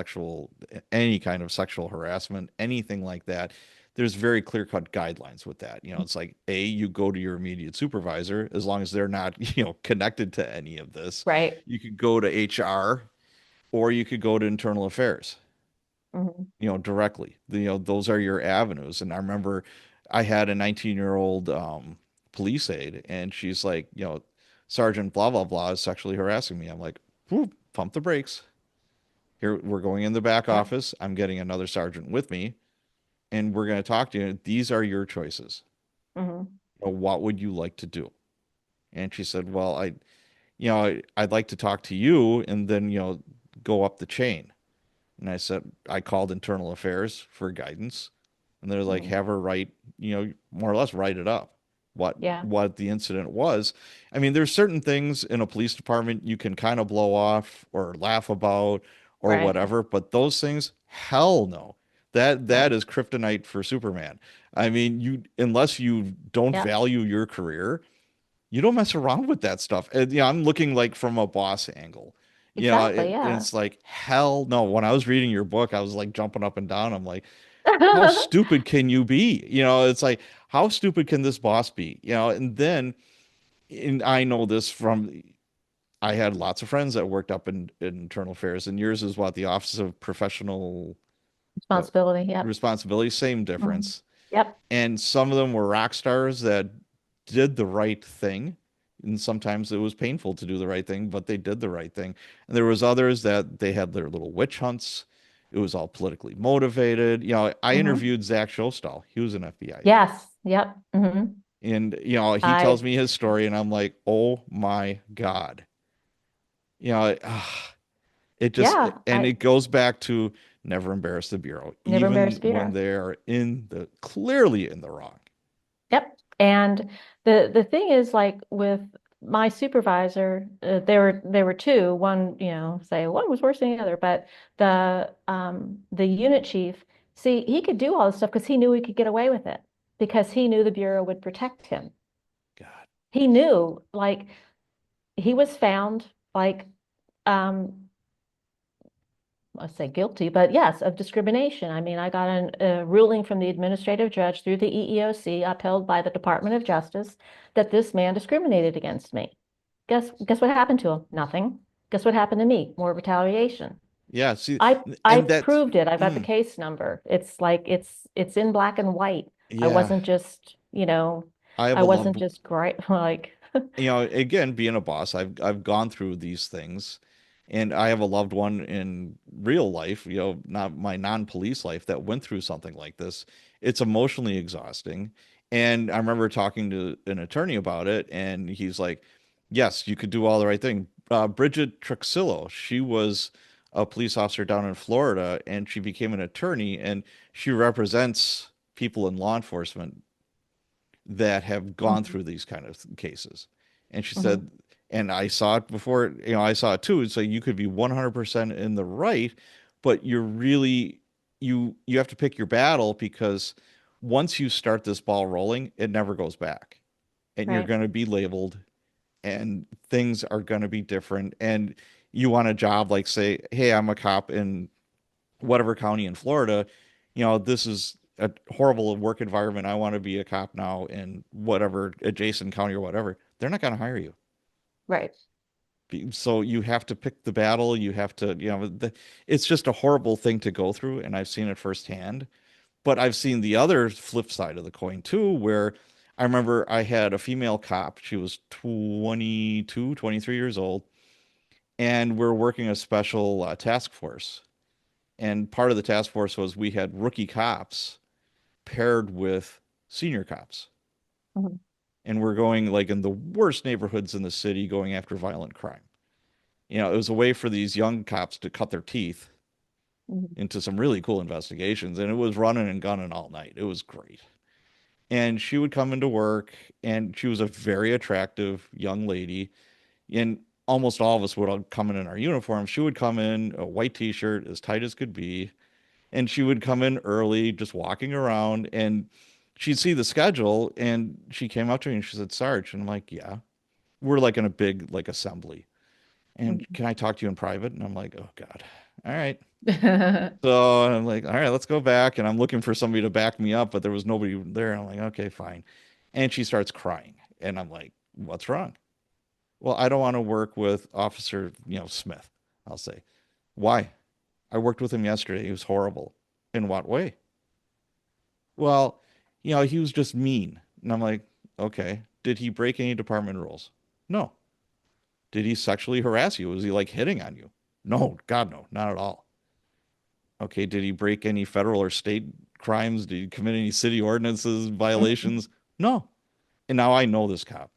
any kind of sexual harassment, anything like that. There's very clear-cut guidelines with that. It's like, you go to your immediate supervisor, as long as they're not, connected to any of this. right. You could go to HR or you could go to internal affairs, Mhm. directly. Those are your avenues. And I remember I had a 19-year-old police aide, and she's like, Sergeant blah blah blah is sexually harassing me. I'm like, whoop, pump the brakes. Here, we're going in the back Yeah. office. I'm getting another sergeant with me, and we're going to talk to you. These are your choices. Hmm. What would you like to do? And she said, well, I'd like to talk to you, and then, go up the chain. And I said, I called internal affairs for guidance, and they're like, Hmm. have her write, more or less write it up, what Yeah. what the incident was. I mean, there's certain things in a police department you can kind of blow off or laugh about or Right. whatever, but those things, hell no. That Right. is kryptonite for Superman. I mean, unless you don't Yeah. value your career, you don't mess around with that stuff. And I'm looking like from a boss angle. Exactly. Yeah. It's like, hell no. When I was reading your book, I was like jumping up and down. I'm like, how stupid can you be? It's like, how stupid can this boss be? And then, and I know this from, I had lots of friends that worked up in internal affairs, and yours is what, the Office of Professional what, Responsibility. Yep. Responsibility, same Mhm. difference. Yep. And some of them were rock stars that did the right thing. And sometimes it was painful to do the right thing, but they did the right thing. And there was others that they had their little witch hunts. It was all politically motivated. I Hmm. interviewed Zach Showstall. He was an FBI agent. Yes. Yep. Hmm. And, he tells I, me his story, and I'm like, oh my God. It just, yeah, and I it goes back to never embarrass the Bureau, never even embarrassed when Peter. they are clearly in the wrong. Yep. And the thing is, like with my supervisor, there were two. One, say one was worse than the other, but the unit chief, see, he could do all this stuff because he knew he could get away with it because he knew the Bureau would protect him. God. He knew, like, he was found, like, um, let's say guilty, but yes, of discrimination. I mean, I got a ruling from the administrative judge through the EEOC, upheld by the Department of Justice, that this man discriminated against me. Guess what happened to him? Nothing. Guess what happened to me? More retaliation. Yeah, see, I and that's, proved it. I've got the mm, case number. It's like it's in black and white. I yeah, wasn't just, I have I a loved, wasn't just great like again, being a boss, I've gone through these things, and I have a loved one in real life, not my non-police life, that went through something like this. It's emotionally exhausting. And I remember talking to an attorney about it, and he's like, yes, you could do all the right thing. Bridget Truxillo, she was a police officer down in Florida, and she became an attorney, and she represents people in law enforcement that have gone Mhm. through these kind of cases. And she Mhm. said, and I saw it before, I saw it too. So you could be 100% in the right, but you have to pick your battle, because once you start this ball rolling, it never goes back. And you're Right. going to be labeled, and things are going to be different. And you want a job, like, say, hey, I'm a cop in whatever county in Florida, this is a horrible work environment. I want to be a cop now in whatever adjacent county or whatever. They're not going to hire you. Right. So you have to pick the battle. You have to, it's just a horrible thing to go through. And I've seen it firsthand. But I've seen the other flip side of the coin too, where I remember I had a female cop. She was 22, 23 years old, and we're working a special task force. And part of the task force was we had rookie cops paired with senior cops. Mhm. And we're going like in the worst neighborhoods in the city going after violent crime. It was a way for these young cops to cut their teeth Mhm. into some really cool investigations. And it was running and gunning all night. It was great. And she would come into work, and she was a very attractive young lady. And almost all of us would all come in our uniform. She would come in a white t-shirt as tight as could be, and she would come in early, just walking around, and she'd see the schedule, and she came up to me and she said, "Sarge," and I'm like, "Yeah." We're like in a big like assembly. And Mhm. can I talk to you in private? And I'm like, "Oh God. All right." So I'm like, "All right, let's go back." And I'm looking for somebody to back me up, but there was nobody there. I'm like, "Okay, fine." And she starts crying. And I'm like, "What's wrong?" "Well, I don't want to work with Officer, Smith." I'll say, "Why?" "I worked with him yesterday. He was horrible." "In what way?" "Well, he was just mean." And I'm like, "Okay. Did he break any department rules?" "No." "Did he sexually harass you? Was he like hitting on you?" "No, God, no, not at all." "Okay. Did he break any federal or state crimes? Did he commit any city ordinances Mhm. violations?" "No." And now I know this cop.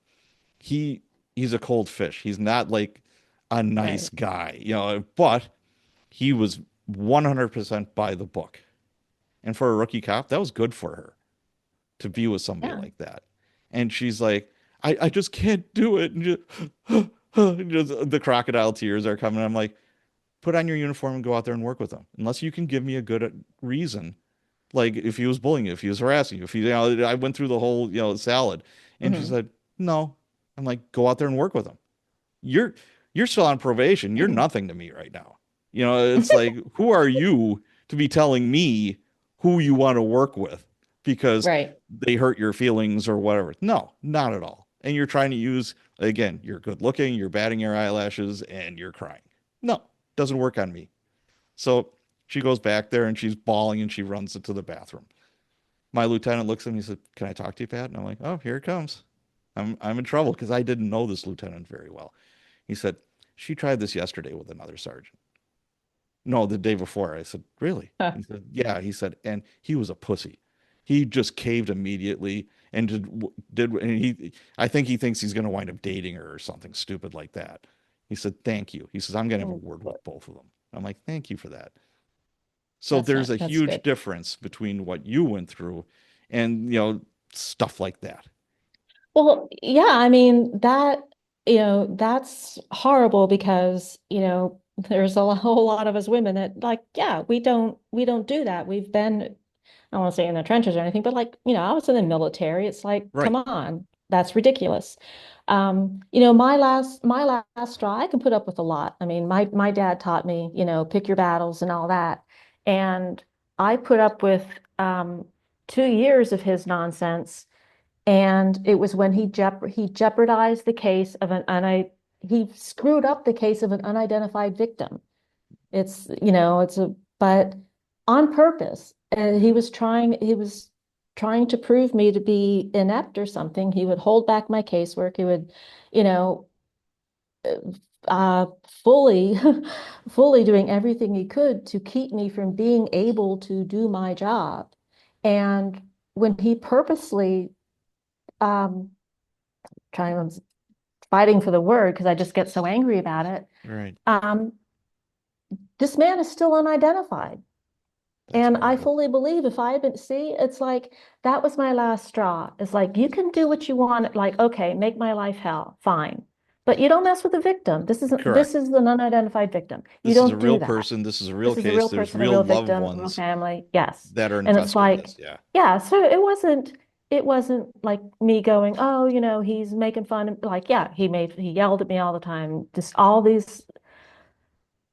He he's a cold fish. He's not like a nice Right. guy, but he was 100% by the book. And for a rookie cop, that was good for her to be with somebody Yeah. like that. And she's like, I just can't do it. And just the crocodile tears are coming. I'm like, put on your uniform and go out there and work with them. Unless you can give me a good reason. Like if he was bullying you, if he was harassing you, if he, I went through the whole, salad. And she Mhm. said, no. I'm like, go out there and work with him. You're you're still on probation. You're nothing to me right now. It's like, who are you to be telling me who you want to work with because Right. they hurt your feelings or whatever? No, not at all. And you're trying to use, again, you're good looking, you're batting your eyelashes, and you're crying. No, doesn't work on me. So she goes back there and she's bawling and she runs into the bathroom. My lieutenant looks at me and said, "Can I talk to you, Pat?" And I'm like, "Oh, here it comes." I'm in trouble because I didn't know this lieutenant very well. He said, "She tried this yesterday with another sergeant." "No, the day before." I said, "Really?" Huh. He said, "Yeah." He said, "And he was a pussy. He just caved immediately and and I think he thinks he's going to wind up dating her or something stupid like that." He said, "Thank you." He says, "I'm going to have a Oh, word good. with both of them." I'm like, "Thank you for that." So That's there's not, a that's huge good. difference between what you went through and, stuff like that. Well, yeah, I mean that's horrible because, there's whole lot of us women that like, yeah, we don't do that. We've been, I don't want to say in the trenches or anything, but like, I was in the military. It's like, come Right. on, that's ridiculous. My last straw, I can put up with a lot. I mean, my dad taught me, pick your battles and all that. And I put up with 2 years of his nonsense. And it was when he jeopardized the case of he screwed up the case of an unidentified victim. But on purpose. And Yeah. he was trying to prove me to be inept or something. He would hold back my casework. He would, you know, uh, fully, fully doing everything he could to keep me from being able to do my job. And when he purposely, um, trying fighting for the word because I just get so angry about it. Right. Um, this man is still unidentified. That's And I horrible. fully believe if I had been, see, it's like that was my last straw. It's like you can do what you want, like, okay, make my life hell, fine. But you don't mess with the victim. This Correct. is an unidentified victim. You This is a don't real do that. person. This is a real This is a case. real There's person, a real real loved victim, a real ones family. Yes. that are And it's invested in like, this. Yeah. yeah, so it wasn't like me going, oh, he's making fun of like, yeah, he yelled at me all the time. Just all these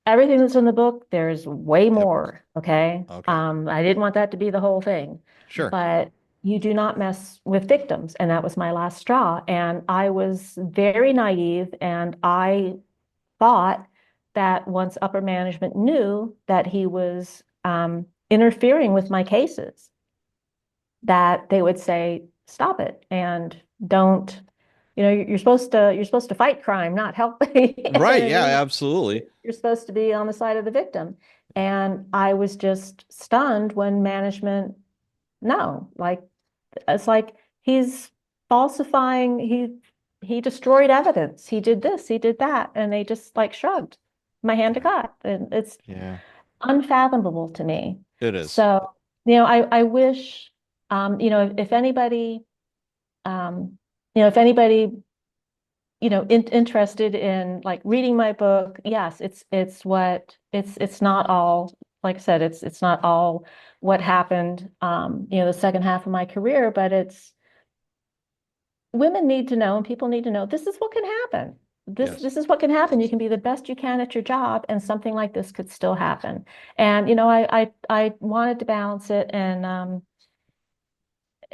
everything that's in the book, there's way Yep. more. Okay. Okay. I didn't want that to be the whole thing, Sure. but you do not mess with victims. And that was my last straw. And I was very naive, and I thought that once upper management knew that he was interfering with my cases, that they would say, stop it and don't, you're supposed to fight crime, not help Right. Yeah, intervene. absolutely. You're supposed to be on the side of the victim. And I was just stunned when management, no, like it's like he's falsifying, he destroyed evidence. He did this, he did that, and they just like shrugged. My hand to Yeah. God. And it's Yeah, unfathomable to me. it is. So, I wish, if anybody, um, if anybody, interested in like reading my book, yes, it's not all, like I said, it's not all what happened, the second half of my career, but it's women need to know and people need to know this is what can happen. Yes. This is what can happen. You can be the best you can at your job, and something like this could still happen. And I wanted to balance it, and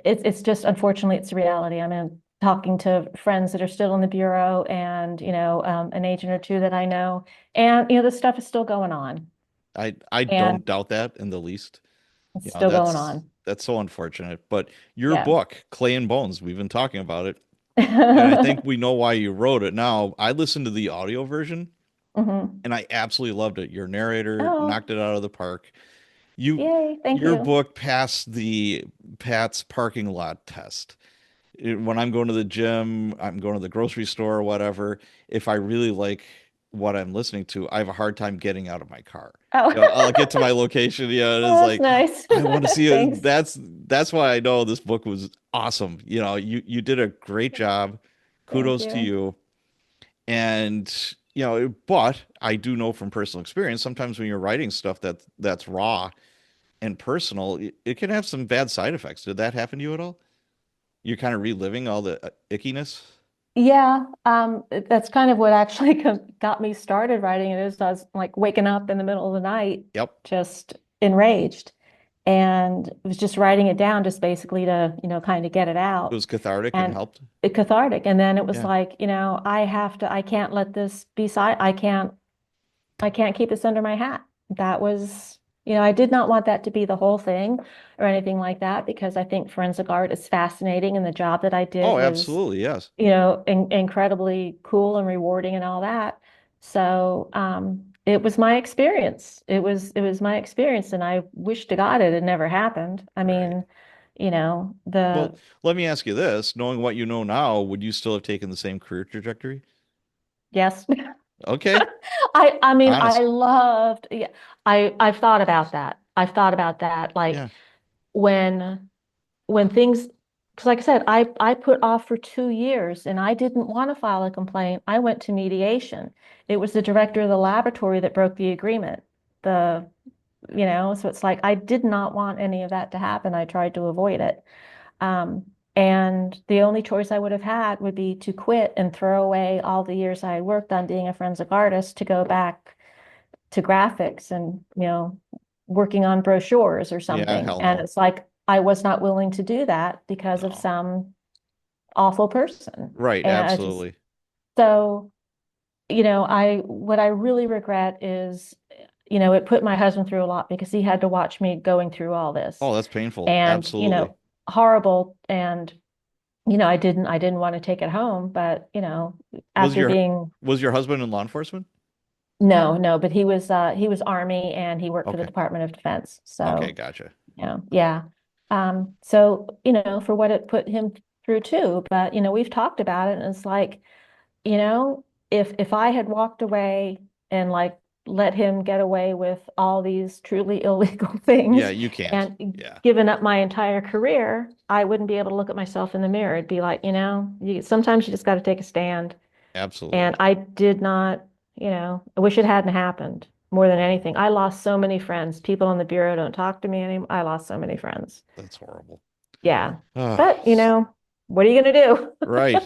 it's just unfortunately it's reality. I mean, talking to friends that are still in the bureau, and an agent or two that I know, and this stuff is still going on, I and don't doubt that in the least. it's You know, still going on. that's so unfortunate. But your Yeah. book, Clay and Bones, we've been talking about it, and I think we know why you wrote it. Now, I listened to the audio version Hmm. and I absolutely loved it. Your narrator Oh, knocked it out of the park. You yay! Thank your you. book passed the Pat's parking lot test. When I'm going to the gym, I'm going to the grocery store or whatever, if I really like what I'm listening to, I have a hard time getting out of my car. Oh, You know, I'll get to my location, and it's oh, that's like nice. I want to see it. Thanks. That's why I know this book was awesome. You know, you did a great job. Thank Kudos to you. you. And but I do know from personal experience, sometimes when you're writing stuff that's raw and personal, it can have some bad side effects. Did that happen to you at all? You're kind of reliving all the ickiness. Yeah, that's kind of what actually got me started writing it. Is I was like waking up in the middle of the night, Yep. just enraged, and was just writing it down, just basically to, kind of get it It out, was cathartic and and helped. cathartic. And then it was Yeah. like, I can't let this be side. I can't keep this under my hat. That was, I did not want that to be the whole thing or anything like that, because I think forensic art is fascinating, and the job that I did Oh, was, absolutely. Yes. incredibly cool and rewarding and all that. So, it was my experience. It was my experience, and I wish to God it had never happened. I Right. mean, Well, the let me ask you this, knowing what you know now, would you still have taken the same career trajectory? yes. Okay. I mean, I Honest. loved, yeah, I've thought about that. I've thought about that. Like Yeah. when things, because like I said, I put off for 2 years, and I didn't want to file a complaint. I went to mediation. It was the director of the laboratory that broke the agreement. The, so it's like I did not want any of that to happen. I tried to avoid it. And the only choice I would have had would be to quit and throw away all the years I had worked on being a forensic artist to go back to graphics and, working on brochures or Yeah, something. hell And no. it's like I was not willing to do that because of No. some awful person. Right, And I just, absolutely. so, what I really regret is, it put my husband through a lot, because he had to watch me going through all this, Oh, that's painful. and, Absolutely. horrible. And, I didn't want to take it home, but, Was after your being, was your husband in law enforcement? no, no, but he was Army, and he worked for the Okay. Department of Defense. Okay, So, gotcha. yeah. So, for what it put him through too, but, we've talked about it, and it's like, you know, if I had walked away and like let him get away with all these truly illegal Yeah, things you can't. and Yeah, given up my entire career, I wouldn't be able to look at myself in the mirror. It'd be like, sometimes you just got to take a stand. And absolutely. I did not, I wish it hadn't happened more than anything. I lost so many friends. People on the bureau don't talk to me anymore. I lost so many friends. That's horrible. Yeah. Ah, But, what are you going to do? right.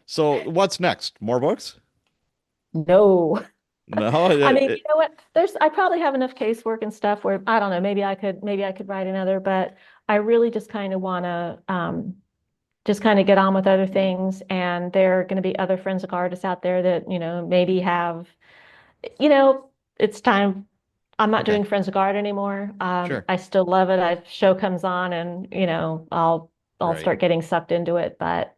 So what's next? More books? No. No, I mean, you know what? I probably have enough casework and stuff where I don't know, maybe I could write another, but I really just kind of want to just kind of get on with other things. And there are going to be other forensic artists out there that, maybe have, you know, it's time. I'm not okay, doing forensic art anymore. sure, I still love it. A show comes on and, I'll right, start getting sucked into it. But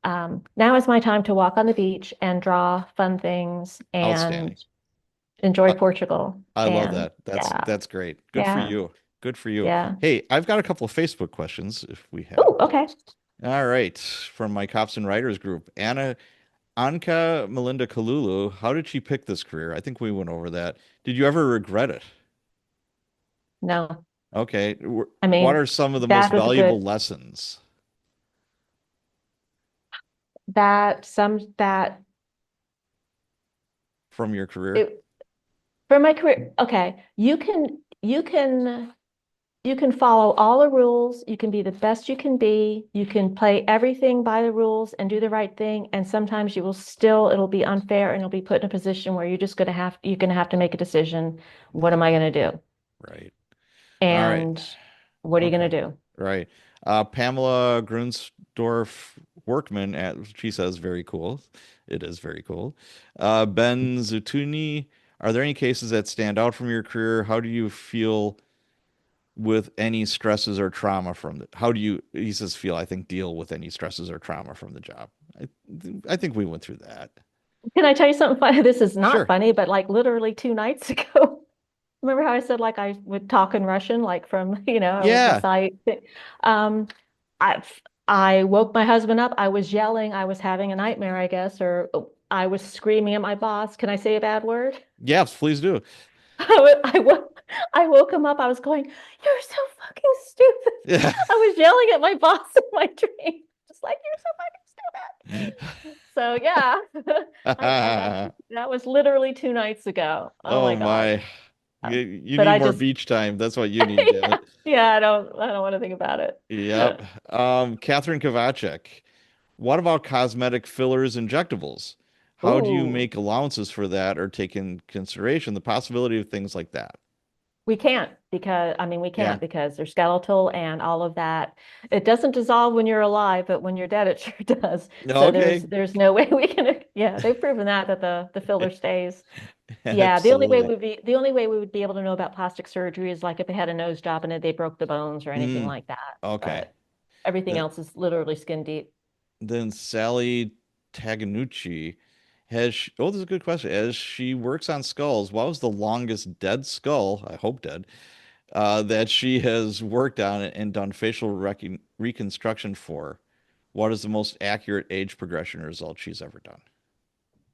now is my time to walk on the beach and draw fun things outstanding. and enjoy I, Portugal. I love And that. That's yeah, that's great. Good for yeah, you. Good for you. yeah. Hey, I've got a couple of Facebook questions if we have. Oh, okay. All right, from my cops and writers group, Anka Melinda Kalulu. How did she pick this career? I think we went over that. Did you ever regret it? No, Okay, I what mean, are some of the most that was a valuable good, lessons that from your career? it, for my career, okay, you can follow all the rules, you can be the best you can be, you can play everything by the rules and do the right thing, and sometimes it'll be unfair and you'll be put in a position where you're gonna have to make a decision. What am I gonna do? Right. All right. And what are you gonna Okay. do? Right. Pamela Grunsdorf Workman she says very cool. It is very cool. Ben Zutuni, are there any cases that stand out from your career? How do you feel with any stresses or trauma from how do you, he says feel, I think deal with any stresses or trauma from the job? I I think we went through that. Can I tell you something funny? This is not Sure. funny, but like literally 2 nights ago, remember how I said like I would talk in Russian, like from, I would Yeah. recite. Um, I I woke my husband up. I was yelling. I was having a nightmare, I guess, or I was screaming at my boss. Can I say a bad word? Yes, please do. I woke him up. I was going, "You're so fucking stupid." Yeah. I was yelling at my boss in my dream, just like, "You're so fucking stupid." So yeah, that was literally 2 nights ago. Oh Oh my God. my. You But need I more just, beach time. That's what you need, damn yeah, it. yeah, I don't want to think about it. Yep. Catherine Kovacek. What about cosmetic fillers, injectables? How do you Ooh. make allowances for that or take in consideration the possibility of things like that? We can't because, I mean, we Yeah. can't because they're skeletal and all of that. It doesn't dissolve when you're alive, but when you're dead, it sure does. So there's Okay. there's no way we can, yeah, they've proven that the filler stays. Yeah, Absolutely. the only way we would be able to know about plastic surgery is like if they had a nose job and they broke the bones or anything Mm, like that. okay. But everything Then, else is literally skin deep. then Sally Taganucci this is a good question. As she works on skulls, what was the longest dead skull, I hope dead, that she has worked on and done facial reconstruction for? What is the most accurate age progression result she's ever done?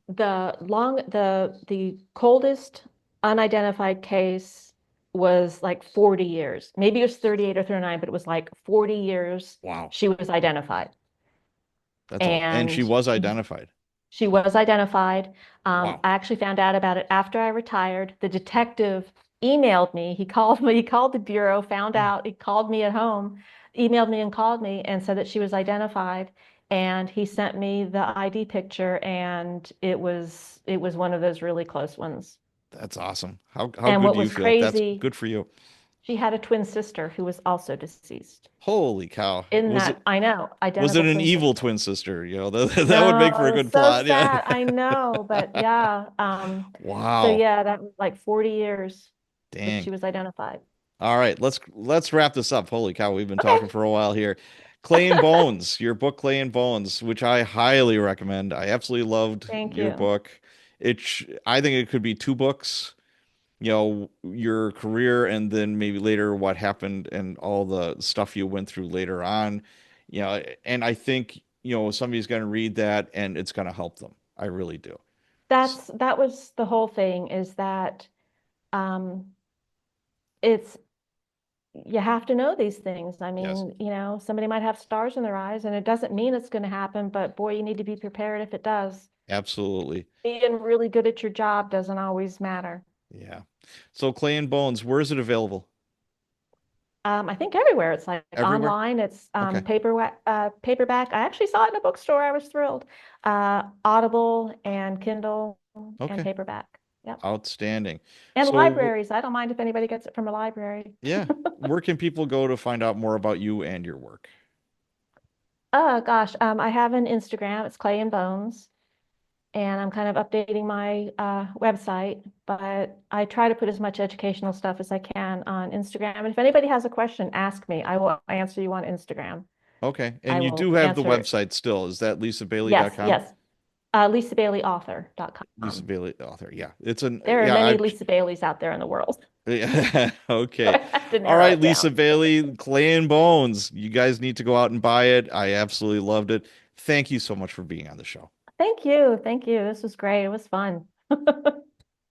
The coldest unidentified case was like 40 years. Maybe it was 38 or 39, but it was like 40 years Wow. she was identified. And she And was identified. she was identified. Wow. I actually found out about it after I retired. The detective emailed me. He called the bureau, found out, he called me at home, emailed me and called me and said that she was identified. And he sent me the ID picture, and it was one of those really close ones. That's awesome. How And good what do you was feel? That's crazy, good for you. she had a twin sister who was also deceased. Holy cow. In that, I know, Was it identical an twin evil sister. twin sister? That would No, make for a it was good so plot. Yeah. sad. I know, but yeah. So Wow. yeah, that was like 40 years that Dang. she was identified. All right, let's wrap this up. Holy cow, we've been Okay. talking for a while here. Clay and Bones, your book Clay and Bones, which I highly recommend. I absolutely loved Thank your you. book. I think it could be two books, your career and then maybe later what happened and all the stuff you went through later on. And I think, somebody's going to read that and it's going to help them. I really do. S- That was the whole thing is that um it's you have to know these things. I Yes, mean, somebody might have stars in their eyes and it doesn't mean it's going to happen, but boy, you need to be prepared if it does. absolutely. Being really good at your job doesn't always matter. Yeah. So Clay and Bones, where is it available? I think everywhere. It's like Everywhere? online. It's Okay. paperback. I actually saw it in a bookstore. I was thrilled. Audible and Kindle and Okay. paperback. Yep. Outstanding. And So, libraries. I don't mind if anybody gets it from a library. yeah, where can people go to find out more about you and your work? Oh gosh, I have an Instagram. It's Clay and Bones, and I'm kind of updating my website. But I try to put as much educational stuff as I can on Instagram. And if anybody has a question, ask me. I will answer you on Instagram. Okay. I And you will do have the answer. website still. Is that Yes, lisabailey.com? yes. Lisa LisaBaileyAuthor.com. Bailey author. Yeah. It's an, There are yeah, many I, Lisa Baileys out there in the world. yeah, So okay. I have to All narrow right, it down. Lisa Bailey, Clay and Bones. You guys need to go out and buy it. I absolutely loved it. Thank you so much for being on the show. Thank you. Thank you. This was great. It was fun.